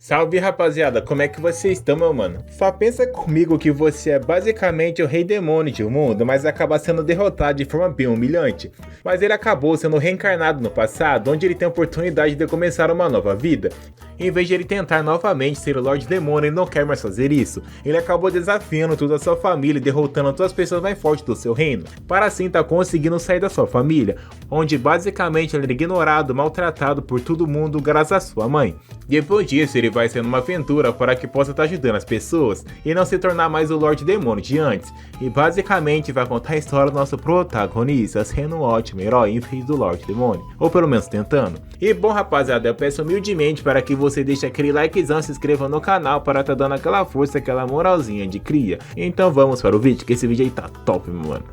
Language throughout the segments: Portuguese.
Salve rapaziada, como é que vocês estão, meu mano? Só pensa comigo que você é basicamente o rei demônio de um mundo, mas acaba sendo derrotado de forma bem humilhante. Mas ele acabou sendo reencarnado no passado, onde ele tem a oportunidade de começar uma nova vida. Em vez de ele tentar novamente ser o Lorde Demônio, ele não quer mais fazer isso. Ele acabou desafiando toda a sua família e derrotando todas as pessoas mais fortes do seu reino, para assim estar conseguindo sair da sua família, onde basicamente ele é ignorado, maltratado por todo mundo graças à sua mãe. Depois disso, ele vai ser uma aventura para que possa estar ajudando as pessoas e não se tornar mais o Lorde Demônio de antes. E basicamente vai contar a história do nosso protagonista sendo um ótimo herói em vez do Lorde Demônio, ou pelo menos tentando. E bom rapaziada, eu peço humildemente para que você deixe aquele likezão, se inscreva no canal para estar dando aquela força, aquela moralzinha de cria. Então vamos para o vídeo, que esse vídeo aí tá top, meu mano.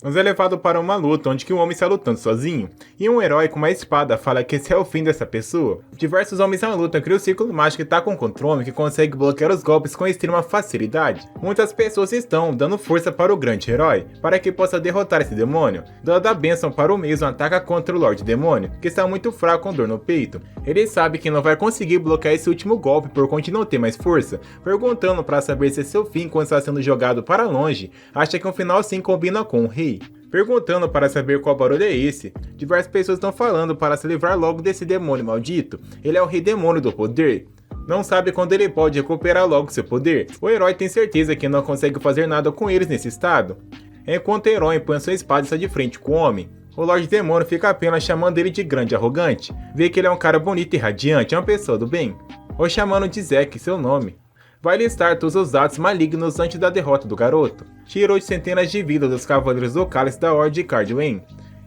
Nos é levado para uma luta onde que um homem está lutando sozinho, e um herói com uma espada fala que esse é o fim dessa pessoa. Diversos homens na luta criam um círculo mágico que tá com contra um homem que consegue bloquear os golpes com extrema facilidade. Muitas pessoas estão dando força para o grande herói, para que possa derrotar esse demônio, dando a bênção para o mesmo ataca contra o Lorde Demônio, que está muito fraco com dor no peito. Ele sabe que não vai conseguir bloquear esse último golpe por conta de não ter mais força, perguntando para saber se é seu fim quando está sendo jogado para longe, acha que um final sim combina com o rei. Perguntando para saber qual barulho é esse, diversas pessoas estão falando para se livrar logo desse demônio maldito. Ele é o rei demônio do poder. Não sabe quando ele pode recuperar logo seu poder. O herói tem certeza que não consegue fazer nada com eles nesse estado. Enquanto o herói põe sua espada e está de frente com o homem, o Lorde Demônio fica apenas chamando ele de grande e arrogante. Vê que ele é um cara bonito e radiante, é uma pessoa do bem. Ou chamando de Zack, seu nome. Vai listar todos os atos malignos antes da derrota do garoto. Tirou de centenas de vidas dos cavaleiros do cálice da Ordem de Carduin.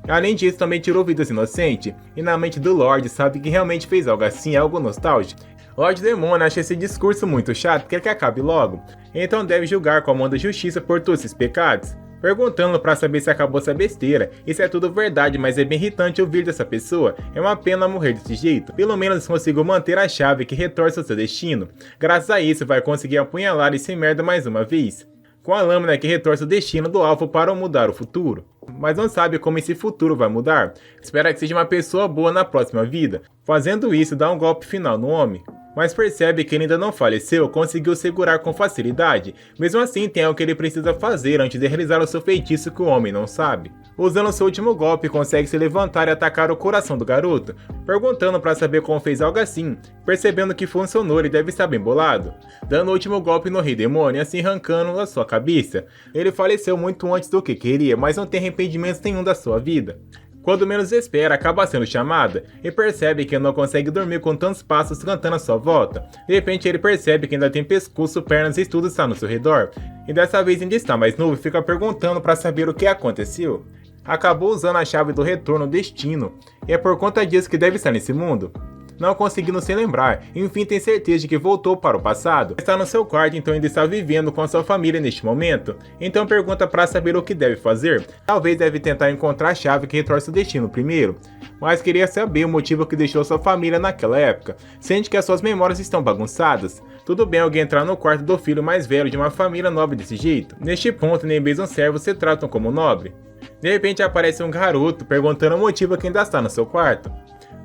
Além disso, também tirou vidas inocentes, e na mente do Lorde sabe que realmente fez algo assim, algo nostálgico. Lorde Demônio acha esse discurso muito chato, quer que acabe logo, então deve julgar com a mão da justiça por todos esses pecados. Perguntando para saber se acabou essa besteira, isso é tudo verdade, mas é bem irritante ouvir dessa pessoa, é uma pena morrer desse jeito. Pelo menos consigo manter a chave que retorce o seu destino, graças a isso vai conseguir apunhalar esse merda mais uma vez. Com a lâmina que retorce o destino do alvo para mudar o futuro. Mas não sabe como esse futuro vai mudar, espera que seja uma pessoa boa na próxima vida, fazendo isso dá um golpe final no homem. Mas percebe que ele ainda não faleceu, conseguiu segurar com facilidade, mesmo assim tem algo que ele precisa fazer antes de realizar o seu feitiço que o homem não sabe. Usando seu último golpe, consegue se levantar e atacar o coração do garoto, perguntando para saber como fez algo assim, percebendo que funcionou ele deve estar bem bolado, dando o último golpe no Rei Demônio e assim arrancando a sua cabeça. Ele faleceu muito antes do que queria, mas não tem arrependimento nenhum da sua vida. Quando menos espera, acaba sendo chamada, e percebe que não consegue dormir com tantos passos cantando à sua volta. De repente ele percebe que ainda tem pescoço, pernas e tudo está no seu redor, e dessa vez ainda está mais novo e fica perguntando para saber o que aconteceu. Acabou usando a chave do retorno destino, e é por conta disso que deve estar nesse mundo. Não conseguindo se lembrar, enfim tem certeza de que voltou para o passado. Está no seu quarto, então ainda está vivendo com a sua família neste momento. Então pergunta para saber o que deve fazer. Talvez deve tentar encontrar a chave que retorce o destino primeiro. Mas queria saber o motivo que deixou sua família naquela época. Sente que as suas memórias estão bagunçadas. Tudo bem alguém entrar no quarto do filho mais velho de uma família nobre desse jeito. Neste ponto, nem mesmo servos se tratam como nobre. De repente aparece um garoto perguntando o motivo que ainda está no seu quarto.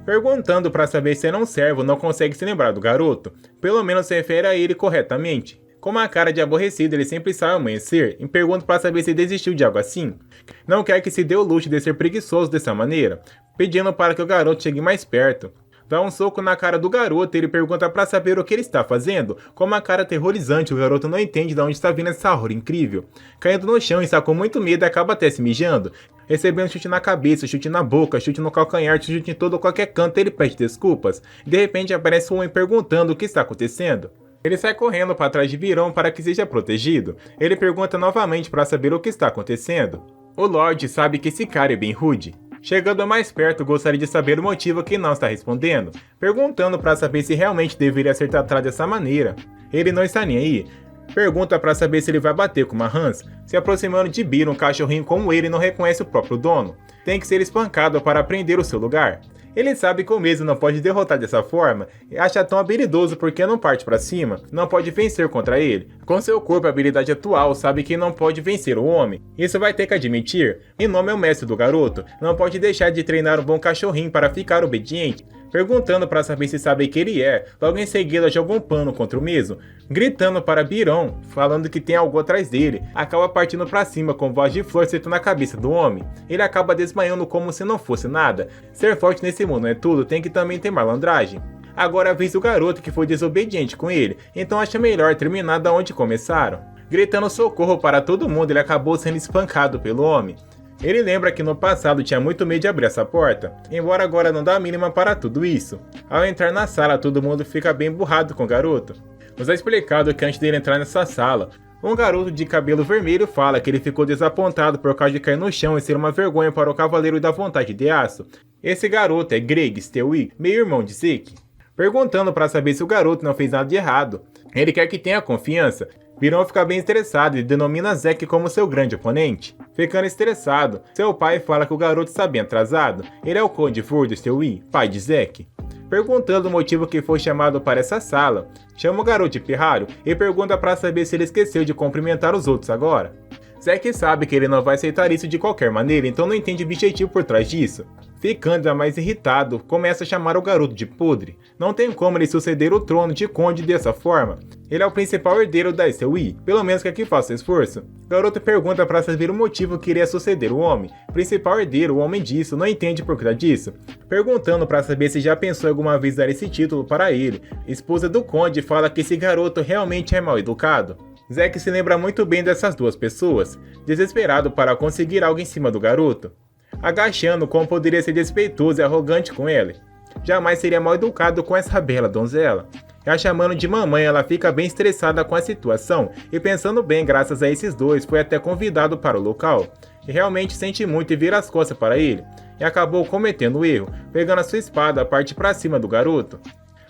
Perguntando para saber se era um servo, não consegue se lembrar do garoto, pelo menos se refere a ele corretamente. Com uma cara de aborrecido, ele sempre sai ao amanhecer e pergunta para saber se desistiu de algo assim. Não quer que se dê o luxo de ser preguiçoso dessa maneira, pedindo para que o garoto chegue mais perto. Dá um soco na cara do garoto e ele pergunta para saber o que ele está fazendo. Com uma cara aterrorizante, o garoto não entende de onde está vindo essa horror incrível. Caindo no chão e está com muito medo e acaba até se mijando. Recebendo chute na cabeça, chute na boca, chute no calcanhar, chute em todo qualquer canto, ele pede desculpas. De repente aparece um homem perguntando o que está acontecendo. Ele sai correndo para trás de Virão para que seja protegido. Ele pergunta novamente para saber o que está acontecendo. O Lorde sabe que esse cara é bem rude. Chegando mais perto, gostaria de saber o motivo que não está respondendo, perguntando para saber se realmente deveria ser tratado dessa maneira. Ele não está nem aí. Pergunta para saber se ele vai bater com uma Hans, se aproximando de Bira, um cachorrinho como ele não reconhece o próprio dono. Tem que ser espancado para prender o seu lugar. Ele sabe que o mesmo não pode derrotar dessa forma e acha tão habilidoso porque não parte para cima, não pode vencer contra ele. Com seu corpo e habilidade atual, sabe que não pode vencer o homem. Isso vai ter que admitir. Inome é o mestre do garoto, não pode deixar de treinar um bom cachorrinho para ficar obediente. perguntando para saber se sabe quem ele é. Logo em seguida joga um pano contra o mesmo, gritando para Byron, falando que tem algo atrás dele. Acaba partindo para cima com voz de flor acertando na cabeça do homem. Ele acaba desmaiando como se não fosse nada. Ser forte nesse mundo não é tudo, tem que também ter malandragem. Agora é a vez do garoto que foi desobediente com ele, então acha melhor terminar da onde começaram. Gritando socorro para todo mundo, ele acabou sendo espancado pelo homem. Ele lembra que no passado tinha muito medo de abrir essa porta, embora agora não dá a mínima para tudo isso. Ao entrar na sala, todo mundo fica bem burrado com o garoto. Nos é explicado que antes dele entrar nessa sala, um garoto de cabelo vermelho fala que ele ficou desapontado por causa de cair no chão e ser uma vergonha para o Cavaleiro da Vontade de Aço. Esse garoto é Greg Stewie, meio-irmão de Zeke. Perguntando para saber se o garoto não fez nada de errado. Ele quer que tenha confiança. Byron fica bem estressado e denomina Zeke como seu grande oponente. Ficando estressado, seu pai fala que o garoto está bem atrasado. Ele é o Conde Ford Stewie, pai de Zeke. Perguntando o motivo que foi chamado para essa sala, chama o garoto de pirralho e pergunta para saber se ele esqueceu de cumprimentar os outros agora. Zeke sabe que ele não vai aceitar isso de qualquer maneira, então não entende o objetivo por trás disso. Ficando ainda mais irritado, começa a chamar o garoto de podre. Não tem como ele suceder o trono de conde dessa forma. Ele é o principal herdeiro da Stewie, pelo menos que aqui faça esforço. O garoto pergunta para saber o motivo que iria suceder o homem. Principal herdeiro, o homem disso, não entende por que disso. Perguntando para saber se já pensou alguma vez dar esse título para ele. Esposa do conde fala que esse garoto realmente é mal educado. Zeke se lembra muito bem dessas duas pessoas, desesperado para conseguir algo em cima do garoto. Agachando como poderia ser despeitoso e arrogante com ele. Jamais seria mal educado com essa bela donzela. E a chamando de mamãe, ela fica bem estressada com a situação e pensando bem, graças a esses dois, foi até convidado para o local. E realmente sente muito e vira as costas para ele. E acabou cometendo o erro, pegando a sua espada, parte para cima do garoto.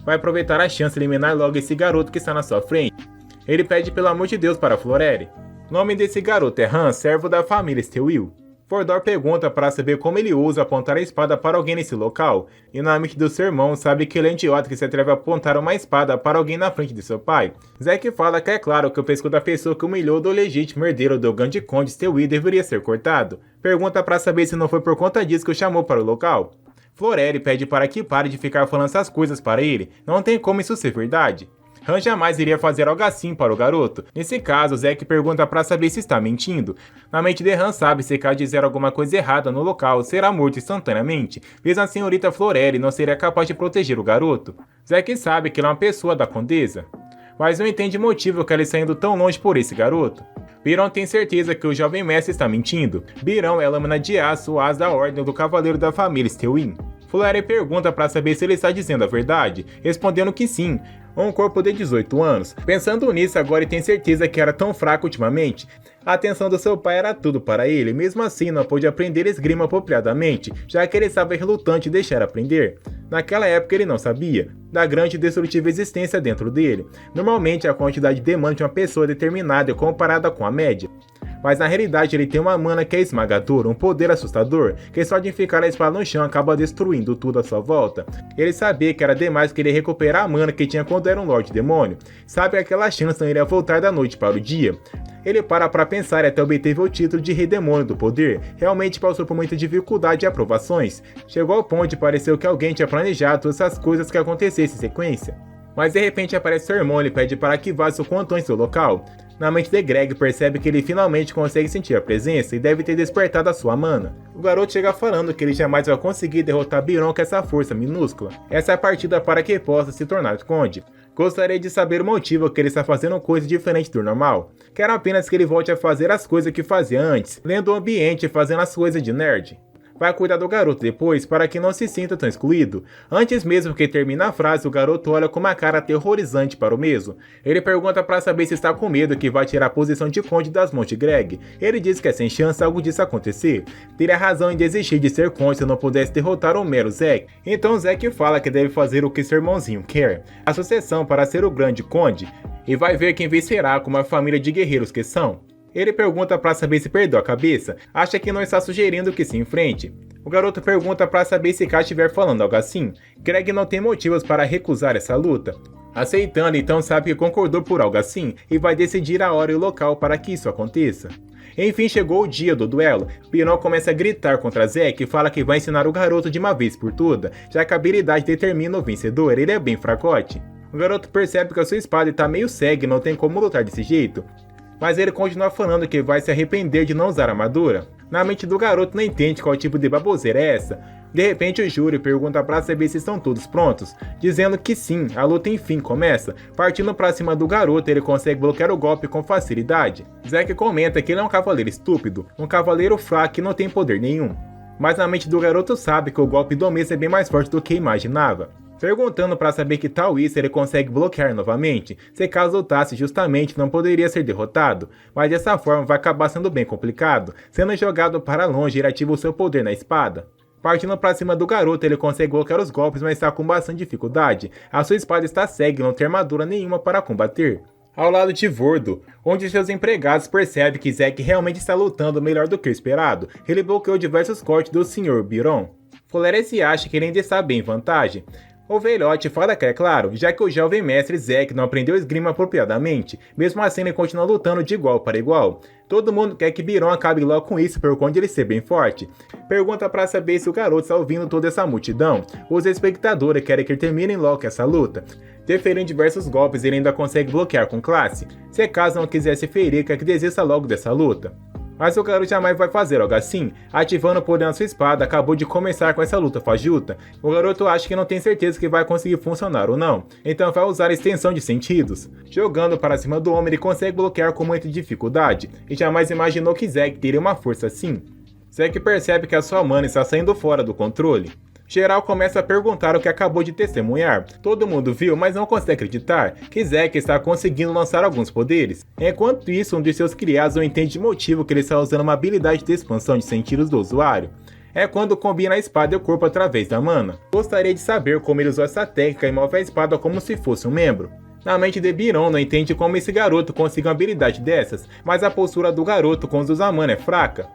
Vai aproveitar a chance de eliminar logo esse garoto que está na sua frente. Ele pede pelo amor de Deus para Floreri. O nome desse garoto é Han, servo da família Stewie. Fordor pergunta para saber como ele usa apontar a espada para alguém nesse local, e na mente do seu irmão sabe que ele é idiota que se atreve a apontar uma espada para alguém na frente de seu pai. Zeke fala que é claro que o pescoço da pessoa que humilhou do legítimo herdeiro do grande conde Stewie deveria ser cortado. Pergunta para saber se não foi por conta disso que o chamou para o local. Floreri pede para que pare de ficar falando essas coisas para ele, não tem como isso ser verdade. Han jamais iria fazer algo assim para o garoto. Nesse caso, Zeke pergunta para saber se está mentindo. Na mente de Han sabe se caso dizer alguma coisa errada no local, será morto instantaneamente, mesmo a senhorita Floreri não seria capaz de proteger o garoto. Zeke sabe que ele é uma pessoa da condesa, mas não entende o motivo que ela está indo tão longe por esse garoto. Byron tem certeza que o jovem mestre está mentindo. Byron é a lâmina de aço, o as da ordem do cavaleiro da família Stewie. Floreri pergunta para saber se ele está dizendo a verdade, respondendo que sim. Um corpo de 18 anos. Pensando nisso, agora ele tem certeza que era tão fraco ultimamente. A atenção do seu pai era tudo para ele, mesmo assim não pôde aprender esgrima apropriadamente, já que ele estava relutante em deixar aprender. Naquela época ele não sabia da grande e destrutiva existência dentro dele. Normalmente a quantidade de demanda de uma pessoa determinada é comparada com a média. Mas na realidade ele tem uma mana que é esmagadora, um poder assustador, que só de ficar a espada no chão acaba destruindo tudo à sua volta. Ele sabia que era demais querer recuperar a mana que tinha quando era um Lorde Demônio. Sabe que aquela chance não iria voltar da noite para o dia. Ele para pensar e até obteve o título de Rei Demônio do Poder. Realmente passou por muita dificuldade e aprovações. Chegou ao ponto de parecer que alguém tinha planejado todas essas coisas que acontecessem em sequência. Mas de repente aparece seu irmão e pede para que vaze o quanto antes do local. Na mente de Greg percebe que ele finalmente consegue sentir a presença e deve ter despertado a sua mana. O garoto chega falando que ele jamais vai conseguir derrotar Byron com essa força minúscula. Essa é a partida para que possa se tornar conde. Gostaria de saber o motivo que ele está fazendo coisa diferente do normal. Quero apenas que ele volte a fazer as coisas que fazia antes, lendo o ambiente e fazendo as coisas de nerd. Vai cuidar do garoto depois para que não se sinta tão excluído. Antes mesmo que termine a frase, o garoto olha com uma cara aterrorizante para o mesmo. Ele pergunta para saber se está com medo que vai tirar a posição de conde das mãos de Greg. Ele diz que é sem chance algo disso acontecer. Teria razão em desistir de ser conde se não pudesse derrotar o mero Zeke. Então Zeke fala que deve fazer o que seu irmãozinho quer, a sucessão para ser o grande conde, e vai ver quem vencerá com uma família de guerreiros que são. Ele pergunta para saber se perdeu a cabeça, acha que não está sugerindo que se enfrente. O garoto pergunta para saber se Kai estiver falando algo assim. Greg não tem motivos para recusar essa luta. Aceitando, então sabe que concordou por algo assim e vai decidir a hora e o local para que isso aconteça. Enfim, chegou o dia do duelo. Biron começa a gritar contra Zack e fala que vai ensinar o garoto de uma vez por todas, já que a habilidade determina o vencedor, ele é bem fracote. O garoto percebe que a sua espada está meio cega e não tem como lutar desse jeito, mas ele continua falando que vai se arrepender de não usar armadura. Na mente do garoto não entende qual tipo de baboseira é essa. De repente o júri pergunta pra saber se estão todos prontos, dizendo que sim, a luta enfim começa. Partindo pra cima do garoto, ele consegue bloquear o golpe com facilidade. Zack comenta que ele é um cavaleiro estúpido, um cavaleiro fraco que não tem poder nenhum. Mas na mente do garoto sabe que o golpe do Mesa é bem mais forte do que imaginava. Perguntando para saber que tal isso ele consegue bloquear novamente, se caso lutasse justamente não poderia ser derrotado, mas dessa forma vai acabar sendo bem complicado, sendo jogado para longe ele ativa o seu poder na espada. Partindo para cima do garoto ele consegue bloquear os golpes, mas está com bastante dificuldade, a sua espada está cega e não tem armadura nenhuma para combater. Ao lado de Vordo, onde seus empregados percebem que Zack realmente está lutando melhor do que o esperado, ele bloqueou diversos cortes do Sr. Biron. Floresce acha que ele ainda está bem em vantagem. O velhote fala que é claro, já que o jovem mestre Zack não aprendeu esgrima apropriadamente, mesmo assim ele continua lutando de igual para igual. Todo mundo quer que Biron acabe logo com isso por conta de ele ser bem forte. Pergunta para saber se o garoto está ouvindo toda essa multidão. Os espectadores querem que terminem logo essa luta. Deferindo diversos golpes, ele ainda consegue bloquear com classe. Se caso não quiser se ferir, quer que desista logo dessa luta. Mas o garoto jamais vai fazer algo assim, ativando o poder na sua espada, acabou de começar com essa luta fajuta. O garoto acha que não tem certeza que vai conseguir funcionar ou não, então vai usar a extensão de sentidos. Jogando para cima do homem ele consegue bloquear com muita dificuldade, e jamais imaginou que Zack teria uma força assim. Zack percebe que a sua mana está saindo fora do controle. Geral começa a perguntar o que acabou de testemunhar. Todo mundo viu, mas não consegue acreditar que Zack está conseguindo lançar alguns poderes. Enquanto isso, um de seus criados não entende o motivo que ele está usando uma habilidade de expansão de sentidos do usuário. É quando combina a espada e o corpo através da mana. Gostaria de saber como ele usou essa técnica e move a espada como se fosse um membro. Na mente de Biron não entende como esse garoto conseguiu uma habilidade dessas, mas a postura do garoto com os usa mana é fraca.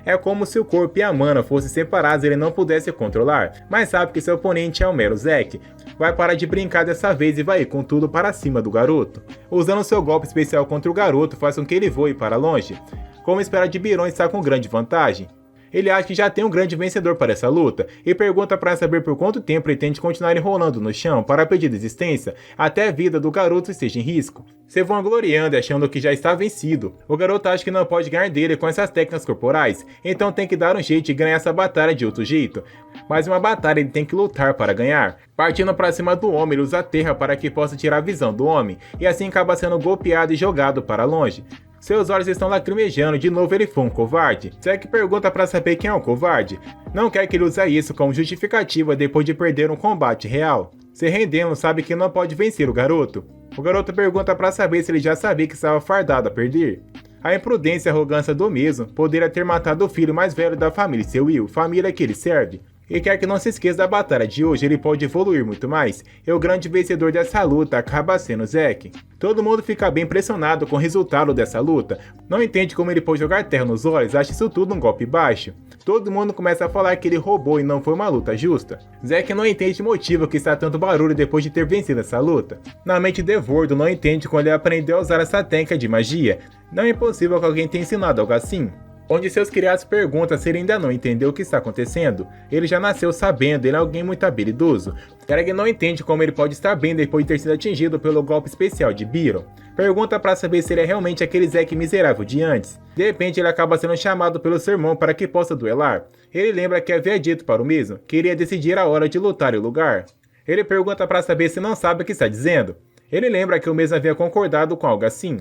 É como se o corpo e a mana fossem separados e ele não pudesse controlar, mas sabe que seu oponente é o mero Zack. Vai parar de brincar dessa vez e vai ir com tudo para cima do garoto. Usando seu golpe especial contra o garoto faz com que ele voe para longe. Como espera de Biron está com grande vantagem. Ele acha que já tem um grande vencedor para essa luta e pergunta para saber por quanto tempo ele tem de continuar enrolando no chão para pedir desistência até a vida do garoto esteja em risco. Se vangloriando e achando que já está vencido, o garoto acha que não pode ganhar dele com essas técnicas corporais, então tem que dar um jeito de ganhar essa batalha de outro jeito. Mas uma batalha ele tem que lutar para ganhar. Partindo para cima do homem, ele usa a terra para que possa tirar a visão do homem e assim acaba sendo golpeado e jogado para longe. Seus olhos estão lacrimejando, de novo ele foi um covarde. Zack pergunta para saber quem é o covarde. Não quer que ele use isso como justificativa depois de perder um combate real. Se rendendo, sabe que não pode vencer o garoto. O garoto pergunta para saber se ele já sabia que estava fardado a perder. A imprudência e a arrogância do mesmo poderia ter matado o filho mais velho da família, seu Will, família que ele serve. E quer que não se esqueça da batalha de hoje, ele pode evoluir muito mais, e o grande vencedor dessa luta acaba sendo Zack. Todo mundo fica bem impressionado com o resultado dessa luta, não entende como ele pôde jogar terra nos olhos, acha isso tudo um golpe baixo. Todo mundo começa a falar que ele roubou e não foi uma luta justa. Zack não entende o motivo que está tanto barulho depois de ter vencido essa luta. Na mente de Vordo não entende quando ele aprendeu a usar essa técnica de magia, não é impossível que alguém tenha ensinado algo assim. Onde seus criados perguntam se ele ainda não entendeu o que está acontecendo. Ele já nasceu sabendo, ele é alguém muito habilidoso. Greg não entende como ele pode estar bem depois de ter sido atingido pelo golpe especial de Biron. Pergunta para saber se ele é realmente aquele Zack miserável de antes. De repente ele acaba sendo chamado pelo seu irmão para que possa duelar. Ele lembra que havia dito para o mesmo que iria decidir a hora de lutar e o lugar. Ele pergunta para saber se não sabe o que está dizendo. Ele lembra que o mesmo havia concordado com algo assim.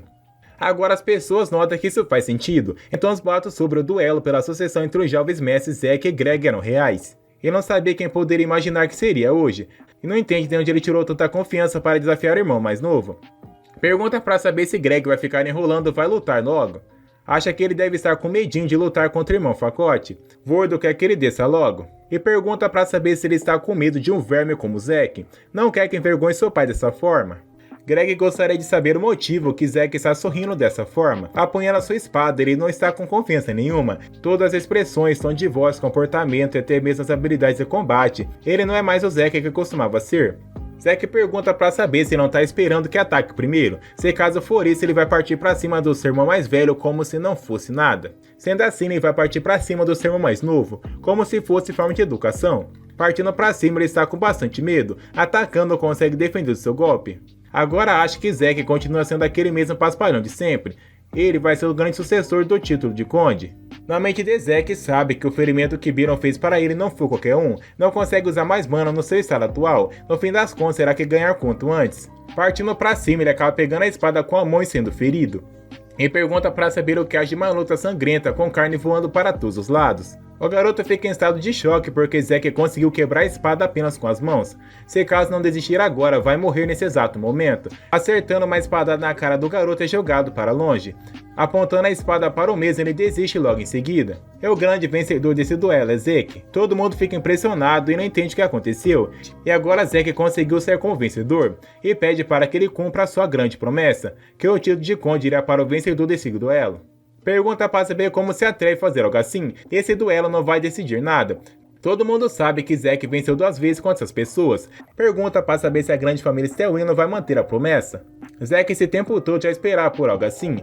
Agora as pessoas notam que isso faz sentido, então os boatos sobre o duelo pela sucessão entre os jovens mestres Zack e Greg eram reais. Ele não sabia quem poderia imaginar que seria hoje, e não entende de onde ele tirou tanta confiança para desafiar o irmão mais novo. Pergunta para saber se Greg vai ficar enrolando ou vai lutar logo. Acha que ele deve estar com medinho de lutar contra o irmão Facote. Vordo quer que ele desça logo. E pergunta para saber se ele está com medo de um verme como Zack. Não quer que envergonhe seu pai dessa forma. Greg gostaria de saber o motivo que Zack está sorrindo dessa forma. Apunhando a sua espada, ele não está com confiança nenhuma. Todas as expressões, tom de voz, comportamento e até mesmo as habilidades de combate. Ele não é mais o Zack que costumava ser. Zack pergunta pra saber se não tá esperando que ataque primeiro. Se caso for isso, ele vai partir pra cima do seu irmão mais velho como se não fosse nada. Sendo assim, ele vai partir pra cima do seu irmão mais novo, como se fosse forma de educação. Partindo pra cima, ele está com bastante medo, atacando consegue defender o seu golpe. Agora acho que Zack continua sendo aquele mesmo paspalhão de sempre. Ele vai ser o grande sucessor do título de Conde. Na mente de Zack sabe que o ferimento que Biron fez para ele não foi qualquer um, não consegue usar mais mana no seu estado atual, no fim das contas será que ganhar quanto antes. Partindo pra cima ele acaba pegando a espada com a mão e sendo ferido. E pergunta para saber o que acha de uma luta sangrenta com carne voando para todos os lados. O garoto fica em estado de choque porque Zack conseguiu quebrar a espada apenas com as mãos. Se caso não desistir agora, vai morrer nesse exato momento. Acertando uma espadada na cara do garoto é jogado para longe. Apontando a espada para o mesmo, ele desiste logo em seguida. É o grande vencedor desse duelo, é Zack. Todo mundo fica impressionado e não entende o que aconteceu. E agora Zack conseguiu ser como vencedor e pede para que ele cumpra a sua grande promessa, que o título de Conde irá para o vencedor desse duelo. Pergunta para saber como se atreve a fazer algo assim. Esse duelo não vai decidir nada. Todo mundo sabe que Zack venceu 2 vezes contra essas pessoas. Pergunta para saber se a grande família Selwyn vai manter a promessa. Zack esse tempo todo já esperava por algo assim.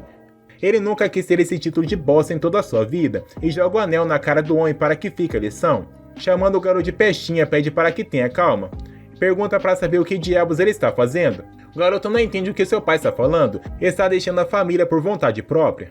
Ele nunca quis ter esse título de boss em toda a sua vida e joga o anel na cara do homem para que fique a lição. Chamando o garoto de pestinha, pede para que tenha calma. Pergunta para saber o que diabos ele está fazendo. O garoto não entende o que seu pai está falando e está deixando a família por vontade própria.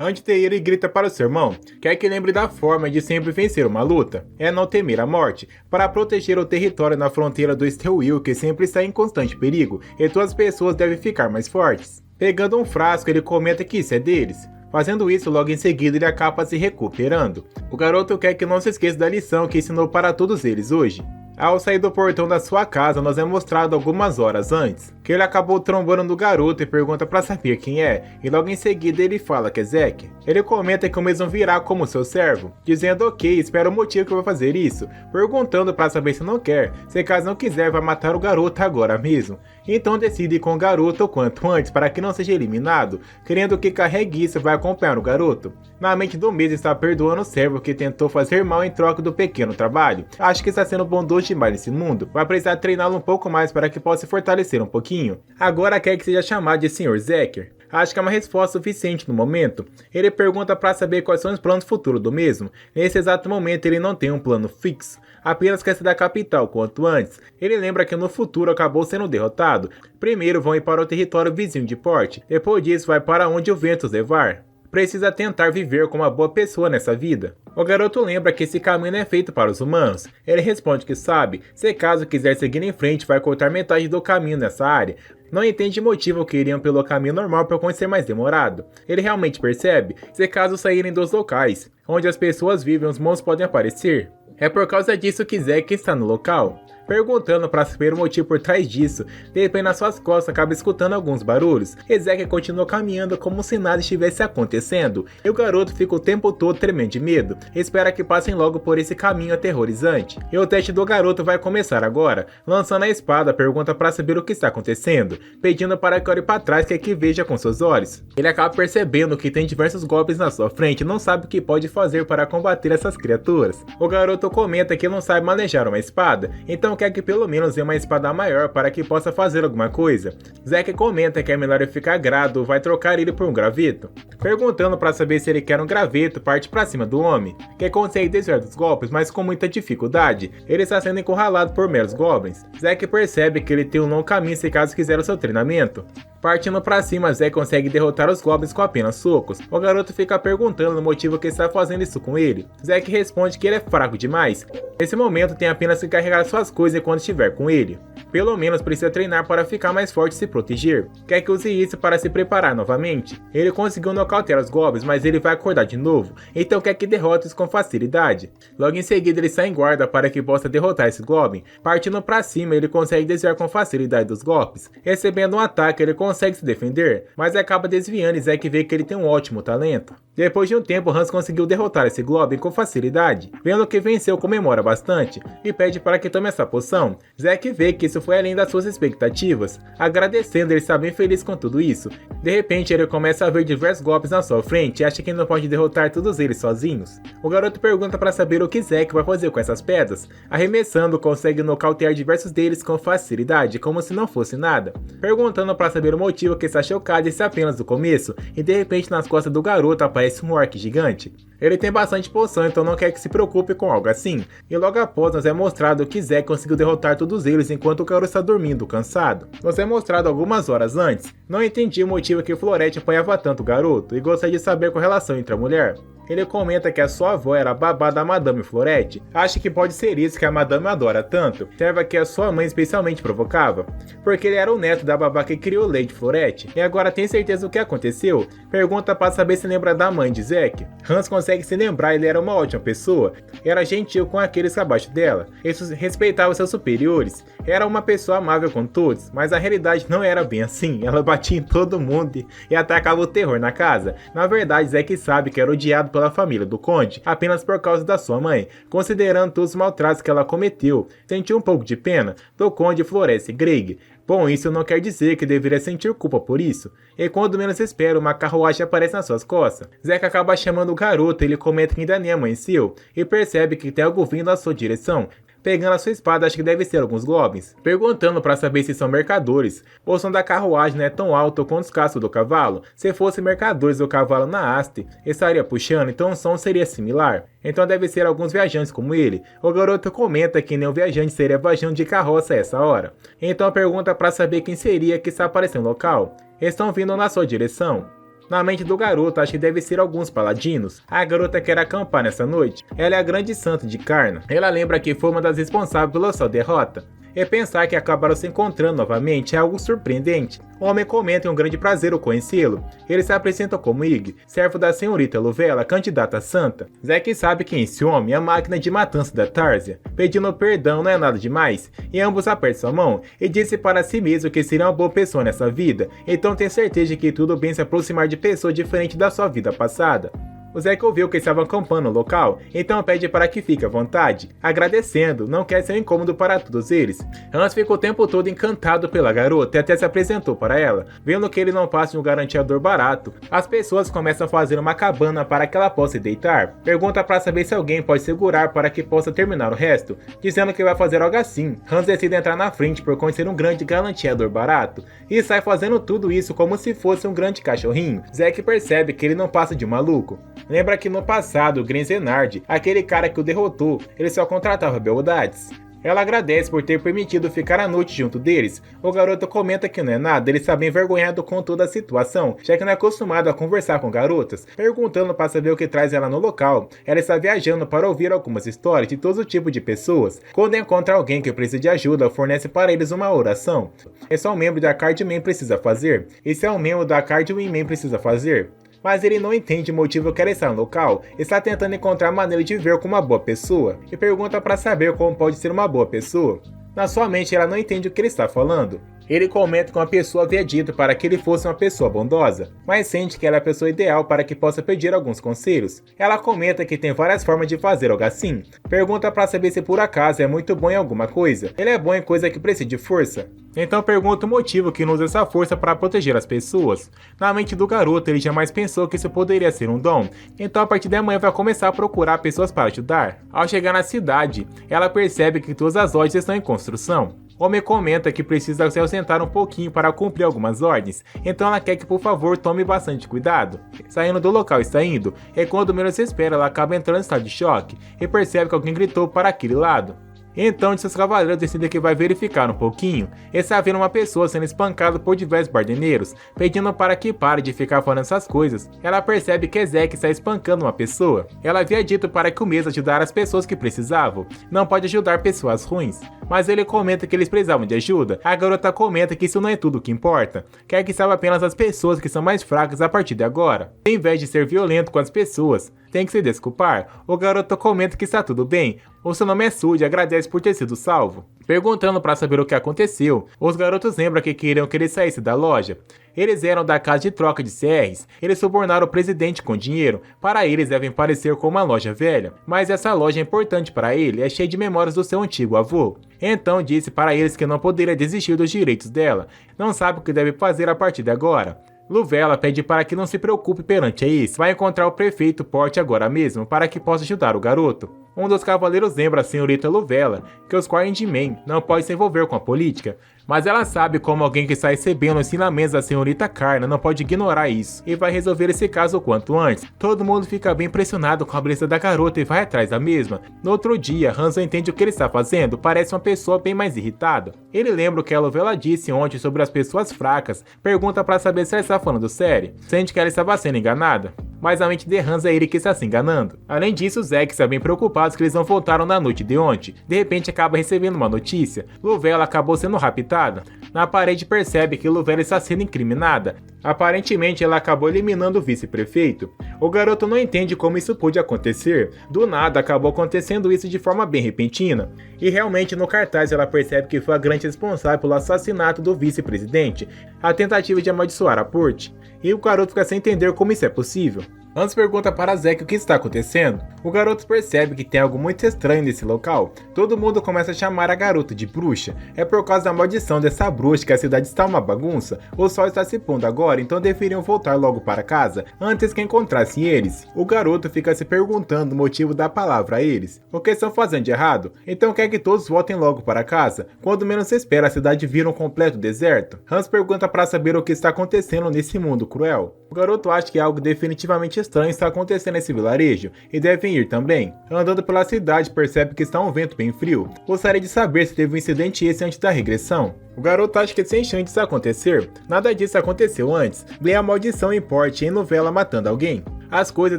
Antes de ir, ele grita para o seu irmão, quer que lembre da forma de sempre vencer uma luta, é não temer a morte, para proteger o território na fronteira do Steel que sempre está em constante perigo, e todas as pessoas devem ficar mais fortes. Pegando um frasco, ele comenta que isso é deles. Fazendo isso, logo em seguida ele acaba se recuperando. O garoto quer que não se esqueça da lição que ensinou para todos eles hoje. Ao sair do portão da sua casa, nos é mostrado algumas horas antes, que ele acabou trombando no garoto e pergunta para saber quem é, e logo em seguida ele fala que é Zack. Ele comenta que o mesmo virá como seu servo, dizendo ok, espera o motivo que vai fazer isso, perguntando para saber se não quer, se caso não quiser vai matar o garoto agora mesmo. Então decide ir com o garoto o quanto antes para que não seja eliminado, querendo que carregue isso vai acompanhar o garoto. Na mente do mesmo está perdoando o servo que tentou fazer mal em troca do pequeno trabalho. Acho que está sendo bondoso demais nesse mundo, vai precisar treiná-lo um pouco mais para que possa se fortalecer um pouquinho. Agora quer que seja chamado de Sr. Zacker. Acho que é uma resposta suficiente no momento. Ele pergunta para saber quais são os planos futuros do mesmo. Nesse exato momento ele não tem um plano fixo, apenas quer sair da capital quanto antes. Ele lembra que no futuro acabou sendo derrotado. Primeiro vão ir para o território vizinho de Port, depois disso vai para onde o vento os levar. Precisa tentar viver como uma boa pessoa nessa vida. O garoto lembra que esse caminho não é feito para os humanos. Ele responde que sabe, se caso quiser seguir em frente vai cortar metade do caminho nessa área. Não entende o motivo que iriam pelo caminho normal para ser mais demorado. Ele realmente percebe, se caso saírem dos locais, onde as pessoas vivem os monstros podem aparecer. É por causa disso que Zack está no local. Perguntando para saber o motivo por trás disso, de repente nas suas costas acaba escutando alguns barulhos, e Zack continua caminhando como se nada estivesse acontecendo, e o garoto fica o tempo todo tremendo de medo, espera que passem logo por esse caminho aterrorizante. E o teste do garoto vai começar agora, lançando a espada, pergunta para saber o que está acontecendo, pedindo para que olhe para trás quer que veja com seus olhos. Ele acaba percebendo que tem diversos golpes na sua frente e não sabe o que pode fazer para combater essas criaturas. O garoto comenta que não sabe manejar uma espada, então quer que pelo menos dê uma espada maior para que possa fazer alguma coisa. Zack comenta que é melhor ele ficar grado ou vai trocar ele por um graveto. Perguntando para saber se ele quer um graveto, parte para cima do homem, que consegue desviar dos golpes, mas com muita dificuldade. Ele está sendo encurralado por meros goblins. Zack percebe que ele tem um longo caminho se caso quiser o seu treinamento. Partindo pra cima, Zack consegue derrotar os goblins com apenas socos. O garoto fica perguntando o motivo que está fazendo isso com ele. Zack responde que ele é fraco demais. Nesse momento tem apenas que carregar suas coisas enquanto estiver com ele. Pelo menos precisa treinar para ficar mais forte e se proteger. Quer que use isso para se preparar novamente. Ele conseguiu nocautear os goblins, mas ele vai acordar de novo. Então quer que derrote-os com facilidade. Logo em seguida ele sai em guarda para que possa derrotar esse goblin. Partindo pra cima ele consegue desviar com facilidade dos golpes. Recebendo um ataque ele consegue consegue se defender, mas acaba desviando e Zack vê que ele tem um ótimo talento. Depois de um tempo, Hans conseguiu derrotar esse Goblin com facilidade. Vendo que venceu, comemora bastante e pede para que tome essa poção. Zack vê que isso foi além das suas expectativas. Agradecendo, ele está bem feliz com tudo isso. De repente, ele começa a ver diversos golpes na sua frente e acha que não pode derrotar todos eles sozinhos. O garoto pergunta para saber o que Zack vai fazer com essas pedras. Arremessando, consegue nocautear diversos deles com facilidade, como se não fosse nada. Perguntando para saber o motivo, que está chocado e se apenas do começo, e de repente nas costas do garoto aparece um orc gigante. Ele tem bastante poção, então não quer que se preocupe com algo assim. E logo após nos é mostrado que Zack conseguiu derrotar todos eles enquanto o garoto está dormindo cansado. Nos é mostrado algumas horas antes. Não entendi o motivo que Florete apanhava tanto o garoto e gostaria de saber com a relação entre a mulher. Ele comenta que a sua avó era a babá da Madame Florete. Acha que pode ser isso que a Madame adora tanto, serva que a sua mãe especialmente provocava, porque ele era o neto da babá que criou Lady Florete. E agora tem certeza do que aconteceu? Pergunta para saber se lembra da mãe de Zack. Hans consegue se lembrar, ele era uma ótima pessoa, era gentil com aqueles abaixo dela, ele respeitava seus superiores, era uma pessoa amável com todos, mas a realidade não era bem assim. Ela batia em todo mundo e atacava o terror na casa. Na verdade, Zack sabe que era odiado pela família do Conde apenas por causa da sua mãe, considerando todos os maltratos que ela cometeu. Sentiu um pouco de pena do Conde Florece Greg. Bom, isso não quer dizer que deveria sentir culpa por isso. E quando menos espera, uma carruagem aparece nas suas costas. Zack acaba chamando o garoto, ele comenta que ainda nem amanheceu e percebe que tem algo vindo na sua direção. Pegando a sua espada, acho que deve ser alguns goblins, perguntando para saber se são mercadores. O som da carruagem não é tão alto quanto os cascos do cavalo. Se fossem mercadores do cavalo na haste, estaria puxando, então o som seria similar. Então deve ser alguns viajantes como ele. O garoto comenta que nenhum viajante seria viajando de carroça a essa hora. Então pergunta para saber quem seria que está aparecendo no local. Estão vindo na sua direção. Na mente do garoto, acho que deve ser alguns paladinos. A garota quer acampar nessa noite. Ela é a grande santa de Karna. Ela lembra que foi uma das responsáveis pela sua derrota. E pensar que acabaram se encontrando novamente é algo surpreendente. O homem comenta em um grande prazer o conhecê-lo. Ele se apresenta como Ig, servo da senhorita Luvela, candidata a santa. Zack sabe que esse homem é a máquina de matança da Tarzia. Pedindo perdão não é nada demais, e ambos apertam sua mão e disse para si mesmo que seria uma boa pessoa nessa vida, então tem certeza de que tudo bem se aproximar de pessoas diferentes da sua vida passada. O Zack ouviu que estavam acampando no local, então pede para que fique à vontade, agradecendo, não quer ser um incômodo para todos eles. Hans ficou o tempo todo encantado pela garota e até se apresentou para ela. Vendo que ele não passa de um garantiador barato, as pessoas começam a fazer uma cabana para que ela possa deitar. Pergunta para saber se alguém pode segurar para que possa terminar o resto, dizendo que vai fazer algo assim. Hans decide entrar na frente por conhecer um grande garantiador barato, e sai fazendo tudo isso como se fosse um grande cachorrinho. Zack percebe que ele não passa de um maluco. Lembra que no passado, Grinzenard, aquele cara que o derrotou, ele só contratava beldades. Ela agradece por ter permitido ficar à noite junto deles. O garoto comenta que não é nada, ele está bem envergonhado com toda a situação, já que não é acostumado a conversar com garotas. Perguntando para saber o que traz ela no local, ela está viajando para ouvir algumas histórias de todo tipo de pessoas. Quando encontra alguém que precisa de ajuda, fornece para eles uma oração. Esse é um membro da Cardman precisa fazer. Esse é um membro da Cardman precisa fazer. Mas ele não entende o motivo que ela está no local, está tentando encontrar maneira de ver como uma boa pessoa, e pergunta para saber como pode ser uma boa pessoa. Na sua mente ela não entende o que ele está falando. Ele comenta que uma pessoa havia dito para que ele fosse uma pessoa bondosa, mas sente que ela é a pessoa ideal para que possa pedir alguns conselhos. Ela comenta que tem várias formas de fazer algo assim. Pergunta para saber se por acaso é muito bom em alguma coisa. Ele é bom em coisa que precisa de força. Então pergunta o motivo que não usa essa força para proteger as pessoas. Na mente do garoto, ele jamais pensou que isso poderia ser um dom. Então a partir de amanhã vai começar a procurar pessoas para ajudar. Ao chegar na cidade, ela percebe que todas as lojas estão em construção. O homem comenta que precisa se ausentar um pouquinho para cumprir algumas ordens, então ela quer que por favor tome bastante cuidado. Saindo do local está indo, e quando menos se espera ela acaba entrando em estado de choque, e percebe que alguém gritou para aquele lado. Então seus cavaleiros decidem que vai verificar um pouquinho, e está vendo uma pessoa sendo espancada por diversos bardeneiros, pedindo para que pare de ficar falando essas coisas. Ela percebe que Zack está espancando uma pessoa. Ela havia dito para que o mesmo ajudar as pessoas que precisavam, não pode ajudar pessoas ruins. Mas ele comenta que eles precisavam de ajuda. A garota comenta que isso não é tudo o que importa, quer que salve apenas as pessoas que são mais fracas a partir de agora. Em vez de ser violento com as pessoas, tem que se desculpar. O garoto comenta que está tudo bem. O seu nome é Suzy e agradece por ter sido salvo. Perguntando para saber o que aconteceu, os garotos lembram que queriam que ele saísse da loja. Eles eram da casa de troca de CRs, eles subornaram o presidente com dinheiro. Para eles devem parecer com uma loja velha, mas essa loja é importante para ele, é cheia de memórias do seu antigo avô. Então disse para eles que não poderia desistir dos direitos dela, não sabe o que deve fazer a partir de agora. Luvella pede para que não se preocupe perante isso, vai encontrar o prefeito Porte agora mesmo para que possa ajudar o garoto. Um dos cavaleiros lembra a senhorita Luvella que os Quarrymen não podem se envolver com a política, mas ela sabe como alguém que está recebendo ensinamentos da senhorita Carna não pode ignorar isso, e vai resolver esse caso o quanto antes. Todo mundo fica bem impressionado com a beleza da garota e vai atrás da mesma. No outro dia, Hanzo entende o que ele está fazendo, parece uma pessoa bem mais irritada. Ele lembra o que a Luvella disse ontem sobre as pessoas fracas, pergunta para saber se ela está falando sério, sente que ela estava sendo enganada. Mas a mente de Hanzo é ele que está se enganando. Além disso, Zack está bem preocupado que eles não voltaram na noite de ontem. De repente acaba recebendo uma notícia. Luvella acabou sendo raptada. Na parede percebe que Luvella está sendo incriminada. Aparentemente ela acabou eliminando o vice-prefeito. O garoto não entende como isso pôde acontecer. Do nada acabou acontecendo isso de forma bem repentina. E realmente no cartaz ela percebe que foi a grande responsável pelo assassinato do vice-presidente. A tentativa de amaldiçoar a Porte. E o garoto fica sem entender como isso é possível. Hans pergunta para Zack o que está acontecendo. O garoto percebe que tem algo muito estranho nesse local. Todo mundo começa a chamar a garota de bruxa. É por causa da maldição dessa bruxa que a cidade está uma bagunça. O sol está se pondo agora, então deveriam voltar logo para casa, antes que encontrassem eles. O garoto fica se perguntando o motivo da palavra a eles. O que estão fazendo de errado? Então quer que todos voltem logo para casa? Quando menos se espera, a cidade vira um completo deserto. Hans pergunta para saber o que está acontecendo nesse mundo cruel. O garoto acha que algo definitivamente estranho está acontecendo nesse vilarejo e devem ir também. Andando pela cidade percebe que está um vento bem frio. Gostaria de saber se teve um incidente esse antes da regressão. O garoto acha que sem chance disso acontecer. Nada disso aconteceu antes. Lê a maldição em Porte em Luvella matando alguém. As coisas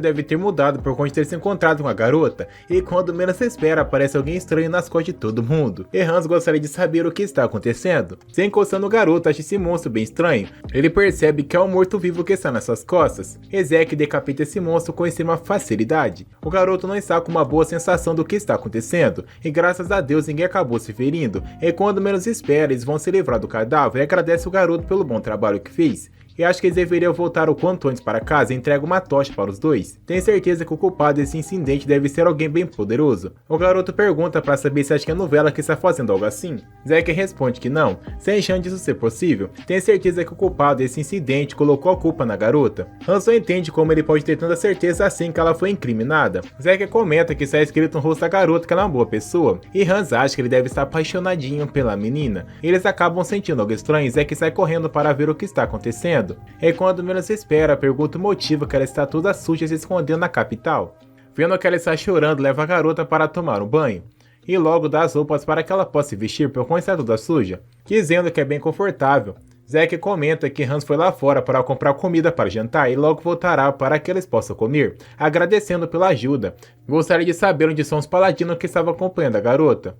devem ter mudado por conta de ter se encontrado com a garota, e quando menos se espera aparece alguém estranho nas costas de todo mundo. E Hans gostaria de saber o que está acontecendo. Se encostando no garoto, acha esse monstro bem estranho. Ele percebe que é um morto-vivo que está nas suas costas. Ezek decapita esse monstro com extrema facilidade. O garoto não está com uma boa sensação do que está acontecendo, e graças a Deus ninguém acabou se ferindo. E quando menos espera, eles vão se livrar do cadáver e agradece o garoto pelo bom trabalho que fez. E acho que eles deveriam voltar o quanto antes para casa e entrega uma tocha para os dois. Tem certeza que o culpado desse incidente deve ser alguém bem poderoso. O garoto pergunta para saber se acha que é a Luvella que está fazendo algo assim. Zack responde que não, sem chance disso ser possível. Tem certeza que o culpado desse incidente colocou a culpa na garota. Hans não entende como ele pode ter tanta certeza assim que ela foi incriminada. Zack comenta que está escrito no rosto da garota que ela é uma boa pessoa. E Hans acha que ele deve estar apaixonadinho pela menina. Eles acabam sentindo algo estranho e Zack sai correndo para ver o que está acontecendo. E quando menos se espera, pergunta o motivo que ela está toda suja se escondendo na capital. Vendo que ela está chorando, leva a garota para tomar um banho. E logo dá as roupas para que ela possa se vestir por conta está toda suja, dizendo que é bem confortável. Zack comenta que Hans foi lá fora para comprar comida para jantar e logo voltará para que eles possam comer, agradecendo pela ajuda. Gostaria de saber onde são os paladinos que estavam acompanhando a garota.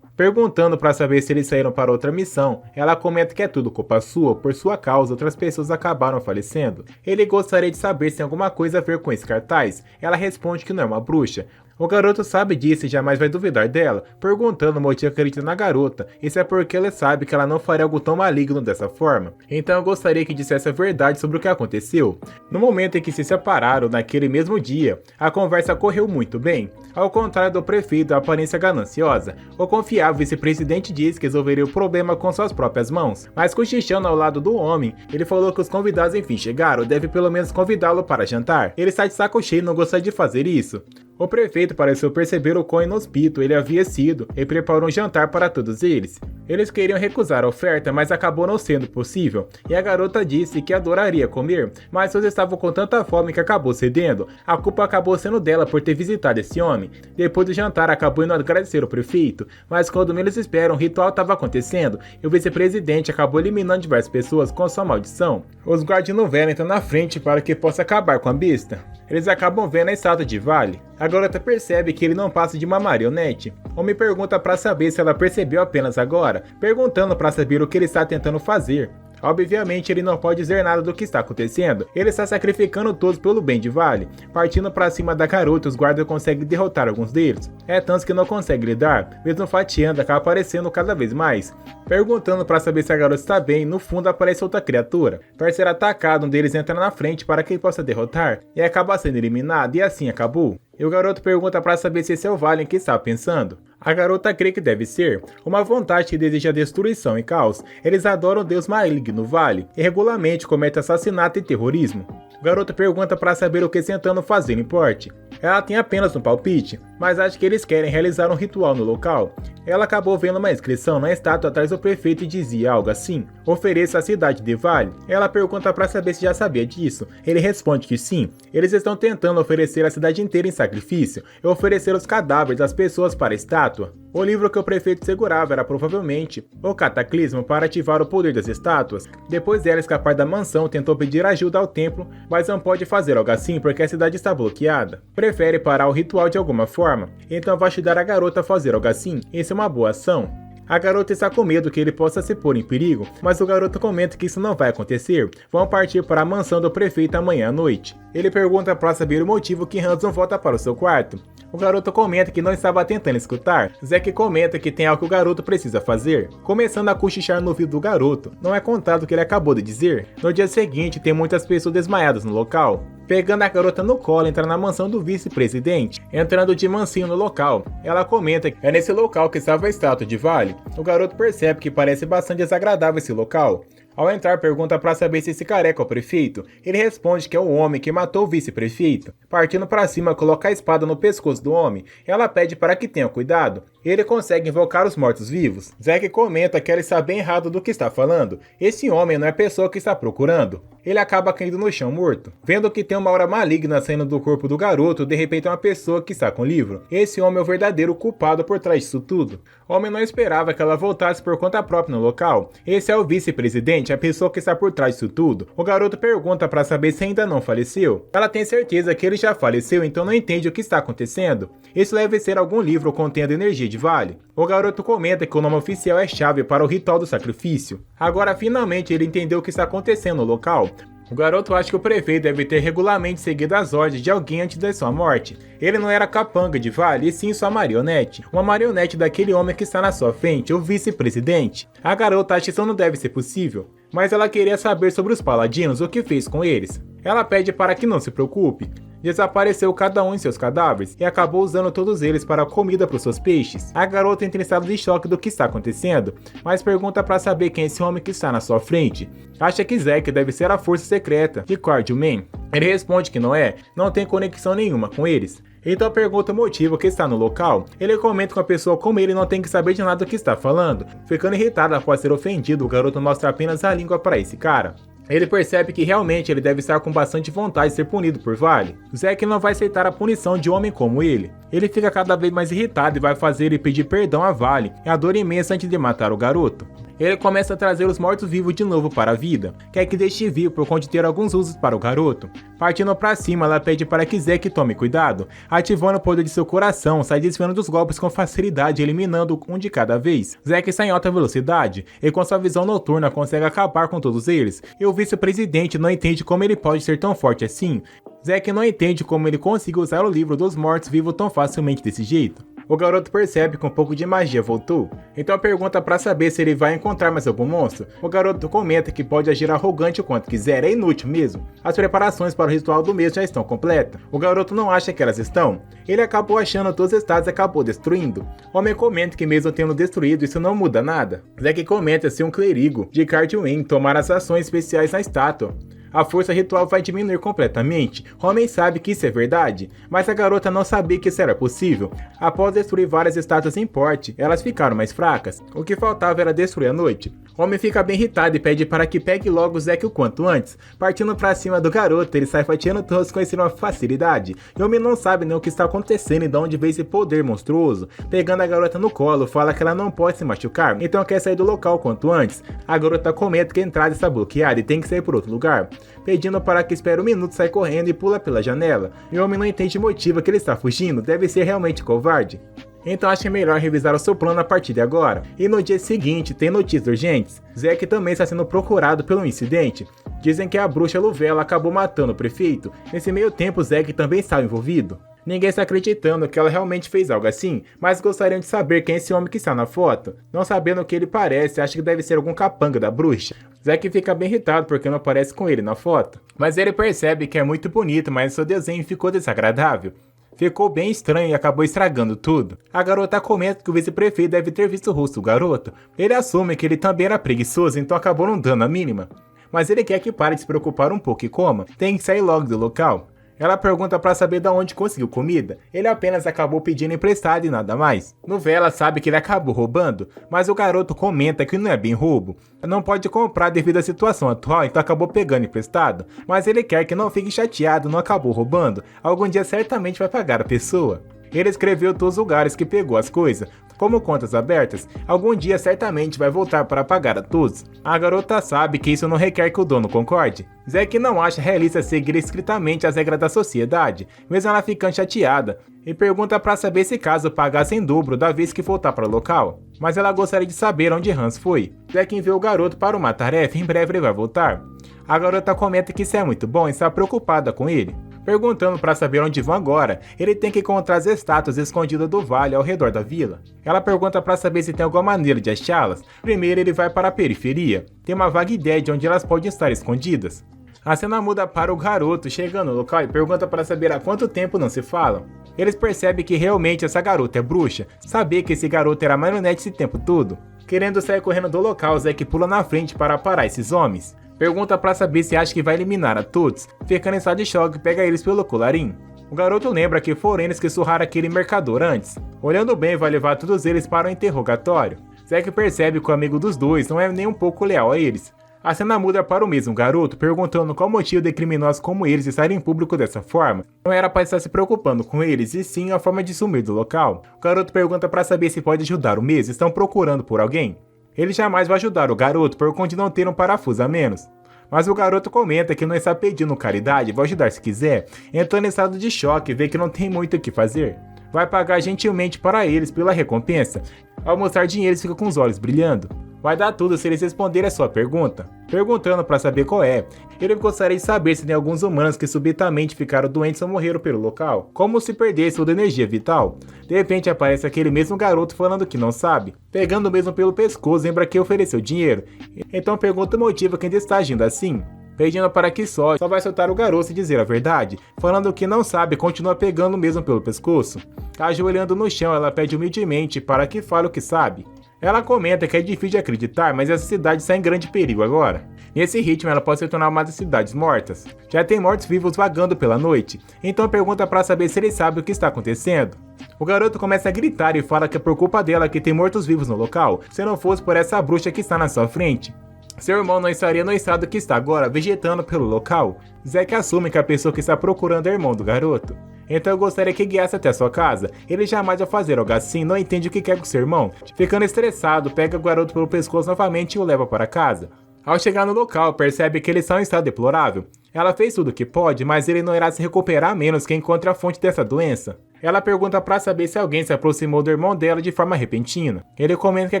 Perguntando para saber se eles saíram para outra missão, ela comenta que é tudo culpa sua, por sua causa outras pessoas acabaram falecendo. Ele gostaria de saber se tem alguma coisa a ver com esse cartaz. Ela responde que não é uma bruxa. O garoto sabe disso e jamais vai duvidar dela, perguntando o motivo que acredita na garota. Isso é porque ele sabe que ela não faria algo tão maligno dessa forma. Então eu gostaria que dissesse a verdade sobre o que aconteceu. No momento em que se separaram, naquele mesmo dia, a conversa correu muito bem. Ao contrário do prefeito da aparência gananciosa, o confiável vice-presidente disse que resolveria o problema com suas próprias mãos. Mas cochichando ao lado do homem, ele falou que os convidados enfim chegaram, deve pelo menos convidá-lo para jantar. Ele está de saco cheio e não gostaria de fazer isso. O prefeito pareceu perceber o quão inóspito ele havia sido e preparou um jantar para todos eles. Eles queriam recusar a oferta, mas acabou não sendo possível, e a garota disse que adoraria comer, mas todos estavam com tanta fome que acabou cedendo. A culpa acabou sendo dela por ter visitado esse homem. Depois do jantar, acabou indo agradecer o prefeito, mas quando menos esperam, um ritual estava acontecendo, e o vice-presidente acabou eliminando diversas pessoas com sua maldição. Os guardiões Luvella entram na frente para que possa acabar com a besta. Eles acabam vendo a estátua de Vale. A garota percebe que ele não passa de uma marionete. Homem pergunta para saber se ela percebeu apenas agora, perguntando para saber o que ele está tentando fazer. Obviamente ele não pode dizer nada do que está acontecendo, ele está sacrificando todos pelo bem de Vale. Partindo para cima da garota, os guardas conseguem derrotar alguns deles. É tanto que não consegue lidar, mesmo fatiando, acaba aparecendo cada vez mais. Perguntando para saber se a garota está bem, no fundo aparece outra criatura. Para ser atacado, um deles entra na frente para que ele possa derrotar, e acaba sendo eliminado, e assim acabou. E o garoto pergunta para saber se esse é o Vale em que está pensando. A garota crê que deve ser uma vontade que deseja destruição e caos. Eles adoram o deus maligno Vale e regularmente cometem assassinato e terrorismo. O garoto pergunta para saber o que tentando fazer importe. Ela tem apenas um palpite, mas acha que eles querem realizar um ritual no local. Ela acabou vendo uma inscrição na estátua atrás do prefeito e dizia algo assim: ofereça a cidade de Vale. Ela pergunta para saber se já sabia disso. Ele responde que sim, eles estão tentando oferecer a cidade inteira em sacrifício e oferecer os cadáveres das pessoas para a estátua. O livro que o prefeito segurava era provavelmente o Cataclismo para ativar o poder das estátuas. Depois dela escapar da mansão, tentou pedir ajuda ao templo, mas não pode fazer algo assim porque a cidade está bloqueada. Prefere parar o ritual de alguma forma, então vai ajudar a garota a fazer algo assim. Isso é uma boa ação. A garota está com medo que ele possa se pôr em perigo, mas o garoto comenta que isso não vai acontecer. Vão partir para a mansão do prefeito amanhã à noite. Ele pergunta para saber o motivo que Hanson volta para o seu quarto. O garoto comenta que não estava tentando escutar. Zack comenta que tem algo que o garoto precisa fazer, começando a cochichar no ouvido do garoto. Não é contado o que ele acabou de dizer. No dia seguinte, tem muitas pessoas desmaiadas no local. Pegando a garota no colo, entra na mansão do vice-presidente, entrando de mansinho no local. Ela comenta que é nesse local que estava a estátua de Vale. O garoto percebe que parece bastante desagradável esse local. Ao entrar, pergunta para saber se esse careca é o prefeito. Ele responde que é o homem que matou o vice-prefeito. Partindo para cima, coloca a espada no pescoço do homem. Ela pede para que tenha cuidado. Ele consegue invocar os mortos-vivos. Zack comenta que ela está bem errado do que está falando. Esse homem não é a pessoa que está procurando. Ele acaba caindo no chão morto. Vendo que tem uma aura maligna saindo do corpo do garoto, de repente é uma pessoa que está com o livro. Esse homem é o verdadeiro culpado por trás disso tudo. O homem não esperava que ela voltasse por conta própria no local. Esse é o vice-presidente, a pessoa que está por trás disso tudo. O garoto pergunta para saber se ainda não faleceu. Ela tem certeza que ele já faleceu, então não entende o que está acontecendo. Isso deve ser algum livro contendo energia de Vale. O garoto comenta que o nome oficial é chave para o ritual do sacrifício. Agora finalmente ele entendeu o que está acontecendo no local. O garoto acha que o prefeito deve ter regularmente seguido as ordens de alguém antes da sua morte. Ele não era capanga de Vale, e sim sua marionete. Uma marionete daquele homem que está na sua frente, o vice-presidente. A garota acha que isso não deve ser possível, mas ela queria saber sobre os paladinos, o que fez com eles. Ela pede para que não se preocupe. Desapareceu cada um em seus cadáveres e acabou usando todos eles para comida para os seus peixes. A garota entra em estado de choque do que está acontecendo, mas pergunta para saber quem é esse homem que está na sua frente. Acha que Zack deve ser a força secreta de Cordial Man. Ele responde que não é, não tem conexão nenhuma com eles. Então pergunta o motivo que está no local. Ele comenta que uma pessoa como ele não tem que saber de nada do que está falando. Ficando irritado após ser ofendido, o garoto mostra apenas a língua para esse cara. Ele percebe que realmente ele deve estar com bastante vontade de ser punido por Vale. Zack não vai aceitar a punição de um homem como ele. Ele fica cada vez mais irritado e vai fazer ele pedir perdão a Vale e a dor imensa antes de matar o garoto. Ele começa a trazer os mortos-vivos de novo para a vida. Quer que deixe vir por conta de ter alguns usos para o garoto. Partindo para cima, ela pede para que Zack tome cuidado. Ativando o poder de seu coração, sai desviando dos golpes com facilidade, eliminando um de cada vez. Zack está em alta velocidade e com sua visão noturna consegue acabar com todos eles. E o vice-presidente não entende como ele pode ser tão forte assim. Zack não entende como ele conseguiu usar o livro dos mortos-vivos tão facilmente desse jeito. O garoto percebe que um pouco de magia voltou, então pergunta para saber se ele vai encontrar mais algum monstro. O garoto comenta que pode agir arrogante o quanto quiser, é inútil mesmo. As preparações para o ritual do mês já estão completas. O garoto não acha que elas estão. Ele acabou achando todos os estados e acabou destruindo. O homem comenta que mesmo tendo destruído, isso não muda nada. Zack comenta se um clérigo de Cordial Man tomar as ações especiais na estátua, a força ritual vai diminuir completamente. O homem sabe que isso é verdade, mas a garota não sabia que isso era possível. Após destruir várias estátuas em porte, elas ficaram mais fracas. O que faltava era destruir a noite. O homem fica bem irritado e pede para que pegue logo o Zack o quanto antes. Partindo para cima do garoto, ele sai fatiando todos com uma facilidade. E o homem não sabe nem o que está acontecendo e de onde veio esse poder monstruoso. Pegando a garota no colo, fala que ela não pode se machucar, então quer sair do local o quanto antes. A garota comenta que a entrada está bloqueada e tem que sair por outro lugar. Pedindo para que espere um minuto, sai correndo e pula pela janela. E o homem não entende o motivo que ele está fugindo, deve ser realmente covarde. Então acho melhor revisar o seu plano a partir de agora. E no dia seguinte tem notícias urgentes. Zack também está sendo procurado pelo incidente. Dizem que a bruxa Luvela acabou matando o prefeito. Nesse meio tempo Zack também estava envolvido. Ninguém está acreditando que ela realmente fez algo assim, mas gostariam de saber quem é esse homem que está na foto. Não sabendo o que ele parece, acha que deve ser algum capanga da bruxa. Zack fica bem irritado porque não aparece com ele na foto. Mas ele percebe que é muito bonito, mas seu desenho ficou desagradável. Ficou bem estranho e acabou estragando tudo. A garota comenta que o vice-prefeito deve ter visto o rosto do garoto. Ele assume que ele também era preguiçoso, então acabou não dando a mínima. Mas ele quer que pare de se preocupar um pouco e coma. Tem que sair logo do local. Ela pergunta para saber de onde conseguiu comida. Ele apenas acabou pedindo emprestado e nada mais. No véu, ela sabe que ele acabou roubando, mas o garoto comenta que não é bem roubo. Não pode comprar devido à situação atual, então acabou pegando emprestado. Mas ele quer que não fique chateado, não acabou roubando. Algum dia certamente vai pagar a pessoa. Ele escreveu todos os lugares que pegou as coisas. Como contas abertas, algum dia certamente vai voltar para pagar a todos. A garota sabe que isso não requer que o dono concorde. Zack não acha realista seguir estritamente as regras da sociedade, mesmo ela ficando chateada, e pergunta para saber se caso pagasse em dobro da vez que voltar para o local. Mas ela gostaria de saber onde Hans foi. Zack enviou o garoto para uma tarefa e em breve ele vai voltar. A garota comenta que isso é muito bom e está preocupada com ele. Perguntando para saber onde vão agora, ele tem que encontrar as estátuas escondidas do vale ao redor da vila. Ela pergunta para saber se tem alguma maneira de achá-las. Primeiro ele vai para a periferia. Tem uma vaga ideia de onde elas podem estar escondidas. A cena muda para o garoto chegando no local e pergunta para saber há quanto tempo não se falam. Eles percebem que realmente essa garota é bruxa. Saber que esse garoto era marionete esse tempo todo. Querendo sair correndo do local, Zack pula na frente para parar esses homens. Pergunta pra saber se acha que vai eliminar a todos. Ficando em estado de choque, pega eles pelo colarinho. O garoto lembra que foram eles que surraram aquele mercador antes. Olhando bem, vai levar todos eles para o interrogatório. Zack percebe que o amigo dos dois não é nem um pouco leal a eles. A cena muda para o mesmo garoto, perguntando qual o motivo de criminosos como eles estarem em público dessa forma. Não era para estar se preocupando com eles, e sim a forma de sumir do local. O garoto pergunta para saber se pode ajudar o mesmo, estão procurando por alguém. Ele jamais vai ajudar o garoto por conta de não ter um parafuso a menos. Mas o garoto comenta que não está pedindo caridade, vai ajudar se quiser, entrando em estado de choque e vê que não tem muito o que fazer. Vai pagar gentilmente para eles pela recompensa. Ao mostrar dinheiro, fica com os olhos brilhando. Vai dar tudo se eles responderem a sua pergunta. Perguntando para saber qual é, ele gostaria de saber se tem alguns humanos que subitamente ficaram doentes ou morreram pelo local, como se perdesse toda a energia vital. De repente aparece aquele mesmo garoto falando que não sabe, pegando mesmo pelo pescoço, lembra que ofereceu dinheiro, então pergunta o motivo que ainda está agindo assim. Pedindo para que só vai soltar o garoto e dizer a verdade, falando que não sabe, continua pegando mesmo pelo pescoço. Ajoelhando no chão, ela pede humildemente para que fale o que sabe. Ela comenta que é difícil de acreditar, mas essa cidade está em grande perigo agora. Nesse ritmo, ela pode se tornar uma das cidades mortas. Já tem mortos-vivos vagando pela noite, então pergunta para saber se ele sabe o que está acontecendo. O garoto começa a gritar e fala que é por culpa dela que tem mortos-vivos no local, se não fosse por essa bruxa que está na sua frente. Seu irmão não estaria no estado que está agora, vegetando pelo local. Zack assume que a pessoa que está procurando é o irmão do garoto. Então eu gostaria que guiasse até sua casa. Ele jamais vai fazer algo assim, não entende o que quer com seu irmão. Ficando estressado, pega o garoto pelo pescoço novamente e o leva para casa. Ao chegar no local, percebe que ele está em estado deplorável. Ela fez tudo o que pode, mas ele não irá se recuperar a menos que encontre a fonte dessa doença. Ela pergunta para saber se alguém se aproximou do irmão dela de forma repentina. Ele comenta que é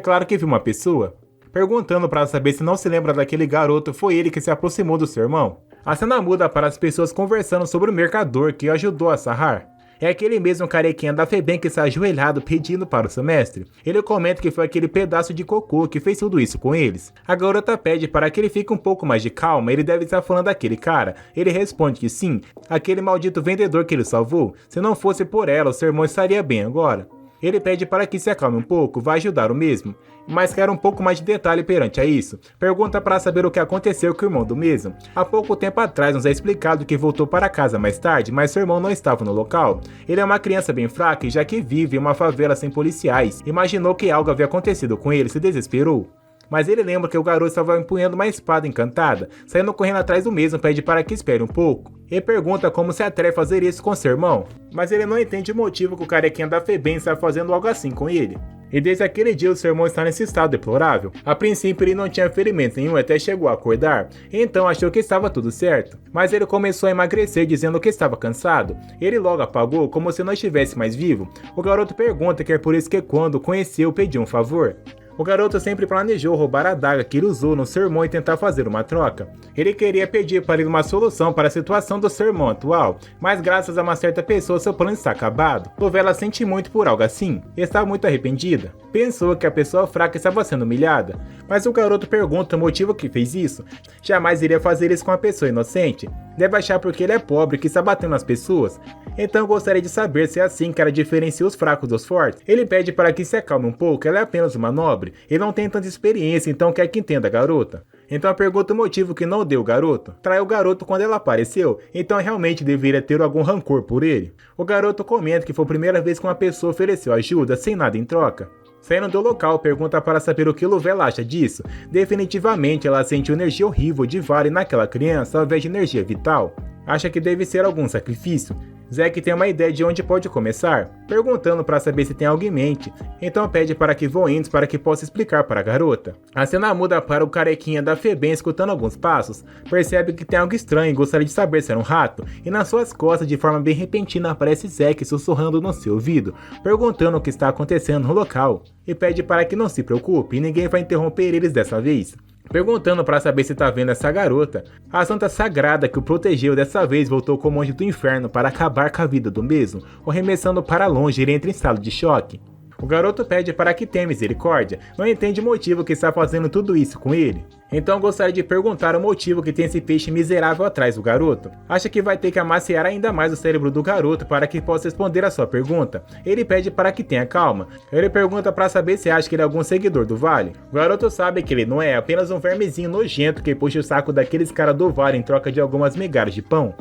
claro que viu uma pessoa. Perguntando para saber se não se lembra daquele garoto, foi ele que se aproximou do seu irmão. A cena muda para as pessoas conversando sobre o mercador que ajudou a sarrar. É aquele mesmo carequinha da Febem que está ajoelhado pedindo para o seu mestre. Ele comenta que foi aquele pedaço de cocô que fez tudo isso com eles. A garota pede para que ele fique um pouco mais de calma, ele deve estar falando daquele cara. Ele responde que sim, aquele maldito vendedor que ele salvou. Se não fosse por ela, o seu irmão estaria bem agora. Ele pede para que se acalme um pouco, vai ajudar o mesmo, mas quer um pouco mais de detalhe perante a isso. Pergunta para saber o que aconteceu com o irmão do mesmo. Há pouco tempo atrás nos é explicado que voltou para casa mais tarde, mas seu irmão não estava no local. Ele é uma criança bem fraca e já que vive em uma favela sem policiais, imaginou que algo havia acontecido com ele e se desesperou. Mas ele lembra que o garoto estava empunhando uma espada encantada, saindo correndo atrás do mesmo, pede para que espere um pouco. E pergunta como se atreve a fazer isso com seu irmão, mas ele não entende o motivo que o carequinha da Febem está fazendo algo assim com ele. E desde aquele dia o seu irmão está nesse estado deplorável. A princípio ele não tinha ferimento nenhum até chegou a acordar, então achou que estava tudo certo. Mas ele começou a emagrecer dizendo que estava cansado. Ele logo apagou como se não estivesse mais vivo. O garoto pergunta que é por isso que quando conheceu pediu um favor. O garoto sempre planejou roubar a adaga que ele usou no seu irmão e tentar fazer uma troca. Ele queria pedir para ele uma solução para a situação do seu irmão atual, mas graças a uma certa pessoa seu plano está acabado. Lovella sente muito por algo assim e está muito arrependida. Pensou que a pessoa fraca estava sendo humilhada, mas o garoto pergunta o motivo que fez isso. Jamais iria fazer isso com uma pessoa inocente. Deve achar porque ele é pobre que está batendo nas pessoas. Então gostaria de saber se é assim que ela diferencia os fracos dos fortes. Ele pede para que se acalme um pouco, ela é apenas uma nobre. Ele não tem tanta experiência, então quer que entenda a garota. Então pergunta o motivo que não deu o garoto. Traiu o garoto quando ela apareceu, então realmente deveria ter algum rancor por ele. O garoto comenta que foi a primeira vez que uma pessoa ofereceu ajuda sem nada em troca. Saindo do local, pergunta para saber o que Lovella acha disso. Definitivamente ela sente energia horrível de Vale naquela criança ao invés de energia vital. Acha que deve ser algum sacrifício. Zack tem uma ideia de onde pode começar, perguntando para saber se tem algo em mente, então pede para que voe antes para que possa explicar para a garota. A cena muda para o carequinha da Feben escutando alguns passos, percebe que tem algo estranho e gostaria de saber se era um rato, e nas suas costas de forma bem repentina aparece Zack sussurrando no seu ouvido, perguntando o que está acontecendo no local, e pede para que não se preocupe e ninguém vai interromper eles dessa vez. Perguntando para saber se tá vendo essa garota, a santa sagrada que o protegeu dessa vez voltou como anjo do inferno para acabar com a vida do mesmo, o arremessando para longe e ele entra em estado de choque. O garoto pede para que tenha misericórdia, não entende o motivo que está fazendo tudo isso com ele. Então gostaria de perguntar o motivo que tem esse peixe miserável atrás do garoto. Acha que vai ter que amaciar ainda mais o cérebro do garoto para que possa responder a sua pergunta. Ele pede para que tenha calma. Ele pergunta para saber se acha que ele é algum seguidor do Vale. O garoto sabe que ele não é, apenas um vermezinho nojento que puxa o saco daqueles caras do Vale em troca de algumas migalhas de pão.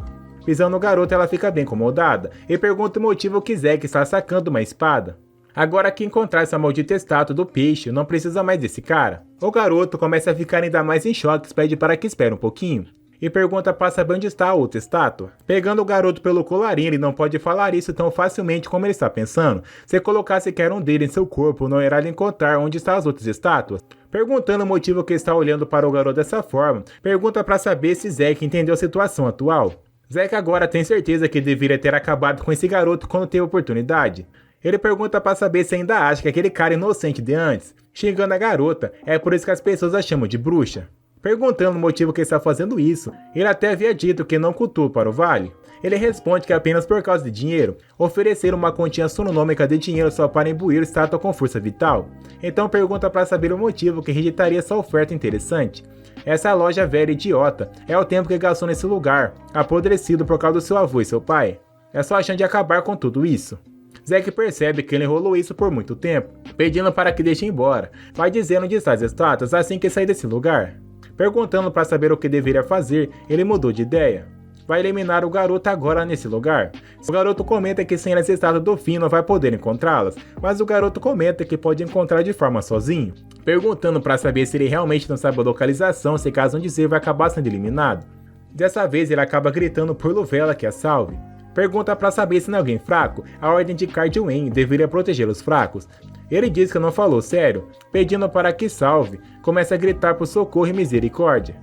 Pisando no garoto, ela fica bem incomodada e pergunta o motivo que Zack está sacando uma espada. Agora que encontrar essa maldita estátua do peixe, não precisa mais desse cara. O garoto começa a ficar ainda mais em choque e pede para que espere um pouquinho. E pergunta para saber onde está a outra estátua. Pegando o garoto pelo colarinho, ele não pode falar isso tão facilmente como ele está pensando. Se colocasse qualquer um dele em seu corpo, não irá encontrar onde estão as outras estátuas. Perguntando o motivo que está olhando para o garoto dessa forma, pergunta para saber se Zack entendeu a situação atual. Zack agora tem certeza que deveria ter acabado com esse garoto quando teve oportunidade. Ele pergunta para saber se ainda acha que aquele cara inocente de antes, xingando a garota, é por isso que as pessoas a chamam de bruxa. Perguntando o motivo que está fazendo isso, ele até havia dito que não cultua para o Vale. Ele responde que é apenas por causa de dinheiro, oferecer uma quantia astronômica de dinheiro só para imbuir estátua com força vital. Então pergunta para saber o motivo que rejeitaria essa oferta interessante. Essa loja velha idiota é o tempo que gastou nesse lugar, apodrecido por causa do seu avô e seu pai. É só a chance de acabar com tudo isso. Zack percebe que ele enrolou isso por muito tempo, pedindo para que deixe embora. Vai dizendo onde está as estátuas assim que sair desse lugar. Perguntando para saber o que deveria fazer, ele mudou de ideia. Vai eliminar o garoto agora nesse lugar. O garoto comenta que sem as estátuas do fim não vai poder encontrá-las, mas o garoto comenta que pode encontrar de forma sozinho. Perguntando para saber se ele realmente não sabe a localização, se caso não dizer vai acabar sendo eliminado. Dessa vez ele acaba gritando por Lovella que a salve. Pergunta para saber se não é alguém fraco, a ordem de Cardiwen deveria proteger os fracos. Ele diz que não falou sério, pedindo para que salve, começa a gritar por socorro e misericórdia.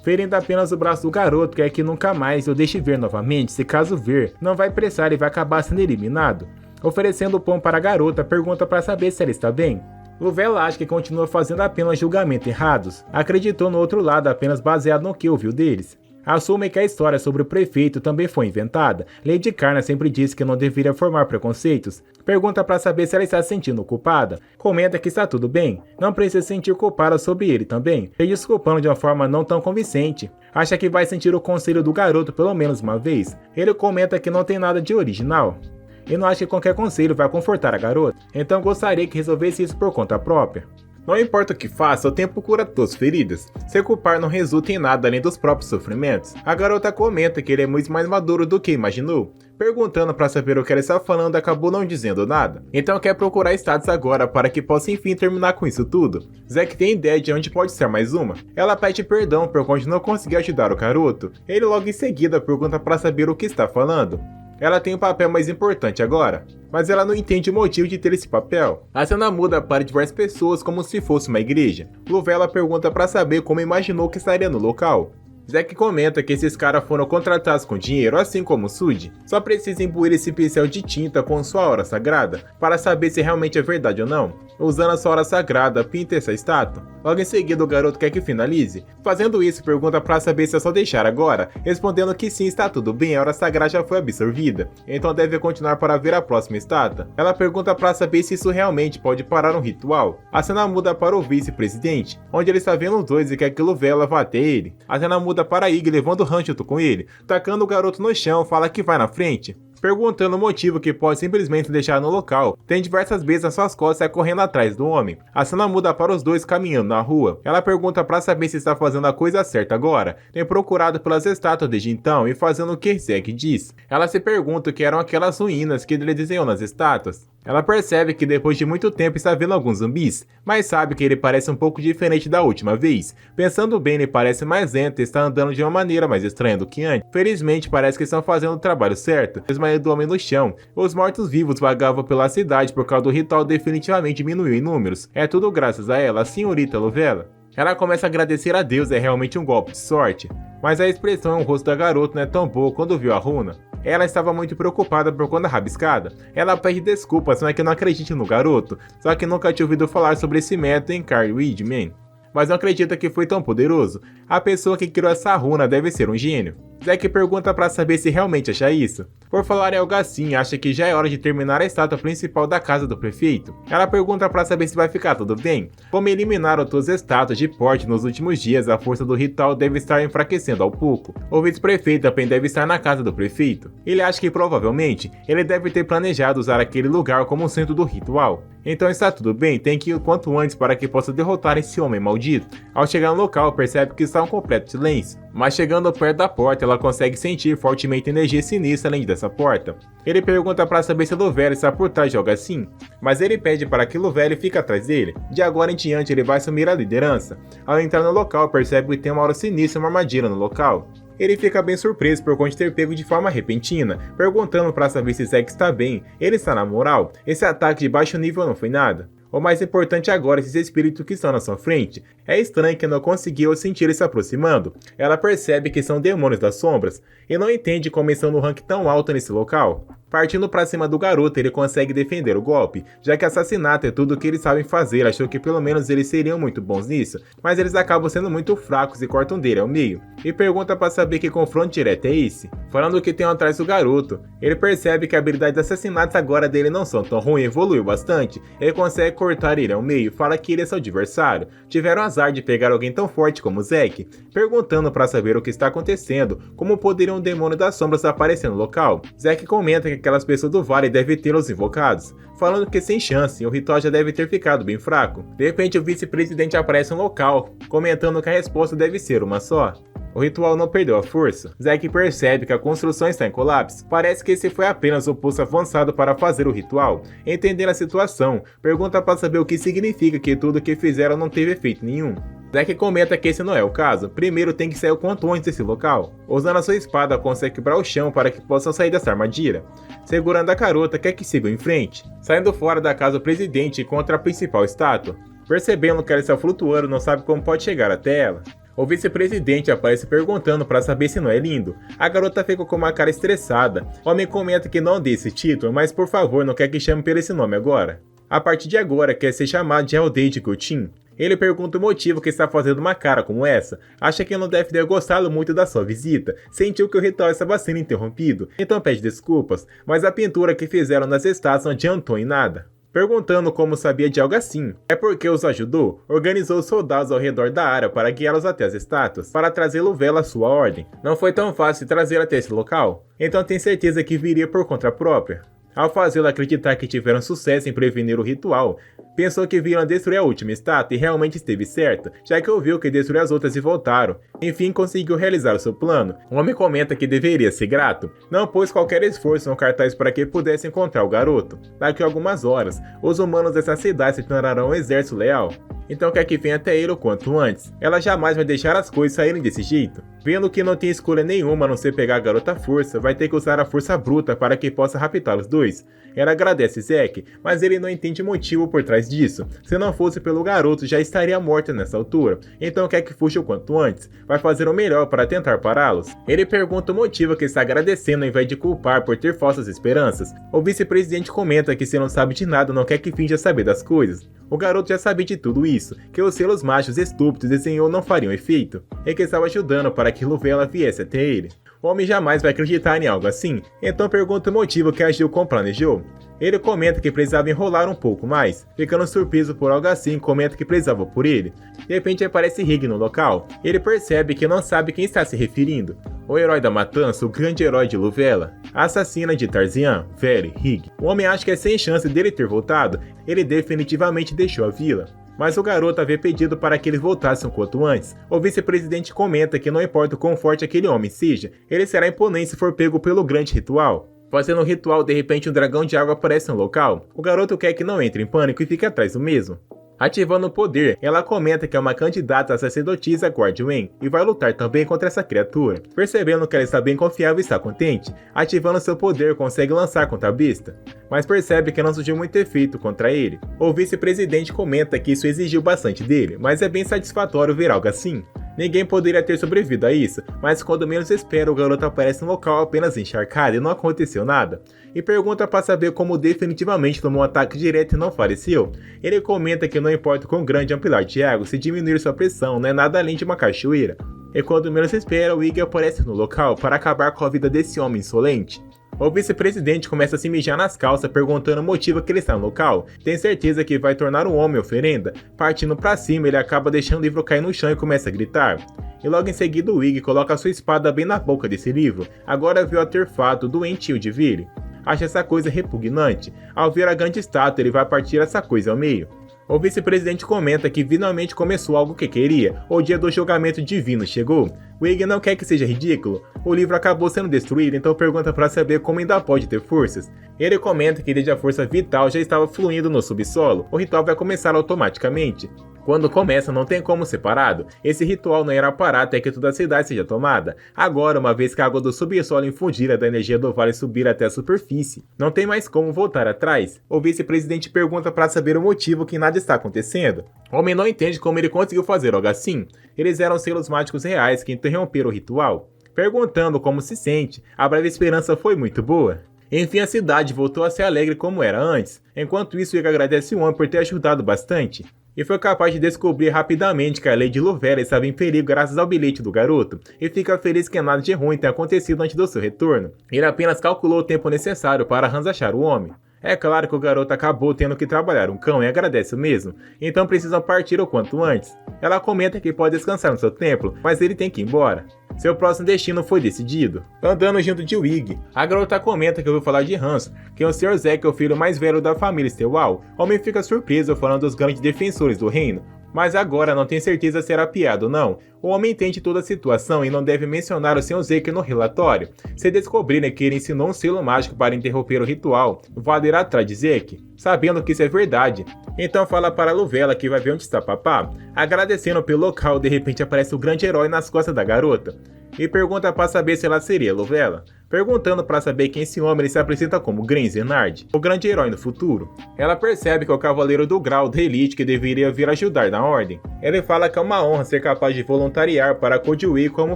Ferindo apenas o braço do garoto, quer que nunca mais eu deixe ver novamente, se caso ver, não vai pressar e vai acabar sendo eliminado. Oferecendo pão para a garota, pergunta para saber se ela está bem. Lovella acha que continua fazendo apenas julgamentos errados, acreditou no outro lado apenas baseado no que ouviu deles. Assume que a história sobre o prefeito também foi inventada. Lady Carna sempre disse que não deveria formar preconceitos. Pergunta para saber se ela está se sentindo culpada. Comenta que está tudo bem, não precisa se sentir culpada sobre ele também, se desculpando de uma forma não tão convincente. Acha que vai sentir o conselho do garoto pelo menos uma vez. Ele comenta que não tem nada de original. E não acha que qualquer conselho vai confortar a garota, então gostaria que resolvesse isso por conta própria. Não importa o que faça, o tempo cura todas as feridas. Se culpar não resulta em nada além dos próprios sofrimentos. A garota comenta que ele é muito mais maduro do que imaginou. Perguntando para saber o que ela está falando, acabou não dizendo nada. Então quer procurar status agora para que possa enfim terminar com isso tudo. Zack tem ideia de onde pode ser mais uma. Ela pede perdão por onde não conseguiu ajudar o garoto. Ele logo em seguida pergunta para saber o que está falando. Ela tem um papel mais importante agora, mas ela não entende o motivo de ter esse papel. A cena muda para diversas pessoas como se fosse uma igreja. Luvella pergunta para saber como imaginou que estaria no local. Zack comenta que esses caras foram contratados com dinheiro, assim como Sud. Só precisa imbuir esse pincel de tinta com sua aura sagrada, para saber se realmente é verdade ou não. Usando a sua aura sagrada, pinta essa estátua. Logo em seguida, o garoto quer que finalize. Fazendo isso, pergunta para saber se é só deixar agora, respondendo que sim, está tudo bem, a aura sagrada já foi absorvida, então deve continuar para ver a próxima estátua. Ela pergunta para saber se isso realmente pode parar um ritual. A cena muda para o vice-presidente, onde ele está vendo os dois e quer que Luvella vá até ele. A cena muda para Ig levando Han junto com ele, tacando o garoto no chão, fala que vai na frente, perguntando o motivo que pode simplesmente deixar no local. Tem diversas vezes nas suas costas correndo atrás do homem. A cena muda para os dois caminhando na rua. Ela pergunta para saber se está fazendo a coisa certa agora. Tem procurado pelas estátuas desde então e fazendo o que Zack diz. Ela se pergunta o que eram aquelas ruínas que ele desenhou nas estátuas. Ela percebe que depois de muito tempo está vendo alguns zumbis, mas sabe que ele parece um pouco diferente da última vez. Pensando bem, ele parece mais lento e está andando de uma maneira mais estranha do que antes. Felizmente, parece que estão fazendo o trabalho certo. Desmaio do homem no chão. Os mortos-vivos vagavam pela cidade por causa do ritual definitivamente diminuiu em números. É tudo graças a ela, a senhorita Luvella. Ela começa a agradecer a Deus, é realmente um golpe de sorte. Mas a expressão no rosto da garota não é tão boa quando viu a runa. Ela estava muito preocupada por conta rabiscada. Ela pede desculpas, não é que não acredite no garoto, só que nunca tinha ouvido falar sobre esse método em Carl Weidman. Mas não acredita que foi tão poderoso. A pessoa que criou essa runa deve ser um gênio. Zack pergunta para saber se realmente acha isso. Por falar em algo assim, acha que já é hora de terminar a estátua principal da casa do prefeito. Ela pergunta para saber se vai ficar tudo bem. Como eliminaram todas as estátuas de porte nos últimos dias, a força do ritual deve estar enfraquecendo ao pouco. O vice-prefeito também deve estar na casa do prefeito. Ele acha que provavelmente ele deve ter planejado usar aquele lugar como centro do ritual. Então está tudo bem, tem que ir o quanto antes para que possa derrotar esse homem maldito. Ao chegar no local, percebe que está um completo silêncio. Mas chegando perto da porta, ela consegue sentir fortemente energia sinistra além dessa porta. Ele pergunta para saber se Luvella está por trás de algo assim, mas ele pede para que Luvella fique atrás dele. De agora em diante, ele vai assumir a liderança. Ao entrar no local, percebe que tem uma aura sinistra e uma armadilha no local. Ele fica bem surpreso por conta de ter pego de forma repentina, perguntando para saber se Zack está bem. Ele está na moral? Esse ataque de baixo nível não foi nada. O mais importante agora é esses espíritos que estão na sua frente. É estranho que não conseguiu sentir eles se aproximando. Ela percebe que são demônios das sombras e não entende como estão no rank tão alto nesse local. Partindo pra cima do garoto, ele consegue defender o golpe, já que assassinato é tudo o que eles sabem fazer, achou que pelo menos eles seriam muito bons nisso, mas eles acabam sendo muito fracos e cortam dele ao meio, e pergunta pra saber que confronto direto é esse, falando que tem atrás do garoto. Ele percebe que a habilidade de assassinatos agora dele não são tão ruins, evoluiu bastante, ele consegue cortar ele ao meio, fala que ele é seu adversário, tiveram azar de pegar alguém tão forte como Zack, perguntando pra saber o que está acontecendo, como poderia um demônio das sombras aparecer no local. Zack comenta que aquelas pessoas do vale devem tê-los invocados, falando que sem chance, o ritual já deve ter ficado bem fraco. De repente o vice-presidente aparece no local, comentando que a resposta deve ser uma só. O ritual não perdeu a força. Zack percebe que a construção está em colapso. Parece que esse foi apenas o pulso avançado para fazer o ritual. Entendendo a situação, pergunta para saber o que significa que tudo o que fizeram não teve efeito nenhum. Zack comenta que esse não é o caso, primeiro tem que sair o quanto antes desse local. Usando a sua espada, consegue quebrar o chão para que possam sair dessa armadilha. Segurando a garota, quer que sigam em frente. Saindo fora da casa do presidente, encontra a principal estátua. Percebendo que ela está flutuando, não sabe como pode chegar até ela. O vice-presidente aparece perguntando para saber se não é lindo. A garota fica com uma cara estressada. O homem comenta que não dê esse título, mas por favor não quer que chame por esse nome agora. A partir de agora quer ser chamado de Aldeide Coutinho. Ele pergunta o motivo que está fazendo uma cara como essa. Acha que não deve ter gostado muito da sua visita. Sentiu que o ritual estava sendo interrompido, então pede desculpas. Mas a pintura que fizeram nas estátuas não adiantou em nada. Perguntando como sabia de algo assim. É porque os ajudou, organizou soldados ao redor da área para guiá-los até as estátuas, para trazer Luvella à sua ordem. Não foi tão fácil trazer até esse local, então tem certeza que viria por conta própria. Ao fazê-lo acreditar que tiveram sucesso em prevenir o ritual, Pensou que viram destruir a última estátua e realmente esteve certo, já que ouviu que destruiu as outras e voltaram. Enfim, conseguiu realizar o seu plano. O homem comenta que deveria ser grato. Não pôs qualquer esforço no cartaz para que pudesse encontrar o garoto. Daqui a algumas horas, os humanos dessa cidade se tornarão um exército leal. Então quer que venha até ele o quanto antes. Ela jamais vai deixar as coisas saírem desse jeito. Vendo que não tem escolha nenhuma a não ser pegar a garota à força, vai ter que usar a força bruta para que possa raptar os dois. Ela agradece Zack, mas ele não entende o motivo por trás disso. Se não fosse pelo garoto, já estaria morta nessa altura. Então quer que fuja o quanto antes. Vai fazer o melhor para tentar pará-los. Ele pergunta o motivo que está agradecendo ao invés de culpar por ter falsas esperanças. O vice-presidente comenta que se não sabe de nada, não quer que finja saber das coisas. O garoto já sabia de tudo isso, que os selos mágicos estúpidos desenhou não fariam efeito, e que estava ajudando para que Luvela viesse até ele. O homem jamais vai acreditar em algo assim, então pergunta o motivo que agiu como planejou. Ele comenta que precisava enrolar um pouco mais, ficando surpreso por algo assim, comenta que precisava por ele. De repente aparece Higg no local. Ele percebe que não sabe quem está se referindo. O herói da matança, o grande herói de Luvela, a assassina de Tarzan, Vere, Higg. O homem acha que é sem chance dele ter voltado, ele definitivamente deixou a vila. Mas o garoto havia pedido para que eles voltassem o quanto antes. O vice-presidente comenta que não importa o quão forte aquele homem seja, ele será imponente se for pego pelo grande ritual. Fazendo o ritual, de repente um dragão de água aparece no local. O garoto quer que não entre em pânico e fique atrás do mesmo. Ativando o poder, ela comenta que é uma candidata a sacerdotisa Guardian e vai lutar também contra essa criatura. Percebendo que ela está bem confiável e está contente, ativando seu poder consegue lançar contra a besta, mas percebe que não surgiu muito efeito contra ele. O vice-presidente comenta que isso exigiu bastante dele, mas é bem satisfatório ver algo assim. Ninguém poderia ter sobrevivido a isso, mas quando menos espera, o garoto aparece no local apenas encharcado e não aconteceu nada. E pergunta para saber como definitivamente tomou um ataque direto e não faleceu. Ele comenta que não importa o quão grande é um pilar de água, se diminuir sua pressão não é nada além de uma cachoeira. E quando menos espera, o Higg aparece no local para acabar com a vida desse homem insolente. O vice-presidente começa a se mijar nas calças perguntando o motivo que ele está no local. Tem certeza que vai tornar um homem oferenda? Partindo para cima, ele acaba deixando o livro cair no chão e começa a gritar. E logo em seguida o Higg coloca sua espada bem na boca desse livro. Agora vê o artefato doentio de Vere. Acha essa coisa repugnante. Ao ver a grande estátua, ele vai partir essa coisa ao meio. O vice-presidente comenta que finalmente começou algo que queria. O dia do julgamento divino chegou. O Higg não quer que seja ridículo. O livro acabou sendo destruído, então pergunta para saber como ainda pode ter forças. Ele comenta que desde a força vital já estava fluindo no subsolo. O ritual vai começar automaticamente. Quando começa, não tem como ser parado. Esse ritual não irá parar até que toda a cidade seja tomada. Agora, uma vez que a água do subsolo infundir da energia do vale subir até a superfície, não tem mais como voltar atrás. O vice-presidente pergunta para saber o motivo que nada está acontecendo. O homem não entende como ele conseguiu fazer algo assim. Eles eram selos mágicos reais que interromperam o ritual. Perguntando como se sente, a breve esperança foi muito boa. Enfim, a cidade voltou a ser alegre como era antes. Enquanto isso, Higg agradece o homem por ter ajudado bastante. E foi capaz de descobrir rapidamente que a lei de Luvela estava em perigo graças ao bilhete do garoto, e fica feliz que nada de ruim tenha acontecido antes do seu retorno. Ele apenas calculou o tempo necessário para ranzachar o homem. É claro que o garoto acabou tendo que trabalhar um cão e agradece o mesmo, então precisam partir o quanto antes. Ela comenta que pode descansar no seu templo, mas ele tem que ir embora. Seu próximo destino foi decidido, andando junto de Higg. A garota comenta que ouviu falar de Hans, que o Sr. Zack é o filho mais velho da família Stewall. O homem fica surpreso falando dos grandes defensores do reino, mas agora não tem certeza se era piada ou não. O homem entende toda a situação e não deve mencionar o Sr. Zack no relatório. Se descobrirem que ele ensinou um selo mágico para interromper o ritual, vale ir atrás de Zack, sabendo que isso é verdade. Então fala para Luvela que vai ver onde está papá. Agradecendo pelo local, de repente aparece o grande herói nas costas da garota. E pergunta para saber se ela seria Luvela. Perguntando para saber quem esse homem ele se apresenta como Grenzenard, o grande herói no futuro. Ela percebe que é o cavaleiro do grau da elite que deveria vir ajudar na ordem. Ele fala que é uma honra ser capaz de voluntariar para contribuir como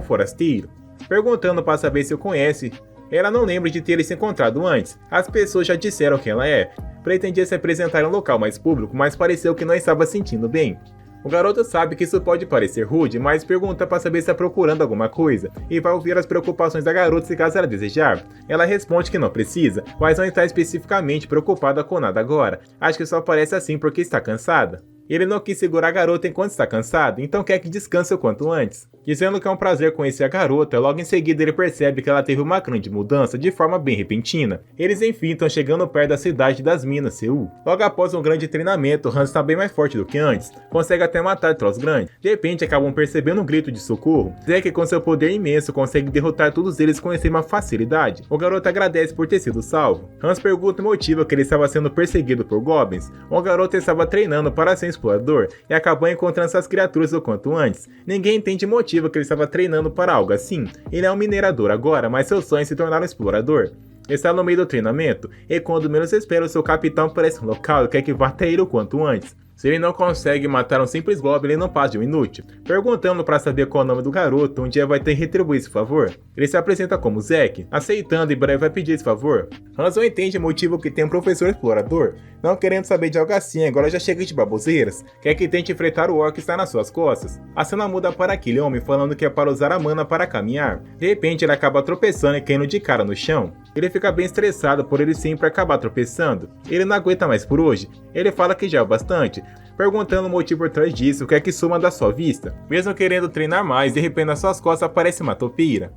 forasteiro. Perguntando para saber se o conhece, ela não lembra de ter se encontrado antes. As pessoas já disseram quem ela é. Pretendia se apresentar em um local mais público, mas pareceu que não estava sentindo bem. O garoto sabe que isso pode parecer rude, mas pergunta para saber se está procurando alguma coisa, e vai ouvir as preocupações da garota se caso ela desejar. Ela responde que não precisa, mas não está especificamente preocupada com nada agora. Acho que só parece assim porque está cansada. Ele não quis segurar a garota enquanto está cansado, então quer que descanse o quanto antes. Dizendo que é um prazer conhecer a garota, logo em seguida ele percebe que ela teve uma grande mudança de forma bem repentina. Eles enfim estão chegando perto da cidade das minas, Seul. Logo após um grande treinamento, Hans está bem mais forte do que antes, consegue até matar trolls grandes. De repente acabam percebendo um grito de socorro. Zack, com seu poder imenso, consegue derrotar todos eles com extrema facilidade. O garoto agradece por ter sido salvo. Hans pergunta o motivo que ele estava sendo perseguido por goblins. O garoto estava treinando para ser um explorador e acabou encontrando essas criaturas o quanto antes. Ninguém entende o motivo que ele estava treinando para algo assim. Ele é um minerador agora, mas seu sonho é se tornar um explorador. Está no meio do treinamento, e quando menos espera, o seu capitão aparece no local e quer que vá até ele o quanto antes. Se ele não consegue matar um simples goblin, ele não passa de um inútil. Perguntando para saber qual é o nome do garoto, um dia vai ter que retribuir esse favor. Ele se apresenta como Zack, aceitando e em breve vai pedir esse favor. Hans não entende o motivo que tem um professor explorador, não querendo saber de algo assim, agora já chega de baboseiras, quer que tente enfrentar o orc que está nas suas costas. A cena muda para aquele homem falando que é para usar a mana para caminhar. De repente ele acaba tropeçando e caindo de cara no chão. Ele fica bem estressado por ele sempre acabar tropeçando. Ele não aguenta mais por hoje. Ele fala que já é o bastante, perguntando o motivo por trás disso, quer que suma da sua vista. Mesmo querendo treinar mais, de repente nas suas costas aparece uma topeira.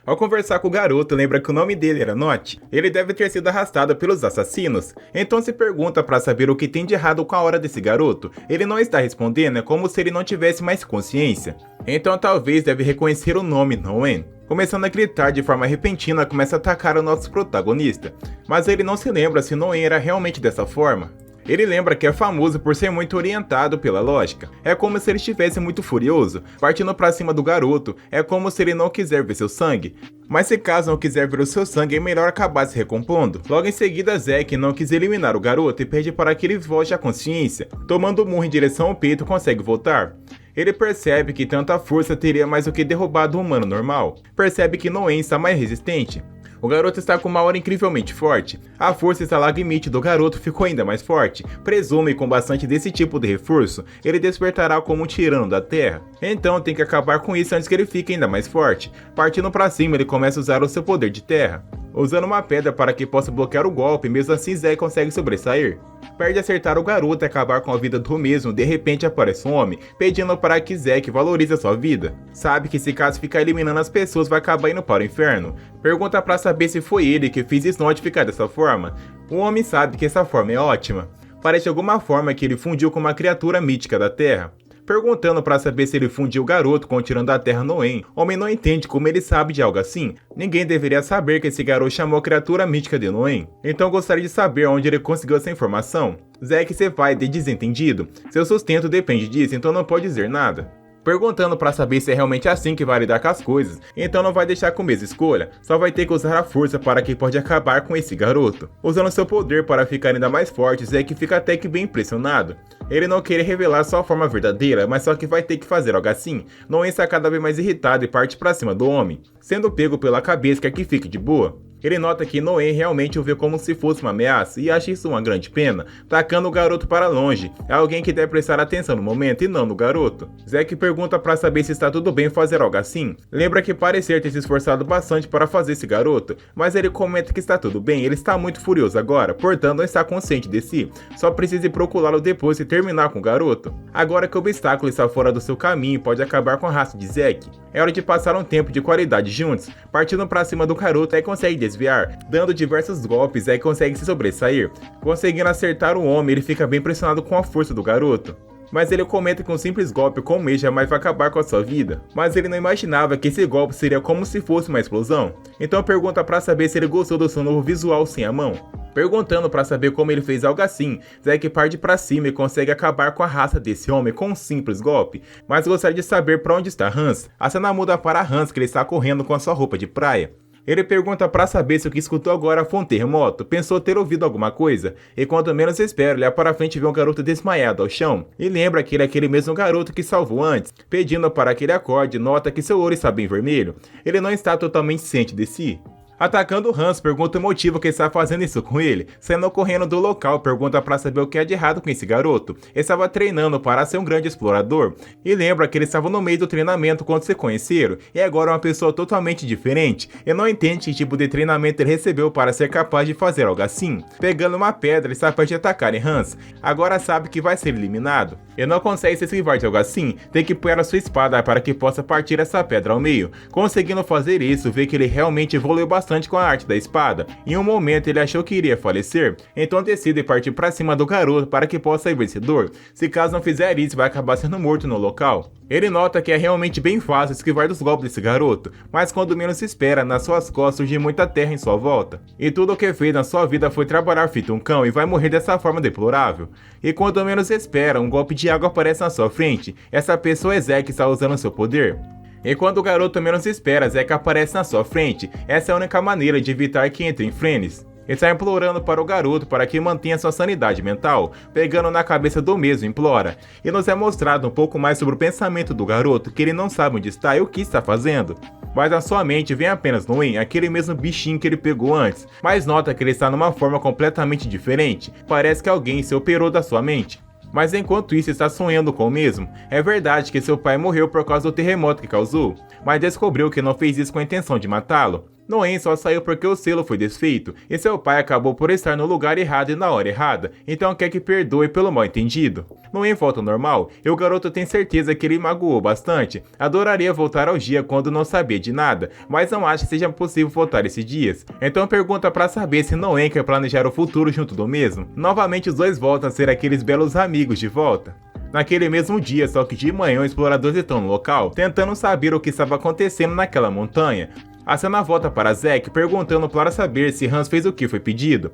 Ao conversar com o garoto, lembra que o nome dele era Not. Ele deve ter sido arrastado pelos assassinos. Então se pergunta para saber o que tem de errado com a hora desse garoto. Ele não está respondendo, é como se ele não tivesse mais consciência. Então talvez deve reconhecer o nome Noen. Começando a gritar de forma repentina, começa a atacar o nosso protagonista. Mas ele não se lembra se Noen era realmente dessa forma. Ele lembra que é famoso por ser muito orientado pela lógica. É como se ele estivesse muito furioso, partindo pra cima do garoto. É como se ele não quiser ver seu sangue. Mas se caso não quiser ver o seu sangue, é melhor acabar se recompondo. Logo em seguida, Zack não quis eliminar o garoto e pede para que ele volte à consciência. Tomando um murro em direção ao peito, consegue voltar. Ele percebe que tanta força teria mais do que derrubado um humano normal. Percebe que Noen está mais resistente. O garoto está com uma aura incrivelmente forte. A força estalagmite do garoto ficou ainda mais forte. Presume com bastante desse tipo de reforço, ele despertará como um tirano da terra. Então tem que acabar com isso antes que ele fique ainda mais forte. Partindo para cima, ele começa a usar o seu poder de terra, usando uma pedra para que possa bloquear o golpe, mesmo assim Zack consegue sobressair. Perde acertar o garoto e acabar com a vida do mesmo, de repente aparece um homem, pedindo para que Zack valorize a sua vida. Sabe que se caso ficar eliminando as pessoas vai acabar indo para o inferno. Pergunta para saber se foi ele que fez Snot ficar dessa forma. O homem sabe que essa forma é ótima. Parece de alguma forma que ele fundiu com uma criatura mítica da Terra. Perguntando para saber se ele fundiu o garoto com o tirano da terra Noen, homem não entende como ele sabe de algo assim. Ninguém deveria saber que esse garoto chamou a criatura mítica de Noen. Então gostaria de saber onde ele conseguiu essa informação. Zack se vai de desentendido. Seu sustento depende disso, então não pode dizer nada. Perguntando para saber se é realmente assim que vai lidar com as coisas, então não vai deixar com a mesma escolha, só vai ter que usar a força para que pode acabar com esse garoto. Usando seu poder para ficar ainda mais forte, Zack fica até que bem impressionado. Ele não quer revelar sua forma verdadeira, mas só que vai ter que fazer algo assim. Noen está cada vez mais irritado e parte para cima do homem, sendo pego pela cabeça quer que fique de boa. Ele nota que Noen realmente o vê como se fosse uma ameaça e acha isso uma grande pena, tacando o garoto para longe. É alguém que deve prestar atenção no momento e não no garoto. Zack pergunta para saber se está tudo bem fazer algo assim. Lembra que parecer ter se esforçado bastante para fazer esse garoto, mas ele comenta que está tudo bem, ele está muito furioso agora, portanto não está consciente de si. Só precisa procurá-lo depois e terminar com o garoto. Agora que o obstáculo está fora do seu caminho e pode acabar com a raça de Zack. É hora de passar um tempo de qualidade juntos, partindo para cima do garoto e consegue desviar, dando diversos golpes, aí consegue se sobressair. Conseguindo acertar o homem, ele fica bem impressionado com a força do garoto. Mas ele comenta que um simples golpe como esse jamais vai acabar com a sua vida. Mas ele não imaginava que esse golpe seria como se fosse uma explosão. Então pergunta para saber se ele gostou do seu novo visual sem a mão. Perguntando para saber como ele fez algo assim, Zack parte para cima e consegue acabar com a raça desse homem com um simples golpe. Mas gostaria de saber para onde está Hans. A cena muda para Hans, que ele está correndo com a sua roupa de praia. Ele pergunta para saber se o que escutou agora foi um terremoto, pensou ter ouvido alguma coisa, e quanto menos espera, olha para frente e vê um garoto desmaiado ao chão, e lembra que ele é aquele mesmo garoto que salvou antes, pedindo para que ele acorde, nota que seu olho está bem vermelho, ele não está totalmente ciente de si. Atacando Hans, pergunta o motivo que está fazendo isso com ele. Saindo correndo do local, pergunta para saber o que é de errado com esse garoto. Ele estava treinando para ser um grande explorador. E lembra que ele estava no meio do treinamento quando se conheceram. E agora é uma pessoa totalmente diferente. E não entende que tipo de treinamento ele recebeu para ser capaz de fazer algo assim. Pegando uma pedra, ele está perto de atacar em Hans. Agora sabe que vai ser eliminado. E não consegue se esquivar de algo assim, tem que pôr a sua espada para que possa partir essa pedra ao meio. Conseguindo fazer isso, vê que ele realmente evoluiu bastante com a arte da espada. Em um momento ele achou que iria falecer, então decide partir para cima do garoto para que possa ir vencedor. Se caso não fizer isso, vai acabar sendo morto no local. Ele nota que é realmente bem fácil esquivar dos golpes desse garoto, mas quando menos se espera, nas suas costas surge muita terra em sua volta. E tudo o que fez na sua vida foi trabalhar feito um cão e vai morrer dessa forma deplorável. E quando menos espera, um golpe de água aparece na sua frente. Essa pessoa é Zack que está usando seu poder. E quando o garoto menos espera, Zack aparece na sua frente. Essa é a única maneira de evitar que entre em frenes. Está implorando para o garoto para que mantenha sua sanidade mental, pegando na cabeça do mesmo implora. E nos é mostrado um pouco mais sobre o pensamento do garoto, que ele não sabe onde está e o que está fazendo. Mas na sua mente vem apenas Noen, aquele mesmo bichinho que ele pegou antes, mas nota que ele está numa forma completamente diferente, parece que alguém se operou da sua mente. Mas enquanto isso está sonhando com o mesmo. É verdade que seu pai morreu por causa do terremoto que causou, mas descobriu que não fez isso com a intenção de matá-lo. Noen só saiu porque o selo foi desfeito, e seu pai acabou por estar no lugar errado e na hora errada, então quer que perdoe pelo mal entendido. Noen volta ao normal, e o garoto tem certeza que ele magoou bastante. Adoraria voltar ao dia quando não sabia de nada, mas não acha que seja possível voltar esses dias. Então pergunta para saber se Noen quer planejar o futuro junto do mesmo. Novamente os dois voltam a ser aqueles belos amigos de volta. Naquele mesmo dia, só que de manhã, os exploradores estão no local, tentando saber o que estava acontecendo naquela montanha. A cena volta para Zack perguntando para saber se Hans fez o que foi pedido.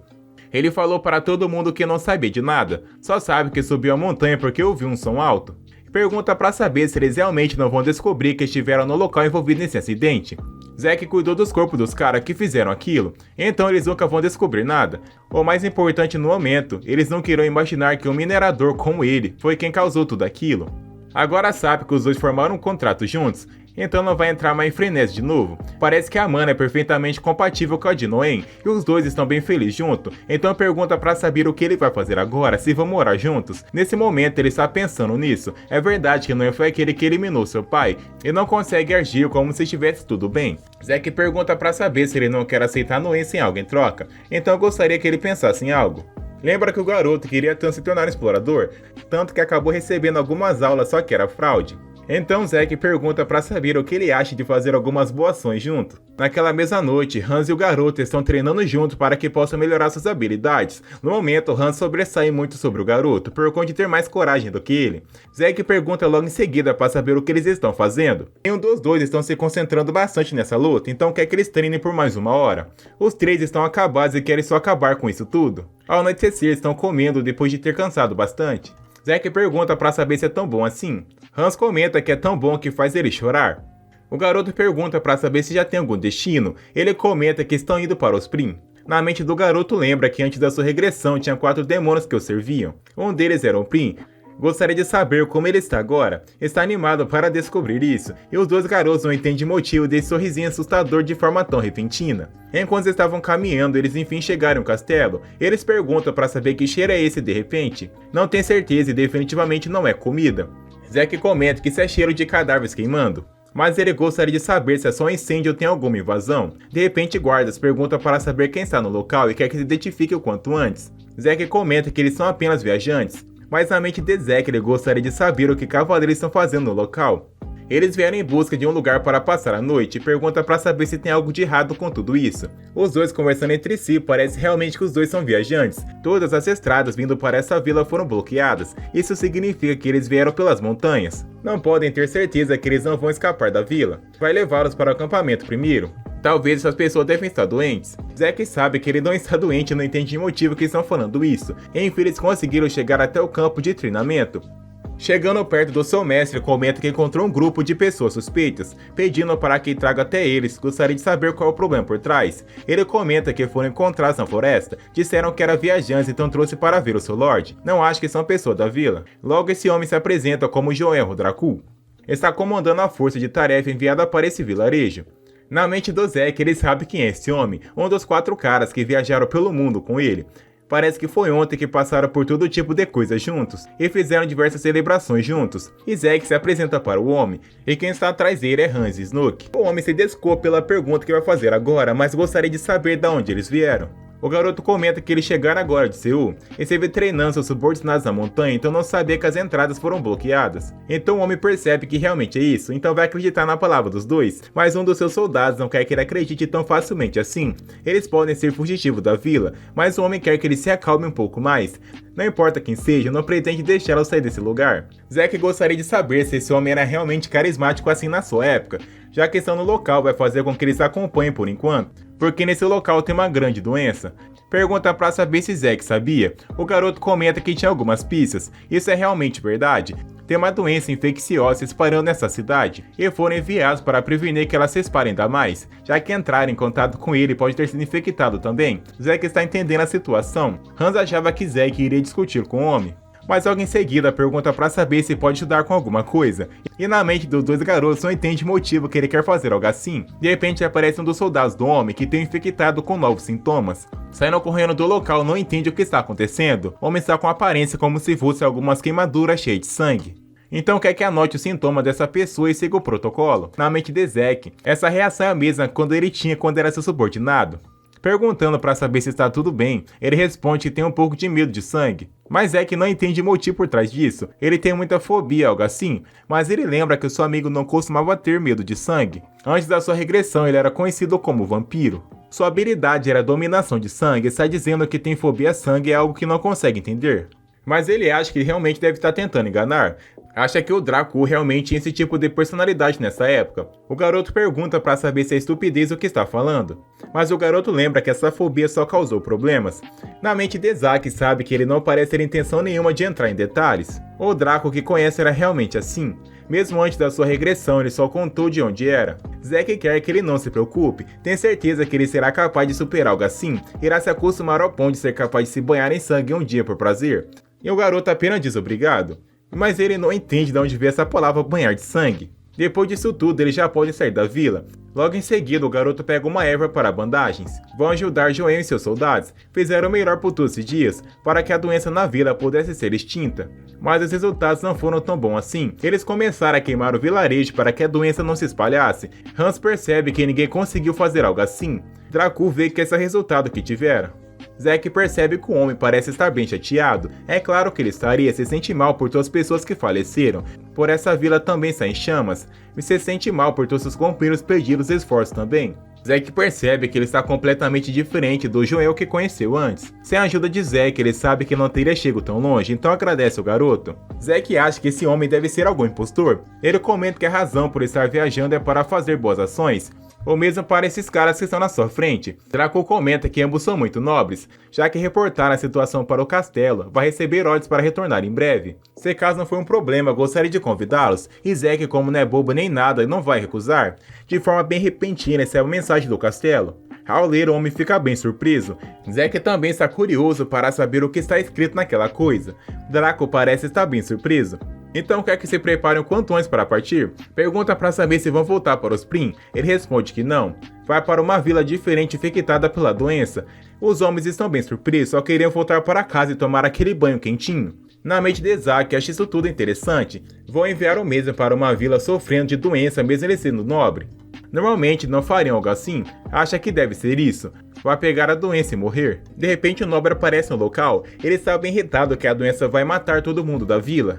Ele falou para todo mundo que não sabia de nada, só sabe que subiu a montanha porque ouviu um som alto. Pergunta para saber se eles realmente não vão descobrir que estiveram no local envolvido nesse acidente. Zack cuidou dos corpos dos caras que fizeram aquilo, então eles nunca vão descobrir nada. O mais importante no momento, eles não queriam imaginar que um minerador como ele foi quem causou tudo aquilo. Agora sabe que os dois formaram um contrato juntos, então não vai entrar mais em frenesi de novo. Parece que a mana é perfeitamente compatível com a de Noen, e os dois estão bem felizes junto, então pergunta pra saber o que ele vai fazer agora, se vão morar juntos. Nesse momento ele está pensando nisso. É verdade que Noen foi aquele que eliminou seu pai, e não consegue agir como se estivesse tudo bem. Zack pergunta pra saber se ele não quer aceitar Noen sem algo em troca, então gostaria que ele pensasse em algo. Lembra que o garoto queria tanto se tornar um explorador, tanto que acabou recebendo algumas aulas só que era fraude. Então Zack pergunta para saber o que ele acha de fazer algumas boas ações junto. Naquela mesma noite, Hans e o garoto estão treinando junto para que possam melhorar suas habilidades. No momento, Hans sobressai muito sobre o garoto, por conta de ter mais coragem do que ele. Zack pergunta logo em seguida para saber o que eles estão fazendo. Nenhum dos dois estão se concentrando bastante nessa luta, então quer que eles treinem por mais uma hora. Os três estão acabados e querem só acabar com isso tudo. Ao anoitecer, estão comendo depois de ter cansado bastante. Zack pergunta para saber se é tão bom assim. Hans comenta que é tão bom que faz ele chorar. O garoto pergunta para saber se já tem algum destino. Ele comenta que estão indo para Osprim. Na mente do garoto lembra que antes da sua regressão tinha 4 demônios que o serviam. Um deles era o Prim. Gostaria de saber como ele está agora. Está animado para descobrir isso, e os dois garotos não entendem o motivo desse sorrisinho assustador de forma tão repentina. Enquanto estavam caminhando, eles enfim chegaram ao castelo. Eles perguntam para saber que cheiro é esse de repente. Não tem certeza e definitivamente não é comida. Zack comenta que isso é cheiro de cadáveres queimando, mas ele gostaria de saber se é só um incêndio ou tem alguma invasão. De repente, guardas perguntam para saber quem está no local e quer que se identifique o quanto antes. Zack comenta que eles são apenas viajantes, mas na mente de Zack ele gostaria de saber o que cavaleiros estão fazendo no local. Eles vieram em busca de um lugar para passar a noite e perguntam para saber se tem algo de errado com tudo isso. Os dois conversando entre si, parece realmente que os dois são viajantes. Todas as estradas vindo para essa vila foram bloqueadas. Isso significa que eles vieram pelas montanhas. Não podem ter certeza que eles não vão escapar da vila. Vai levá-los para o acampamento primeiro. Talvez essas pessoas devem estar doentes. Zack sabe que ele não está doente e não entende o motivo que estão falando isso. Enfim, eles conseguiram chegar até o campo de treinamento. Chegando perto do seu mestre, comenta que encontrou um grupo de pessoas suspeitas, pedindo para que traga até eles. Gostaria de saber qual é o problema por trás. Ele comenta que foram encontrados na floresta, disseram que eram viajantes, então trouxe para ver o seu Lorde. Não acho que são pessoas da vila. Logo esse homem se apresenta como Joel Dracul. Está comandando a força de tarefa enviada para esse vilarejo. Na mente do Zack, ele sabe quem é esse homem, um dos 4 caras que viajaram pelo mundo com ele. Parece que foi ontem que passaram por todo tipo de coisa juntos, e fizeram diversas celebrações juntos. E Zack se apresenta para o homem, e quem está atrás dele é Hans Snook. O homem se desculpa pela pergunta que vai fazer agora, mas gostaria de saber de onde eles vieram. O garoto comenta que eles chegaram agora de Seul e esteve treinando seus subordinados na montanha, então não sabia que as entradas foram bloqueadas. Então o homem percebe que realmente é isso, então vai acreditar na palavra dos dois, mas um dos seus soldados não quer que ele acredite tão facilmente assim. Eles podem ser fugitivos da vila, mas o homem quer que ele se acalme um pouco mais. Não importa quem seja, não pretende deixá-lo sair desse lugar. Zack gostaria de saber se esse homem era realmente carismático assim na sua época, já que estão no local vai fazer com que eles acompanhem por enquanto, porque nesse local tem uma grande doença. Pergunta pra saber se Zack sabia. O garoto comenta que tinha algumas pistas. Isso é realmente verdade. Tem uma doença infecciosa se espalhando nessa cidade e foram enviados para prevenir que ela se espalhe ainda mais, já que entrar em contato com ele pode ter sido infectado também. Zack está entendendo a situação. Hans achava que Zack iria discutir com o homem, mas logo em seguida pergunta para saber se pode ajudar com alguma coisa, e na mente dos dois garotos não entende o motivo que ele quer fazer algo assim. De repente aparece um dos soldados do homem que tem infectado com novos sintomas. Saindo correndo do local, não entende o que está acontecendo. O homem está com aparência como se fosse algumas queimaduras cheias de sangue. Então quer que anote o sintoma dessa pessoa e siga o protocolo. Na mente de Zack, essa reação é a mesma quando ele tinha quando era seu subordinado. Perguntando para saber se está tudo bem, ele responde que tem um pouco de medo de sangue. Mas Zack não entende o motivo por trás disso. Ele tem muita fobia, algo assim, mas ele lembra que o seu amigo não costumava ter medo de sangue. Antes da sua regressão, ele era conhecido como vampiro. Sua habilidade era a dominação de sangue e está dizendo que tem fobia a sangue é algo que não consegue entender. Mas ele acha que ele realmente deve estar tentando enganar. Acha que o Draco realmente tinha esse tipo de personalidade nessa época. O garoto pergunta para saber se é estupidez o que está falando, mas o garoto lembra que essa fobia só causou problemas. Na mente de Zack sabe que ele não parece ter intenção nenhuma de entrar em detalhes. O Draco que conhece era realmente assim. Mesmo antes da sua regressão, ele só contou de onde era. Zack quer que ele não se preocupe, tem certeza que ele será capaz de superar algo assim, irá se acostumar ao ponto de ser capaz de se banhar em sangue um dia por prazer. E o garoto apenas diz obrigado. Mas ele não entende de onde veio essa palavra banhar de sangue. Depois disso tudo, ele já pode sair da vila. Logo em seguida, o garoto pega uma erva para bandagens. Vão ajudar Joel e seus soldados. Fizeram o melhor por todos esses dias, para que a doença na vila pudesse ser extinta. Mas os resultados não foram tão bons assim. Eles começaram a queimar o vilarejo para que a doença não se espalhasse. Hans percebe que ninguém conseguiu fazer algo assim. Draco vê que esse é o resultado que tiveram. Zack percebe que o homem parece estar bem chateado. É claro que ele se sente mal por todas as pessoas que faleceram, por essa vila também está em chamas, e se sente mal por todos os companheiros perdidos e esforços também. Zack percebe que ele está completamente diferente do Joel que conheceu antes. Sem a ajuda de Zack, ele sabe que não teria chegado tão longe, então agradece ao garoto. Zack acha que esse homem deve ser algum impostor. Ele comenta que a razão por estar viajando é para fazer boas ações, ou mesmo para esses caras que estão na sua frente. Draco comenta que ambos são muito nobres, já que reportaram a situação para o castelo, vai receber ordens para retornar em breve. Se caso não for um problema, gostaria de convidá-los, e Zack, como não é bobo nem nada, não vai recusar. De forma bem repentina, recebe a mensagem do castelo. Ao ler, o homem fica bem surpreso. Zack também está curioso para saber o que está escrito naquela coisa. Draco parece estar bem surpreso. Então quer que se preparem o quanto antes para partir? Pergunta para saber se vão voltar para os Prim. Ele responde que não. Vai para uma vila diferente infectada pela doença. Os homens estão bem surpresos, só queriam voltar para casa e tomar aquele banho quentinho. Na mente de Zack, acha isso tudo interessante. Vão enviar o mesmo para uma vila sofrendo de doença mesmo ele sendo nobre. Normalmente não fariam algo assim, acha que deve ser isso. Vai pegar a doença e morrer. De repente o nobre aparece no local, ele está bem irritado que a doença vai matar todo mundo da vila.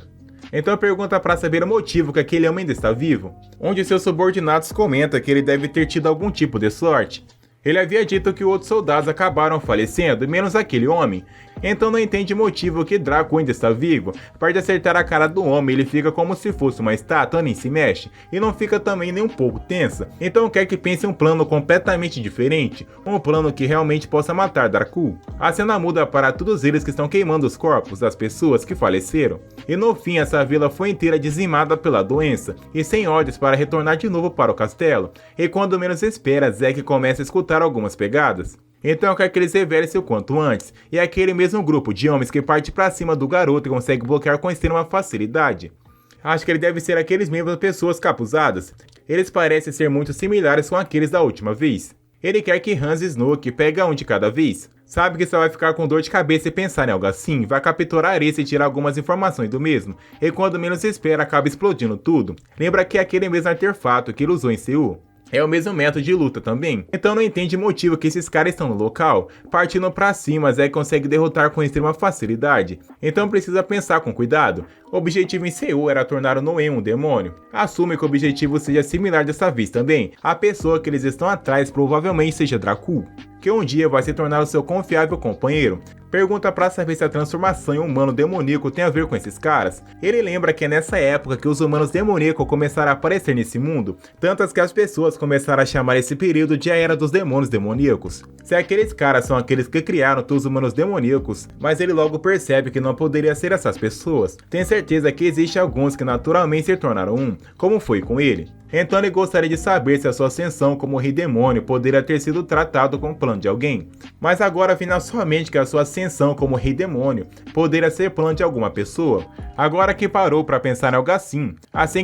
Então pergunta para saber o motivo que aquele homem ainda está vivo, onde seus subordinados comentam que ele deve ter tido algum tipo de sorte. Ele havia dito que outros soldados acabaram falecendo, menos aquele homem. Então não entende o motivo que Draco ainda está vivo. Para de acertar a cara do homem, ele fica como se fosse uma estátua, nem se mexe. E não fica também nem um pouco tensa. Então quer que pense um plano completamente diferente. Um plano que realmente possa matar Draco. A cena muda para todos eles que estão queimando os corpos das pessoas que faleceram. E no fim essa vila foi inteira dizimada pela doença. E sem ordens para retornar de novo para o castelo. E quando menos espera, Zack começa a escutar algumas pegadas. Então quer que eles revelem-se o quanto antes, e é aquele mesmo grupo de homens que parte pra cima do garoto e consegue bloquear com extrema facilidade. Acho que ele deve ser aqueles mesmas pessoas capuzadas. Eles parecem ser muito similares com aqueles da última vez. Ele quer que Hans e Snoke peguem um de cada vez. Sabe que só vai ficar com dor de cabeça e pensar em algo assim, vai capturar esse e tirar algumas informações do mesmo, e quando menos espera acaba explodindo tudo. Lembra que é aquele mesmo artefato que ele usou em Seul. É o mesmo método de luta também. Então não entende o motivo que esses caras estão no local. Partindo pra cima, Zack consegue derrotar com extrema facilidade. Então precisa pensar com cuidado. O objetivo em Seul era tornar o Noé um demônio. Assume que o objetivo seja similar dessa vez também. A pessoa que eles estão atrás provavelmente seja Dracul, que um dia vai se tornar o seu confiável companheiro. Pergunta pra saber se a transformação em humano demoníaco tem a ver com esses caras. Ele lembra que é nessa época que os humanos demoníacos começaram a aparecer nesse mundo, tantas que as pessoas começaram a chamar esse período de a Era dos Demônios Demoníacos. Se aqueles caras são aqueles que criaram todos os humanos demoníacos, mas ele logo percebe que não poderia ser essas pessoas. Tem certeza que existe alguns que naturalmente se tornaram um, como foi com ele. Então ele gostaria de saber se a sua ascensão como rei demônio poderia ter sido tratado com o plano de alguém. Mas agora vem na sua mente que a sua ascensão como rei demônio poderia ser plano de alguma pessoa. Agora que parou para pensar em algo assim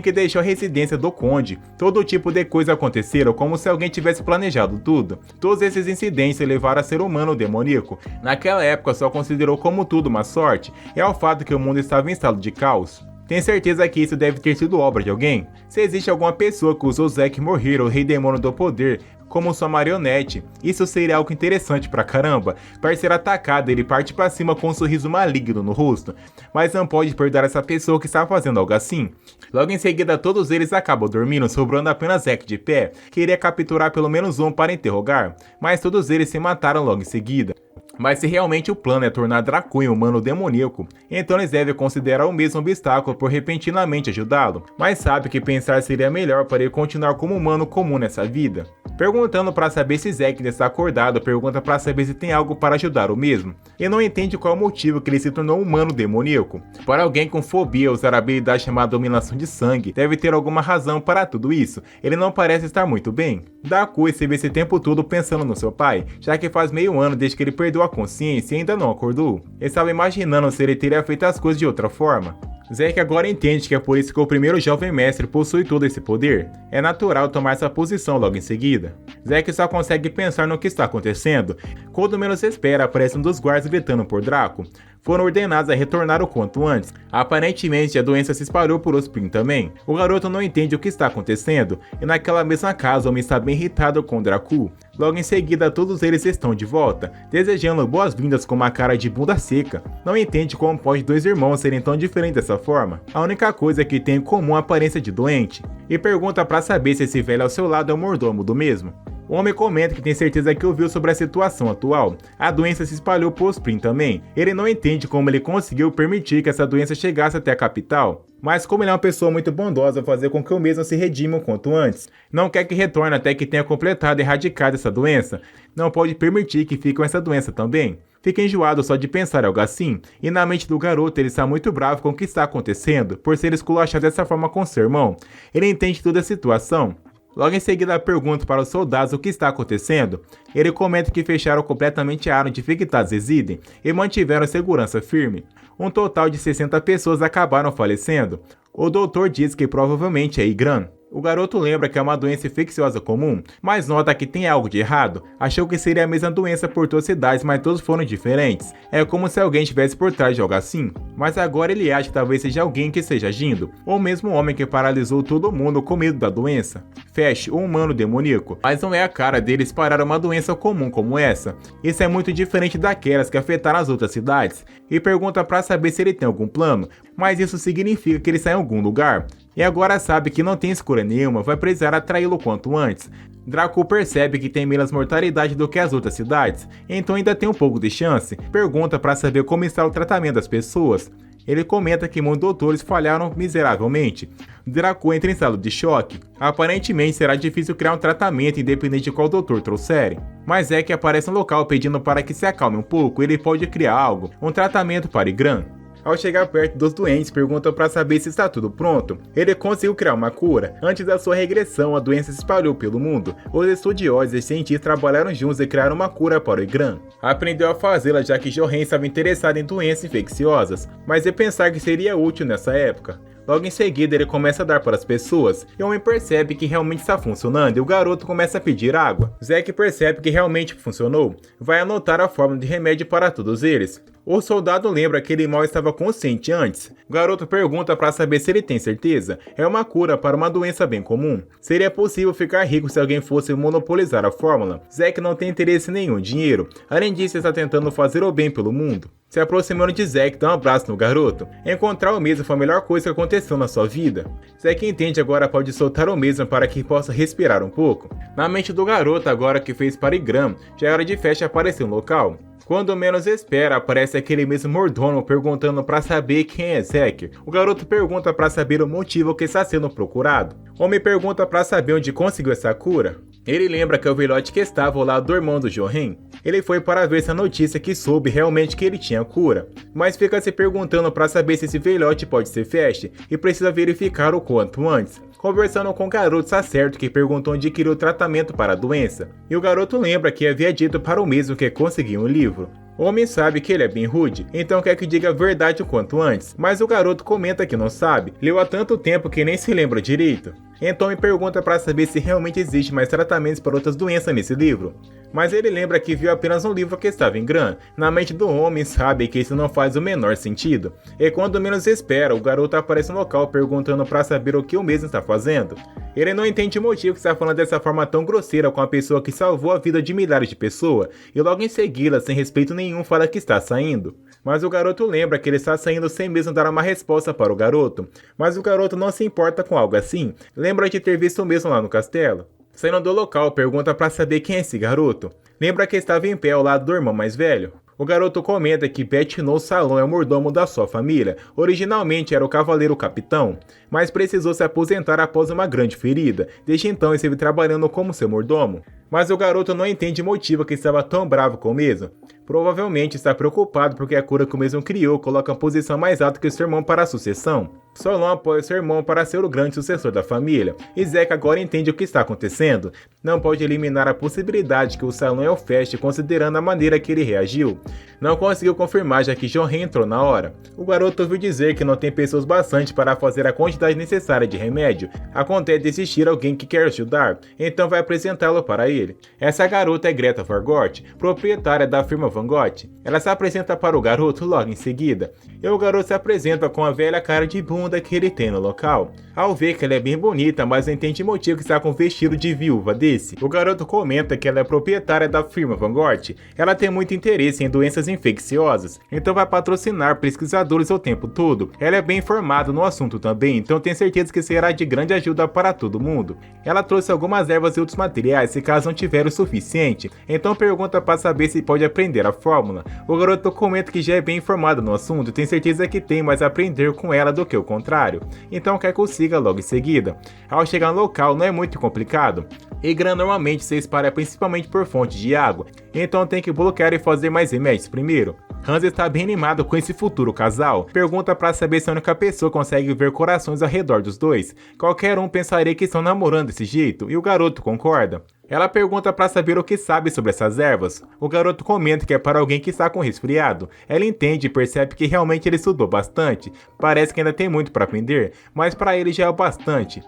que deixou a residência do conde, todo tipo de coisa aconteceram como se alguém tivesse planejado tudo. Todos esses incidentes levaram a ser humano demoníaco. Naquela época só considerou como tudo uma sorte, e ao fato que o mundo estava em estado de caos. Tem certeza que isso deve ter sido obra de alguém? Se existe alguma pessoa que usou Zack Morhiro, o rei demônio do poder, como sua marionete, isso seria algo interessante pra caramba. Para ser atacado, ele parte pra cima com um sorriso maligno no rosto, mas não pode perdoar essa pessoa que está fazendo algo assim. Logo em seguida, todos eles acabam dormindo, sobrando apenas Zack de pé, que iria capturar pelo menos um para interrogar, mas todos eles se mataram logo em seguida. Mas se realmente o plano é tornar Dracul um humano demoníaco, então eles devem considerar o mesmo obstáculo por repentinamente ajudá-lo, mas sabe que pensar seria melhor para ele continuar como humano comum nessa vida. Perguntando para saber se Zack está acordado, pergunta para saber se tem algo para ajudar o mesmo, e não entende qual é o motivo que ele se tornou um humano demoníaco. Para alguém com fobia usar a habilidade chamada dominação de sangue, deve ter alguma razão para tudo isso, ele não parece estar muito bem. Dracul se vê esse tempo todo pensando no seu pai, já que faz meio ano desde que ele perdeu a consciência e ainda não acordou. Ele estava imaginando se ele teria feito as coisas de outra forma. Zack agora entende que é por isso que o primeiro jovem mestre possui todo esse poder. É natural tomar essa posição logo em seguida. Zack só consegue pensar no que está acontecendo. Quando menos espera, aparece um dos guardas gritando por Draco. Foram ordenados a retornar o quanto antes. Aparentemente, a doença se espalhou por Osprim também. O garoto não entende o que está acontecendo, e naquela mesma casa o homem está bem irritado com Dracul. Logo em seguida, todos eles estão de volta, desejando boas-vindas com uma cara de bunda seca. Não entende como pode dois irmãos serem tão diferentes dessa forma. A única coisa que tem em comum é a aparência de doente. E pergunta para saber se esse velho ao seu lado é o mordomo do mesmo. O homem comenta que tem certeza que ouviu sobre a situação atual. A doença se espalhou por Osprim também. Ele não entende como ele conseguiu permitir que essa doença chegasse até a capital. Mas como ele é uma pessoa muito bondosa, fazer com que o mesmo se redima o quanto antes. Não quer que retorne até que tenha completado e erradicado essa doença. Não pode permitir que fique com essa doença também. Fica enjoado só de pensar algo assim, e na mente do garoto ele está muito bravo com o que está acontecendo, por ser esculachado dessa forma com seu irmão. Ele entende toda a situação. Logo em seguida pergunta para os soldados o que está acontecendo. Ele comenta que fecharam completamente a área onde infectados residem e mantiveram a segurança firme. Um total de 60 pessoas acabaram falecendo. O doutor diz que provavelmente é Igran. O garoto lembra que é uma doença infecciosa comum, mas nota que tem algo de errado. Achou que seria a mesma doença por todas as cidades, mas todos foram diferentes. É como se alguém estivesse por trás de algo assim. Mas agora ele acha que talvez seja alguém que esteja agindo, ou mesmo um homem que paralisou todo mundo com medo da doença. Fesh, o humano demoníaco. Mas não é a cara deles parar uma doença comum como essa. Isso é muito diferente daquelas que afetaram as outras cidades. E pergunta para saber se ele tem algum plano, mas isso significa que ele está em algum lugar. E agora sabe que não tem escolha nenhuma, vai precisar atraí-lo quanto antes. Dracul percebe que tem menos mortalidade do que as outras cidades, então ainda tem um pouco de chance. Pergunta para saber como está o tratamento das pessoas. Ele comenta que muitos doutores falharam miseravelmente. Dracul entra em estado de choque. Aparentemente será difícil criar um tratamento independente de qual doutor trouxerem. Mas é que aparece no local pedindo para que se acalme um pouco, ele pode criar algo, um tratamento para Igran. Ao chegar perto dos doentes, perguntam para saber se está tudo pronto. Ele conseguiu criar uma cura. Antes da sua regressão, a doença se espalhou pelo mundo. Os estudiosos e cientistas trabalharam juntos e criaram uma cura para o Igran. Aprendeu a fazê-la já que Johan estava interessado em doenças infecciosas, mas é pensar que seria útil nessa época. Logo em seguida ele começa a dar para as pessoas, e o homem percebe que realmente está funcionando e o garoto começa a pedir água. Zack percebe que realmente funcionou, vai anotar a fórmula de remédio para todos eles. O soldado lembra que ele mal estava consciente antes. O garoto pergunta para saber se ele tem certeza. É uma cura para uma doença bem comum. Seria possível ficar rico se alguém fosse monopolizar a fórmula. Zack não tem interesse nenhum em dinheiro. Além disso, está tentando fazer o bem pelo mundo. Se aproximando de Zack, dá um abraço no garoto. Encontrar o mesmo foi a melhor coisa que aconteceu na sua vida. Zack entende agora pode soltar o mesmo para que possa respirar um pouco. Na mente do garoto, agora que fez parigram, já é hora de festa aparecer no local. Quando menos espera, aparece aquele mesmo mordomo perguntando para saber quem é Zack. O garoto pergunta para saber o motivo que está sendo procurado. O homem pergunta para saber onde conseguiu essa cura. Ele lembra que é o velhote que estava ao lado do irmão do Johan. Ele foi para ver se a notícia que soube realmente que ele tinha cura, mas fica se perguntando para saber se esse velhote pode ser Fast e precisa verificar o quanto antes. Conversando com o garoto, está certo que perguntou onde queria o tratamento para a doença, e o garoto lembra que havia dito para o mesmo que conseguia um livro. O homem sabe que ele é bem rude, então quer que diga a verdade o quanto antes, mas o garoto comenta que não sabe, leu há tanto tempo que nem se lembra direito. Então me pergunta para saber se realmente existe mais tratamentos para outras doenças nesse livro. Mas ele lembra que viu apenas um livro que estava em Gran. Na mente do homem sabe que isso não faz o menor sentido. E quando menos espera, o garoto aparece no local perguntando para saber o que o mesmo está fazendo. Ele não entende o motivo que está falando dessa forma tão grosseira com a pessoa que salvou a vida de milhares de pessoas, e logo em seguida, sem respeito nenhum, fala que está saindo. Mas o garoto lembra que ele está saindo sem mesmo dar uma resposta para o garoto. Mas o garoto não se importa com algo assim, lembra de ter visto o mesmo lá no castelo. Saindo do local, pergunta para saber quem é esse garoto. Lembra que estava em pé ao lado do irmão mais velho. O garoto comenta que Betino Salon é o mordomo da sua família. Originalmente era o cavaleiro capitão, mas precisou se aposentar após uma grande ferida. Desde então esteve trabalhando como seu mordomo. Mas o garoto não entende o motivo que estava tão bravo com o mesmo. Provavelmente está preocupado porque a cura que o mesmo criou coloca a posição mais alta que o seu irmão para a sucessão. Solon apoia seu irmão para ser o grande sucessor da família, e Zack agora entende o que está acontecendo. Não pode eliminar a possibilidade que o Salon é o Fast considerando a maneira que ele reagiu. Não conseguiu confirmar já que Johan entrou na hora. O garoto ouviu dizer que não tem pessoas bastante para fazer a quantidade necessária de remédio. Acontece de existir alguém que quer ajudar, então vai apresentá-lo para ele. Essa garota é Greta Vargot, proprietária da firma Vangot. Ela se apresenta para o garoto logo em seguida, e o garoto se apresenta com a velha cara de bunda que ele tem no local. Ao ver que ela é bem bonita, mas não entende o motivo que está com um vestido de viúva desse. O garoto comenta que ela é proprietária da firma Vangot. Ela tem muito interesse em doenças infecciosas, então vai patrocinar pesquisadores o tempo todo. Ela é bem informada no assunto também, então tem certeza que será de grande ajuda para todo mundo. Ela trouxe algumas ervas e outros materiais se caso não tiver o suficiente, então pergunta para saber se pode aprender a fórmula. O garoto comenta que já é bem informado no assunto e tem certeza que tem mais a aprender com ela do que o contrário, então quer que o siga logo em seguida. Ao chegar no local não é muito complicado. E Gran normalmente se espalha principalmente por fontes de água, então tem que bloquear e fazer mais remédios primeiro. Hans está bem animado com esse futuro casal, pergunta para saber se a única pessoa consegue ver corações ao redor dos dois. Qualquer um pensaria que estão namorando desse jeito, e o garoto concorda. Ela pergunta para saber o que sabe sobre essas ervas. O garoto comenta que é para alguém que está com resfriado. Ela entende e percebe que realmente ele estudou bastante. Parece que ainda tem muito para aprender, mas para ele já é o bastante.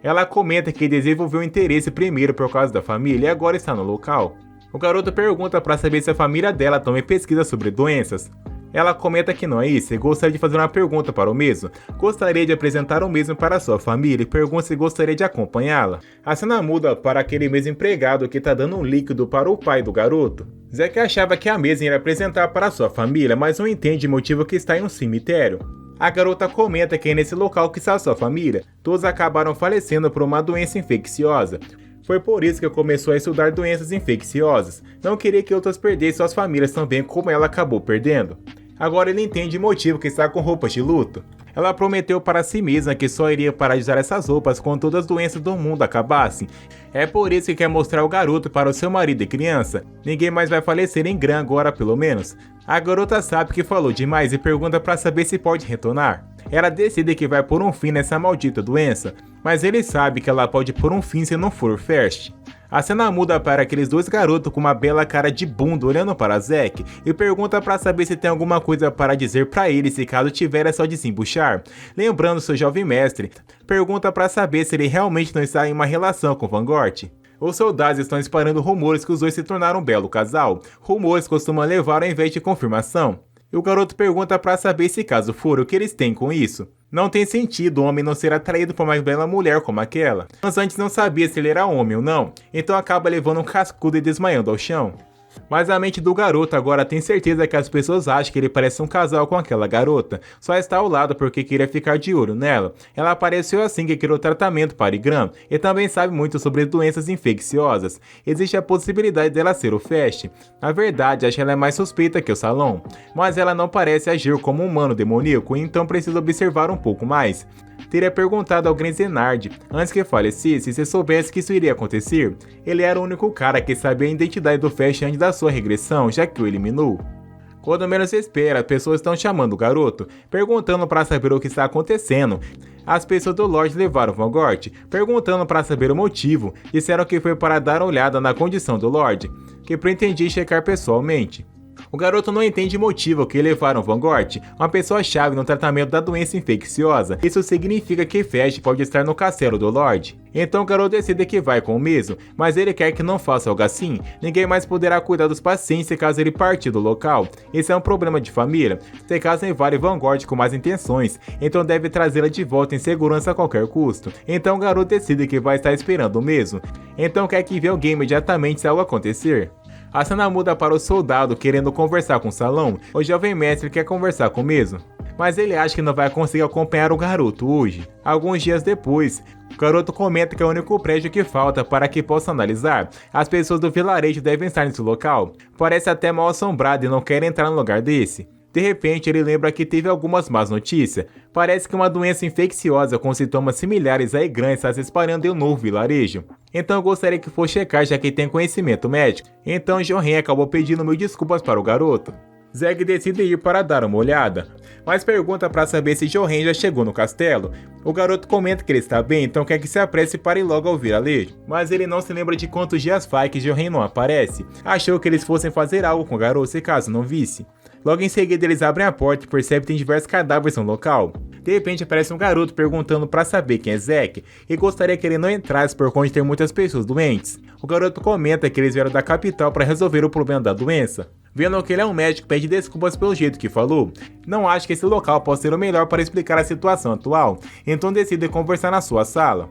Ela comenta que desenvolveu interesse primeiro por causa da família e agora está no local. O garoto pergunta para saber se a família dela também pesquisa sobre doenças. Ela comenta que não é isso e gostaria de fazer uma pergunta para o mesmo. Gostaria de apresentar o mesmo para sua família e pergunta se gostaria de acompanhá-la. A cena muda para aquele mesmo empregado que está dando um líquido para o pai do garoto. Zack achava que a mesma iria apresentar para sua família, mas não entende o motivo que está em um cemitério. A garota comenta que é nesse local que está sua família. Todos acabaram falecendo por uma doença infecciosa. Foi por isso que começou a estudar doenças infecciosas. Não queria que outras perdessem suas famílias também como ela acabou perdendo. Agora ele entende o motivo que está com roupas de luto. Ela prometeu para si mesma que só iria parar de usar essas roupas quando todas as doenças do mundo acabassem. É por isso que quer mostrar o garoto para o seu marido e criança. Ninguém mais vai falecer em Gran agora, pelo menos. A garota sabe que falou demais e pergunta para saber se pode retornar. Ela decide que vai pôr um fim nessa maldita doença, mas ele sabe que ela pode pôr um fim se não for Fast. A cena muda para aqueles dois garotos com uma bela cara de bunda olhando para Zack e pergunta para saber se tem alguma coisa para dizer para ele se caso tiver é só desembuchar. Lembrando seu jovem mestre, pergunta para saber se ele realmente não está em uma relação com Vangot. Os soldados estão espalhando rumores que os dois se tornaram um belo casal. Rumores costumam levar ao invés de confirmação. E o garoto pergunta pra saber se caso for, o que eles têm com isso. Não tem sentido o homem não ser atraído por uma bela mulher como aquela. Mas antes não sabia se ele era homem ou não, então acaba levando um cascudo e desmaiando ao chão. Mas a mente do garoto agora tem certeza que as pessoas acham que ele parece um casal com aquela garota. Só está ao lado porque queria ficar de olho nela. Ela apareceu assim que criou tratamento para Igram e também sabe muito sobre doenças infecciosas. Existe a possibilidade dela ser o Fast. Na verdade, acho que ela é mais suspeita que o Salom. Mas ela não parece agir como um humano demoníaco, então precisa observar um pouco mais. Teria perguntado ao Grenzenard, antes que falecesse, se soubesse que isso iria acontecer. Ele era o único cara que sabia a identidade do Fast antes da sua regressão, já que o eliminou. Quando menos se espera, as pessoas estão chamando o garoto, perguntando para saber o que está acontecendo. As pessoas do Lorde levaram Vanguard, perguntando para saber o motivo, disseram que foi para dar uma olhada na condição do Lorde, que pretendia checar pessoalmente. O garoto não entende o motivo que levaram Vanguard, uma pessoa-chave no tratamento da doença infecciosa. Isso significa que Fast pode estar no castelo do Lorde. Então o garoto decide que vai com o mesmo, mas ele quer que não faça algo assim. Ninguém mais poderá cuidar dos pacientes caso ele partir do local. Esse é um problema de família. Se caso invade Vanguard com más intenções, então deve trazê-la de volta em segurança a qualquer custo. Então o garoto decide que vai estar esperando o mesmo. Então quer que vê alguém imediatamente se algo acontecer. A cena muda para o soldado querendo conversar com o Salom. O jovem mestre quer conversar com o mesmo, mas ele acha que não vai conseguir acompanhar o garoto hoje. Alguns dias depois, o garoto comenta que é o único prédio que falta para que possa analisar. As pessoas do vilarejo devem estar nesse local. Parece até mal assombrado e não quer entrar no lugar desse. De repente, ele lembra que teve algumas más notícias. Parece que uma doença infecciosa com sintomas similares a Igram está se espalhando em um novo vilarejo. Então eu gostaria que fosse checar, já que tem conhecimento médico. Então Johan acabou pedindo mil desculpas para o garoto. Zeg decide ir para dar uma olhada, mas pergunta para saber se Johan já chegou no castelo. O garoto comenta que ele está bem, então quer que se apresse para ir logo ao vilarejo. Mas ele não se lembra de quantos dias faz que Johan não aparece. Achou que eles fossem fazer algo com o garoto se caso não visse. Logo em seguida eles abrem a porta e percebem que tem diversos cadáveres no local. De repente aparece um garoto perguntando para saber quem é Zeg e gostaria que ele não entrasse por conta de ter muitas pessoas doentes. O garoto comenta que eles vieram da capital para resolver o problema da doença. Vendo que ele é um médico, pede desculpas pelo jeito que falou. Não acha que esse local possa ser o melhor para explicar a situação atual, então decide conversar na sua sala.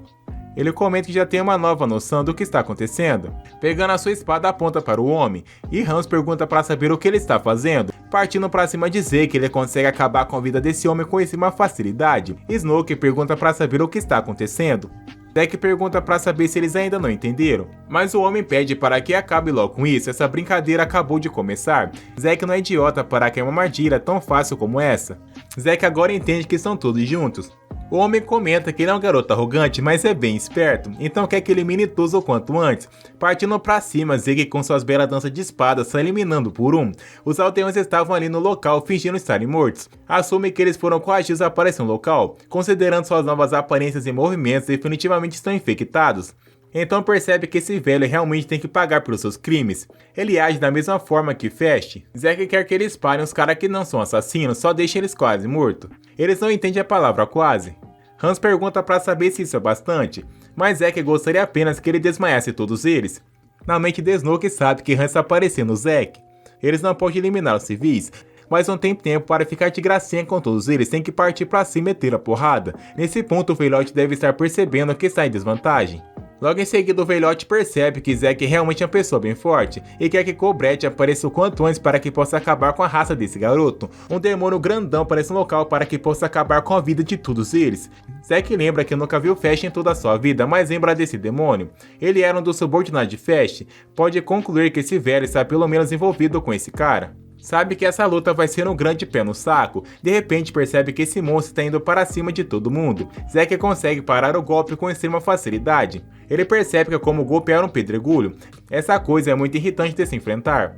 Ele comenta que já tem uma nova noção do que está acontecendo. Pegando a sua espada, aponta para o homem, e Hans pergunta para saber o que ele está fazendo, partindo para cima dizer que ele consegue acabar com a vida desse homem com extrema facilidade. Snoke pergunta para saber o que está acontecendo. Zeg pergunta para saber se eles ainda não entenderam, mas o homem pede para que acabe logo com isso, essa brincadeira acabou de começar. Zeg não é idiota para cair uma armadilha tão fácil como essa. Zeg agora entende que estão todos juntos. O homem comenta que ele é um garoto arrogante, mas é bem esperto, então quer que elimine todos o quanto antes. Partindo pra cima, Zeg com suas belas danças de espadas sai eliminando por um. Os aldeões estavam ali no local fingindo estarem mortos. Assume que eles foram coagidos a aparecer no local, considerando suas novas aparências e movimentos definitivamente estão infectados. Então percebe que esse velho realmente tem que pagar pelos seus crimes. Ele age da mesma forma que Fast. Zeg quer que eles parem os caras que não são assassinos, só deixem eles quase mortos. Eles não entendem a palavra quase. Hans pergunta para saber se isso é bastante, mas Zeg gostaria apenas que ele desmaiasse todos eles. Na mente de Snoke sabe que Hans está aparecendo Zeg. Eles não podem eliminar os civis, mas não tem tempo para ficar de gracinha com todos eles, tem que partir para cima e meter a porrada. Nesse ponto o velhote deve estar percebendo que está em desvantagem. Logo em seguida o velhote percebe que Zeg realmente é uma pessoa bem forte e quer que Cobret apareça o quanto antes para que possa acabar com a raça desse garoto. Um demônio grandão aparece no local para que possa acabar com a vida de todos eles. Zeg lembra que nunca viu Fast em toda a sua vida, mas lembra desse demônio. Ele era um dos subordinados de Fast, pode concluir que esse velho está pelo menos envolvido com esse cara. Sabe que essa luta vai ser um grande pé no saco, de repente percebe que esse monstro está indo para cima de todo mundo. Zeg consegue parar o golpe com extrema facilidade. Ele percebe que como golpear um pedregulho, essa coisa é muito irritante de se enfrentar.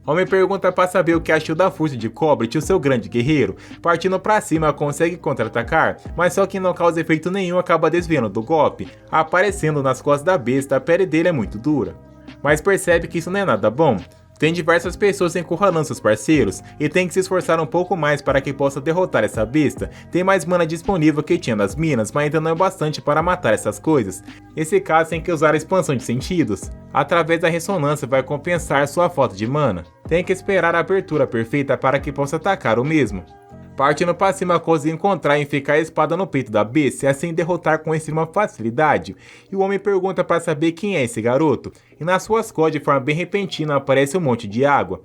Homem pergunta para saber o que achou da força de Cobret, o seu grande guerreiro. Partindo para cima consegue contra-atacar, mas só que não causa efeito nenhum acaba desviando do golpe. Aparecendo nas costas da besta, a pele dele é muito dura. Mas percebe que isso não é nada bom. Tem diversas pessoas encurralando seus parceiros e tem que se esforçar um pouco mais para que possa derrotar essa besta. Tem mais mana disponível que tinha nas minas, mas ainda não é bastante para matar essas coisas. Nesse caso tem que usar a expansão de sentidos. Através da ressonância vai compensar sua falta de mana. Tem que esperar a abertura perfeita para que possa atacar o mesmo. Partindo para cima, consegue encontrar e enficar a espada no peito da besta e assim derrotar com extrema facilidade. E o homem pergunta para saber quem é esse garoto. E nas suas costas, de forma bem repentina, aparece um monte de água.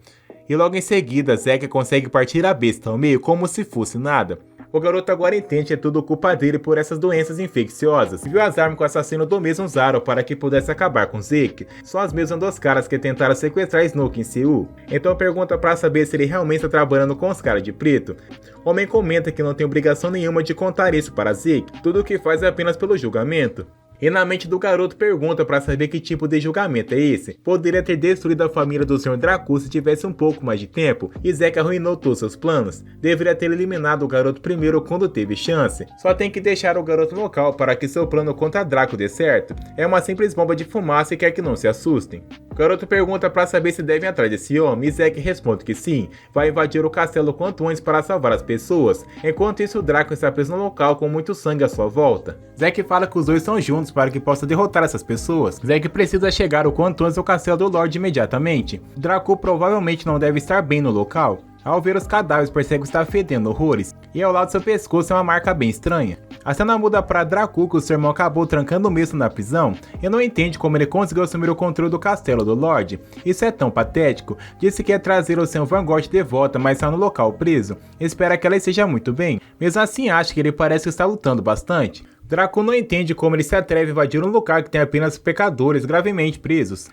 E logo em seguida, Zack consegue partir a besta ao meio como se fosse nada. O garoto agora entende que é tudo culpa dele por essas doenças infecciosas. Viu as armas que o assassino do mesmo usaram para que pudesse acabar com Zeke. São as mesmas dos caras que tentaram sequestrar Snoke em Seul. Então pergunta para saber se ele realmente está trabalhando com os caras de preto. O homem comenta que não tem obrigação nenhuma de contar isso para Zeke. Tudo o que faz é apenas pelo julgamento. E na mente do garoto pergunta para saber que tipo de julgamento é esse. Poderia ter destruído a família do Sr. Dracu se tivesse um pouco mais de tempo, e Zack arruinou todos seus planos. Deveria ter eliminado o garoto primeiro quando teve chance. Só tem que deixar o garoto no local para que seu plano contra Draco dê certo. É uma simples bomba de fumaça e quer que não se assustem. O garoto pergunta para saber se devem ir atrás desse homem, e Zack responde que sim, vai invadir o castelo quanto antes para salvar as pessoas. Enquanto isso, Draco está preso no local com muito sangue à sua volta. Zack fala que os dois estão juntos para que possa derrotar essas pessoas. Zack precisa chegar o quanto antes ao castelo do Lorde imediatamente. Draco provavelmente não deve estar bem no local. Ao ver os cadáveres, percebe que está fedendo horrores, e ao lado do seu pescoço é uma marca bem estranha. A cena muda para Draco, que o seu irmão acabou trancando mesmo na prisão, e não entende como ele conseguiu assumir o controle do castelo do Lorde. Isso é tão patético. Disse que ia trazer o seu Vanguard de volta, mas está no local preso. Espera que ela esteja muito bem. Mesmo assim, acha que ele parece estar lutando bastante. Draco não entende como ele se atreve a invadir um lugar que tem apenas pecadores gravemente presos.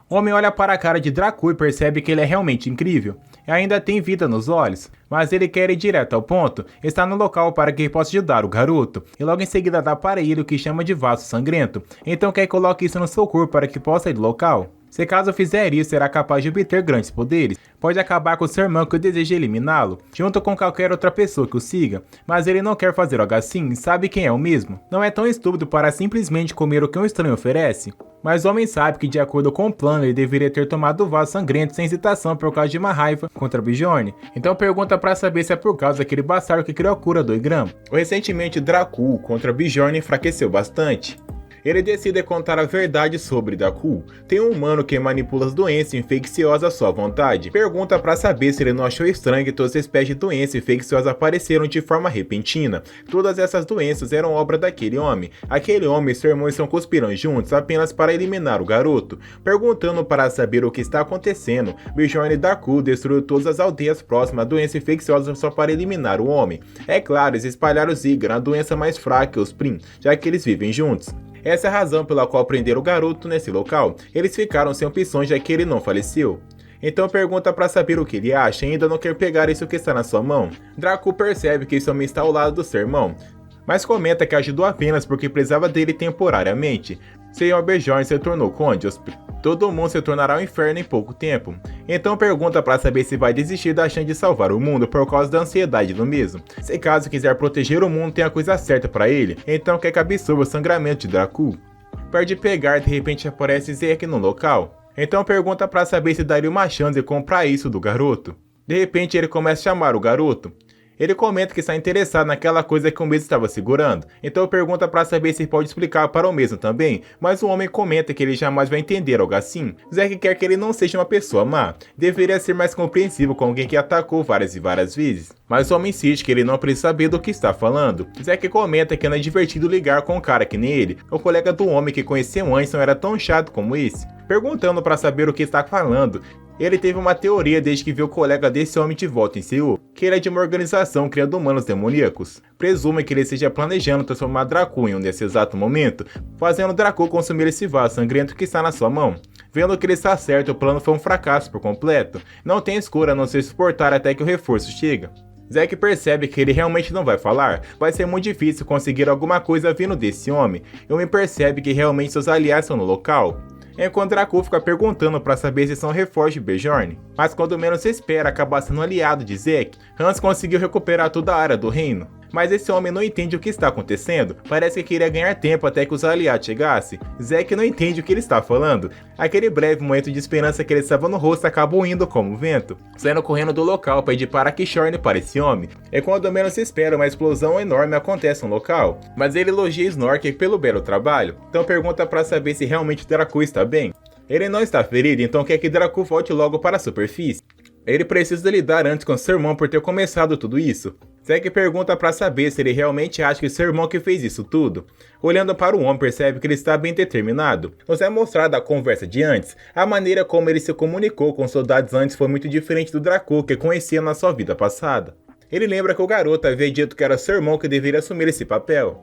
O homem olha para a cara de Draco e percebe que ele é realmente incrível. E ainda tem vida nos olhos, mas ele quer ir direto ao ponto, está no local para que possa ajudar o garoto, e logo em seguida dá para ele o que chama de vaso sangrento, então quer que coloque isso no seu corpo para que possa ir do local. Se caso fizer isso, será capaz de obter grandes poderes. Pode acabar com seu irmão que deseja eliminá-lo, junto com qualquer outra pessoa que o siga, mas ele não quer fazer algo assim e sabe quem é o mesmo. Não é tão estúpido para simplesmente comer o que um estranho oferece. Mas o homem sabe que, de acordo com o plano, ele deveria ter tomado o vaso sangrento sem hesitação por causa de uma raiva contra Bjorn. Então pergunta para saber se é por causa daquele bastardo que criou a cura do Igram. Recentemente, Dracu contra Bjorn enfraqueceu bastante. Ele decide contar a verdade sobre Dracu. Tem um humano que manipula as doenças infecciosas à sua vontade. Pergunta para saber se ele não achou estranho que todas as espécies de doenças infecciosas apareceram de forma repentina. Todas essas doenças eram obra daquele homem. Aquele homem e seu irmão estão conspirando juntos apenas para eliminar o garoto. Perguntando para saber o que está acontecendo, Bjorn e Dracu destruiu todas as aldeias próximas a doenças infecciosas só para eliminar o homem. É claro, eles espalharam o Ziggler, a doença mais fraca, os Prim, já que eles vivem juntos. Essa é a razão pela qual prenderam o garoto nesse local. Eles ficaram sem opções já que ele não faleceu. Então pergunta para saber o que ele acha e ainda não quer pegar isso que está na sua mão. Draco percebe que esse homem está ao lado do seu irmão, mas comenta que ajudou apenas porque precisava dele temporariamente. Sr. Bjorn se tornou conde, todo mundo se tornará um inferno em pouco tempo. Então pergunta para saber se vai desistir da chance de salvar o mundo por causa da ansiedade do mesmo. Se caso quiser proteger o mundo, tem a coisa certa para ele, então quer que absorva o sangramento de Dracu. Perde pegar, de repente aparece Zeke no local. Então pergunta para saber se daria uma chance de comprar isso do garoto. De repente ele começa a chamar o garoto. Ele comenta que está interessado naquela coisa que o mesmo estava segurando, então pergunta para saber se pode explicar para o mesmo também, mas o homem comenta que ele jamais vai entender algo assim. Zack quer que ele não seja uma pessoa má, deveria ser mais compreensivo com alguém que atacou várias e várias vezes. Mas o homem insiste que ele não precisa saber do que está falando. Zack comenta que não é divertido ligar com um cara que nem ele, o colega do homem que conheceu antes não era tão chato como esse. Perguntando para saber o que está falando, ele teve uma teoria desde que viu o colega desse homem de volta em Seul, que ele é de uma organização criando humanos demoníacos. Presume que ele esteja planejando transformar Dracu em nesse exato momento, fazendo Dracu consumir esse vaso sangrento que está na sua mão. Vendo que ele está certo, o plano foi um fracasso por completo. Não tem escolha a não se suportar até que o reforço chega. Zack percebe que ele realmente não vai falar, vai ser muito difícil conseguir alguma coisa vindo desse homem, e o homem percebe que realmente seus aliados estão no local. Enquanto Draco fica perguntando para saber se são reforços de Bjorn, mas quando menos se espera acaba sendo aliado de Zack. Hans conseguiu recuperar toda a área do reino, mas esse homem não entende o que está acontecendo, parece que queria ganhar tempo até que os aliados chegassem. Zack não entende o que ele está falando, aquele breve momento de esperança que ele estava no rosto acabou indo como vento, saindo correndo do local para pedir para que Shorn para esse homem. É quando menos se espera uma explosão enorme acontece no local, mas ele elogia Snork pelo belo trabalho, então pergunta para saber se realmente Draco está bem. Ele não está ferido, então quer que Draco volte logo para a superfície. Ele precisa lidar antes com seu irmão por ter começado tudo isso. Zack pergunta para saber se ele realmente acha que seu irmão que fez isso tudo. Olhando para o homem, percebe que ele está bem determinado. Nos é mostrada a conversa de antes. A maneira como ele se comunicou com os soldados antes foi muito diferente do Draco que conhecia na sua vida passada. Ele lembra que o garoto havia dito que era seu irmão que deveria assumir esse papel.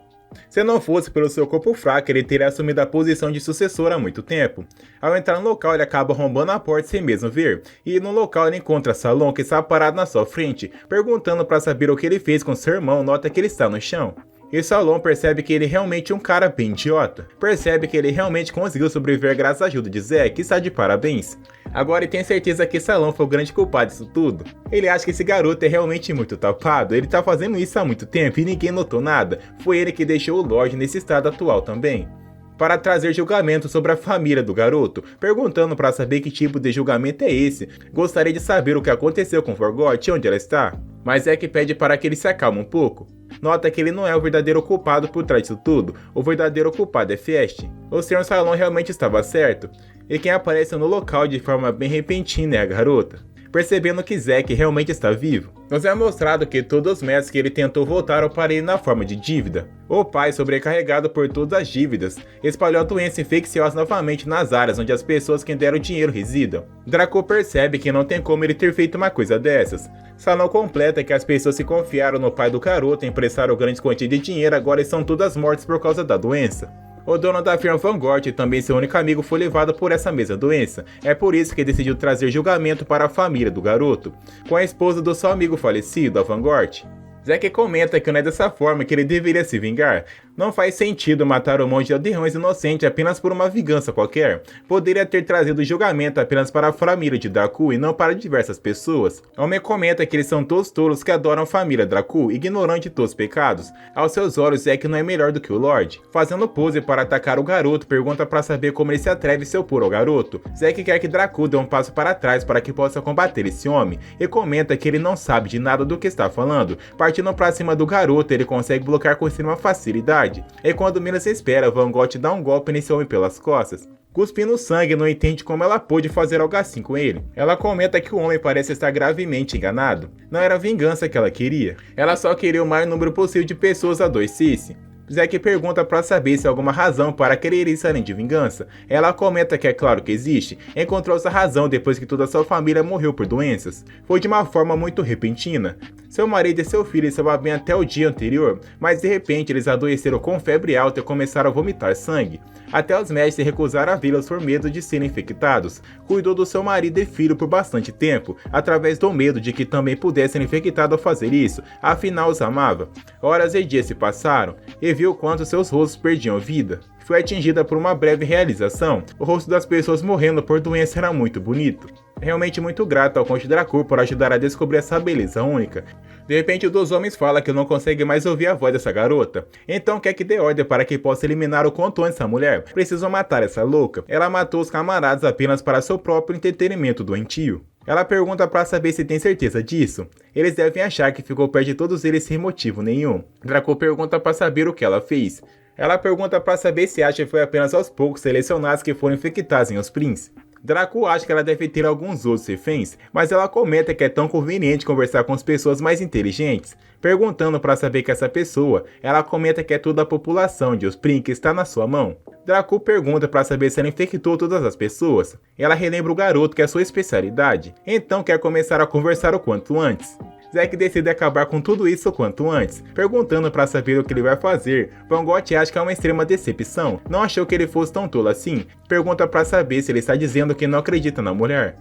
Se não fosse pelo seu corpo fraco, ele teria assumido a posição de sucessor há muito tempo. Ao entrar no local, ele acaba arrombando a porta sem mesmo ver, e no local ele encontra Salom que está parado na sua frente, perguntando para saber o que ele fez com seu irmão. Nota que ele está no chão. E Salom percebe que ele realmente é um cara bem idiota. Percebe que ele realmente conseguiu sobreviver graças à ajuda de Zack e está de parabéns. Agora ele tem certeza que Salom foi o grande culpado disso tudo. Ele acha que esse garoto é realmente muito tapado, ele tá fazendo isso há muito tempo e ninguém notou nada. Foi ele que deixou o Lorde nesse estado atual também. Para trazer julgamento sobre a família do garoto, perguntando para saber que tipo de julgamento é esse. Gostaria de saber o que aconteceu com Forgot e onde ela está. Mas Zack pede para que ele se acalme um pouco. Nota que ele não é o verdadeiro culpado por trás disso tudo, o verdadeiro culpado é Fest. O Sr. Salom realmente estava certo, e quem aparece no local de forma bem repentina é a garota. Percebendo que Zack realmente está vivo, nos é mostrado que todos os métodos que ele tentou voltaram para ele na forma de dívida. O pai, sobrecarregado por todas as dívidas, espalhou a doença infecciosa novamente nas áreas onde as pessoas que deram dinheiro residam. Draco percebe que não tem como ele ter feito uma coisa dessas. Salom completa que as pessoas que confiaram no pai do garoto e emprestaram grandes quantias de dinheiro agora estão todas mortas por causa da doença. O dono da firma Vanguard e também seu único amigo foi levado por essa mesma doença. É por isso que decidiu trazer julgamento para a família do garoto, com a esposa do seu amigo falecido, a Vanguard. Zack comenta que não é dessa forma que ele deveria se vingar. Não faz sentido matar um monte de aldeões inocentes apenas por uma vingança qualquer. Poderia ter trazido julgamento apenas para a família de Draco e não para diversas pessoas. Homem comenta que eles são todos tolos que adoram a família Draco, ignorante de todos os pecados. Aos seus olhos, Zack não é melhor do que o Lorde. Fazendo pose para atacar o garoto, pergunta para saber como ele se atreve a se opor ao garoto. Zack quer que Draco dê um passo para trás para que possa combater esse homem, e comenta que ele não sabe de nada do que está falando. Partindo para cima do garoto, ele consegue bloquear com extrema facilidade. E quando menos espera, Vanguard dá um golpe nesse homem pelas costas. Cuspindo sangue, não entende como ela pôde fazer algo assim com ele. Ela comenta que o homem parece estar gravemente enganado. Não era a vingança que ela queria. Ela só queria o maior número possível de pessoas a adoecesse. Zack pergunta para saber se há alguma razão para querer isso além de vingança. Ela comenta que é claro que existe. Encontrou essa razão depois que toda a sua família morreu por doenças. Foi de uma forma muito repentina. Seu marido e seu filho estavam bem até o dia anterior, mas de repente eles adoeceram com febre alta e começaram a vomitar sangue. Até os médicos se recusaram a vê-los por medo de serem infectados. Cuidou do seu marido e filho por bastante tempo, através do medo de que também pudessem ser infectados ao fazer isso, afinal os amava. Horas e dias se passaram, e viu quanto seus rostos perdiam vida. Foi atingida por uma breve realização. O rosto das pessoas morrendo por doença era muito bonito. Realmente muito grato ao Conde Draco por ajudar a descobrir essa beleza única. De repente, um dos homens fala que não consegue mais ouvir a voz dessa garota. Então quer que dê ordem para que possa eliminar o quanto antes essa mulher. Precisam matar essa louca. Ela matou os camaradas apenas para seu próprio entretenimento doentio. Ela pergunta para saber se tem certeza disso. Eles devem achar que ficou perto de todos eles sem motivo nenhum. Draco pergunta para saber o que ela fez. Ela pergunta para saber se acha que foi apenas aos poucos selecionados que foram infectados em Os Príncipes. Draco acha que ela deve ter alguns outros reféns, mas ela comenta que é tão conveniente conversar com as pessoas mais inteligentes. Perguntando para saber que essa pessoa, ela comenta que é toda a população de Os Príncipes que está na sua mão. Draco pergunta para saber se ela infectou todas as pessoas. Ela relembra o garoto que é sua especialidade, então quer começar a conversar o quanto antes. Zack decide acabar com tudo isso o quanto antes, perguntando para saber o que ele vai fazer. Vanguard acha que é uma extrema decepção, não achou que ele fosse tão tolo assim, pergunta para saber se ele está dizendo que não acredita na mulher.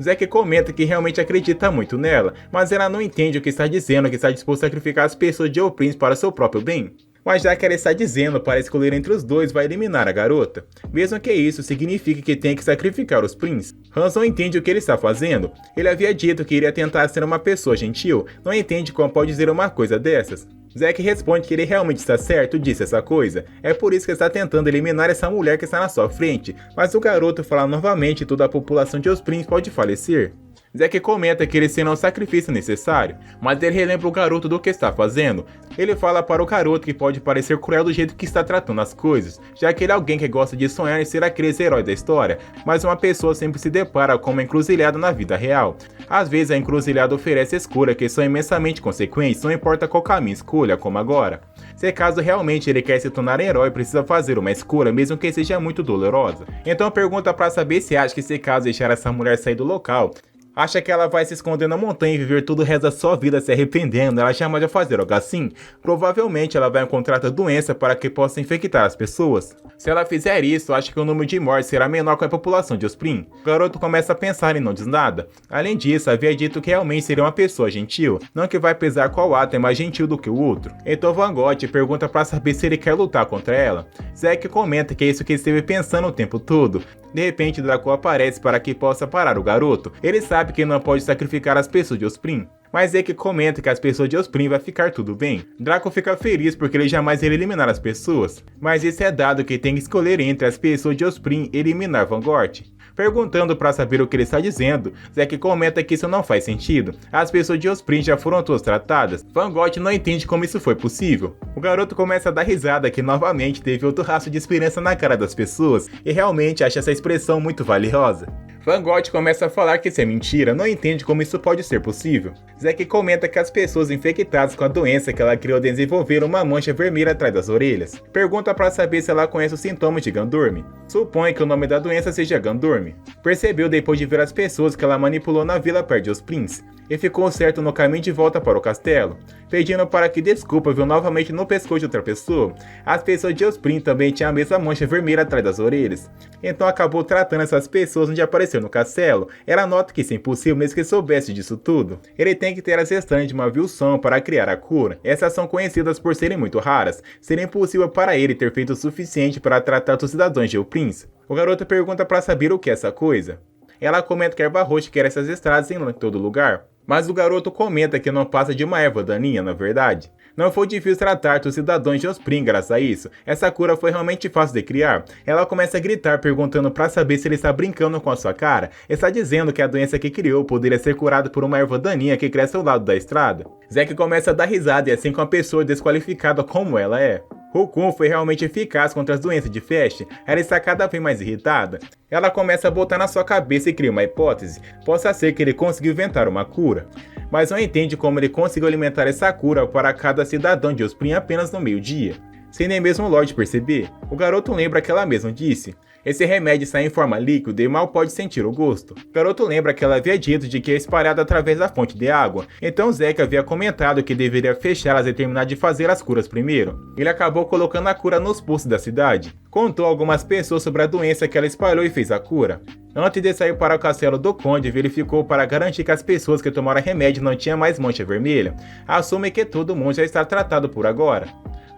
Zack comenta que realmente acredita muito nela, mas ela não entende o que está dizendo, que está disposto a sacrificar as pessoas de El Príncipe para seu próprio bem. Mas já que ela está dizendo para escolher entre os dois, vai eliminar a garota. Mesmo que isso signifique que tem que sacrificar os príncipes. Hans não entende o que ele está fazendo. Ele havia dito que iria tentar ser uma pessoa gentil, não entende como pode dizer uma coisa dessas. Zack responde que ele realmente está certo, disse essa coisa. É por isso que está tentando eliminar essa mulher que está na sua frente. Mas o garoto fala novamente que toda a população de Os Príncipes pode falecer. Zack comenta que ele será um sacrifício necessário, mas ele relembra o garoto do que está fazendo. Ele fala para o garoto que pode parecer cruel do jeito que está tratando as coisas, já que ele é alguém que gosta de sonhar em ser aquele herói da história, mas uma pessoa sempre se depara com uma encruzilhada na vida real. Às vezes a encruzilhada oferece escolhas que são imensamente consequentes, não importa qual caminho escolha, como agora. Se caso realmente ele quer se tornar herói, precisa fazer uma escolha, mesmo que seja muito dolorosa. Então pergunta para saber se acha que se caso deixar essa mulher sair do local, acha que ela vai se esconder na montanha e viver todo o resto da sua vida se arrependendo? Ela jamais vai fazer algo assim. Provavelmente ela vai encontrar outra doença para que possa infectar as pessoas. Se ela fizer isso, acha que o número de mortes será menor com a população de Osprey. O garoto começa a pensar e não diz nada. Além disso, havia dito que realmente seria uma pessoa gentil, não que vai pesar qual ato é mais gentil do que o outro. Então Van Gogh pergunta para saber se ele quer lutar contra ela. Zack comenta que é isso que ele esteve pensando o tempo todo. De repente, Draco aparece para que possa parar o garoto. Ele sabe que não pode sacrificar as pessoas de Osprey, mas Zack comenta que as pessoas de Osprey vai ficar tudo bem. Draco fica feliz porque ele jamais irá eliminar as pessoas, mas isso é dado que tem que escolher entre as pessoas de Osprey e eliminar Van Gogh. Perguntando para saber o que ele está dizendo, Zack comenta que isso não faz sentido. As pessoas de Osprey já foram todas tratadas. Van Gogh não entende como isso foi possível. O garoto começa a dar risada que novamente teve outro rastro de esperança na cara das pessoas e realmente acha essa expressão muito valiosa. Van Gogh começa a falar que isso é mentira, não entende como isso pode ser possível. Zack comenta que as pessoas infectadas com a doença que ela criou desenvolveram uma mancha vermelha atrás das orelhas. Pergunta para saber se ela conhece os sintomas de Gandorme. Supõe que o nome da doença seja Gandorme. Percebeu depois de ver as pessoas que ela manipulou na vila perto de Osprey e ficou certo no caminho de volta para o castelo. Pedindo para que desculpa, viu novamente no pescoço de outra pessoa. As pessoas de Osprey também tinham a mesma mancha vermelha atrás das orelhas. Então acabou tratando essas pessoas onde apareceu no castelo. Ela nota que isso é impossível mesmo que soubesse disso tudo. Ele tem que ter as restantes de uma Wilson para criar a cura. Essas são conhecidas por serem muito raras. Seria impossível para ele ter feito o suficiente para tratar os cidadãos de Prince. O garoto pergunta para saber o que é essa coisa. Ela comenta que a erva roxa quer essas estradas em todo lugar. Mas o garoto comenta que não passa de uma erva daninha, na verdade. Não foi difícil tratar os cidadãos de Osprey graças a isso. Essa cura foi realmente fácil de criar. Ela começa a gritar perguntando para saber se ele está brincando com a sua cara. Está dizendo que a doença que criou poderia ser curada por uma erva daninha que cresce ao lado da estrada. Zack começa a dar risada e assim com a pessoa desqualificada como ela é. Rukun foi realmente eficaz contra as doenças de Fest. Ela está cada vez mais irritada. Ela começa a botar na sua cabeça e cria uma hipótese. Possa ser que ele conseguiu inventar uma cura, mas não entende como ele conseguiu alimentar essa cura para cada cidadão de Osprey apenas no meio-dia, sem nem mesmo o Lorde perceber. O garoto lembra que ela mesma disse: esse remédio sai em forma líquida e mal pode sentir o gosto. O garoto lembra que ela havia dito de que é espalhado através da fonte de água, então Zack havia comentado que deveria fechá-las e terminar de fazer as curas primeiro. Ele acabou colocando a cura nos poços da cidade. Contou a algumas pessoas sobre a doença que ela espalhou e fez a cura. Antes de sair para o castelo do Conde, verificou para garantir que as pessoas que tomaram remédio não tinham mais mancha vermelha. Assume que todo mundo já está tratado por agora,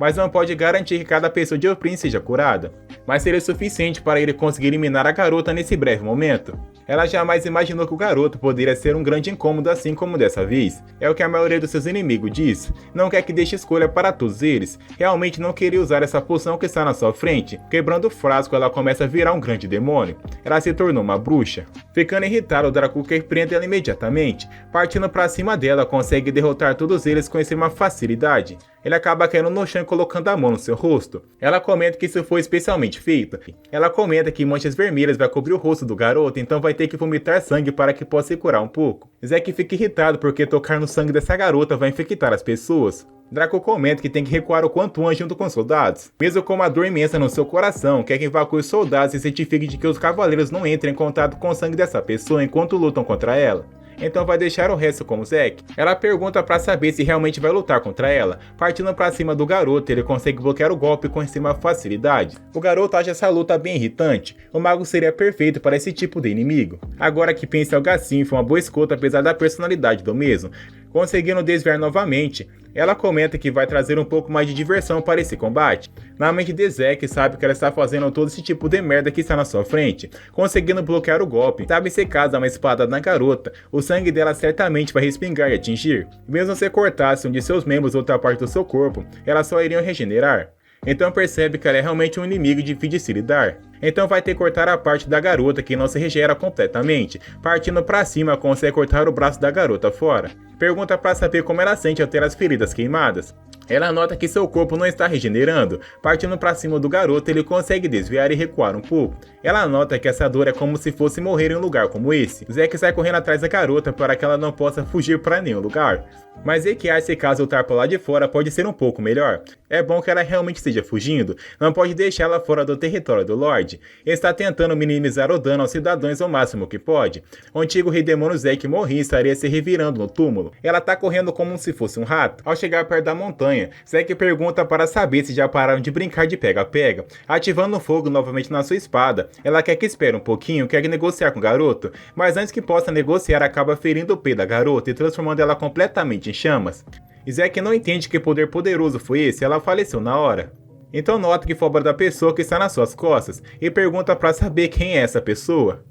mas não pode garantir que cada pessoa de Osprey seja curada. Mas seria suficiente para ele conseguir eliminar a garota nesse breve momento. Ela jamais imaginou que o garoto poderia ser um grande incômodo assim como dessa vez. É o que a maioria dos seus inimigos diz. Não quer que deixe escolha para todos eles. Realmente não queria usar essa poção que está na sua frente. Quebrando o frasco, ela começa a virar um grande demônio. Ela se tornou uma bruxa. Ficando irritado, o Draco prende ela imediatamente. Partindo para cima dela, consegue derrotar todos eles com extrema facilidade. Ele acaba caindo no chão e colocando a mão no seu rosto. Ela comenta que isso foi especialmente feito. Ela comenta que manchas vermelhas vai cobrir o rosto do garoto, então vai ter que vomitar sangue para que possa se curar um pouco. Zack fica irritado porque tocar no sangue dessa garota vai infectar as pessoas. Draco comenta que tem que recuar o quanto antes junto com os soldados. Mesmo com uma dor imensa no seu coração, quer que evacue os soldados e certifique de que os cavaleiros não entrem em contato com o sangue dessa pessoa enquanto lutam contra ela. Então vai deixar o resto como Zack. Ela pergunta para saber se realmente vai lutar contra ela. Partindo para cima do garoto, ele consegue bloquear o golpe com extrema facilidade. O garoto acha essa luta bem irritante. O mago seria perfeito para esse tipo de inimigo. Agora que pensa algo assim, foi uma boa escolta apesar da personalidade do mesmo. Conseguindo desviar novamente, ela comenta que vai trazer um pouco mais de diversão para esse combate. Na mente de Zack, sabe que ela está fazendo todo esse tipo de merda que está na sua frente, conseguindo bloquear o golpe. Sabe se caso dá uma espada na garota, o sangue dela certamente vai respingar e atingir. Mesmo se cortasse um de seus membros ou outra parte do seu corpo, elas só iriam regenerar. Então percebe que ela é realmente um inimigo difícil de se lidar. Então vai ter que cortar a parte da garota que não se regenera completamente. Partindo pra cima, consegue cortar o braço da garota fora. Pergunta pra saber como ela sente ao ter as feridas queimadas. Ela nota que seu corpo não está regenerando. Partindo para cima do garoto, ele consegue desviar e recuar um pouco. Ela nota que essa dor é como se fosse morrer em um lugar como esse. Zack sai correndo atrás da garota para que ela não possa fugir para nenhum lugar. Mas Ekiar-se caso lutar por lá de fora pode ser um pouco melhor. É bom que ela realmente esteja fugindo, não pode deixá-la fora do território do Lorde. Ele está tentando minimizar o dano aos cidadãos ao máximo que pode. O antigo rei demônio Zack morria e estaria se revirando no túmulo. Ela está correndo como se fosse um rato. Ao chegar perto da montanha, Zack pergunta para saber se já pararam de brincar de pega-pega. Ativando o fogo novamente na sua espada, ela quer que espere um pouquinho, quer negociar com o garoto, mas antes que possa negociar acaba ferindo o peito da garota e transformando ela completamente em chamas. Zack não entende que poder poderoso foi esse, ela faleceu na hora. Então nota que foi obra da pessoa que está nas suas costas e pergunta para saber quem é essa pessoa.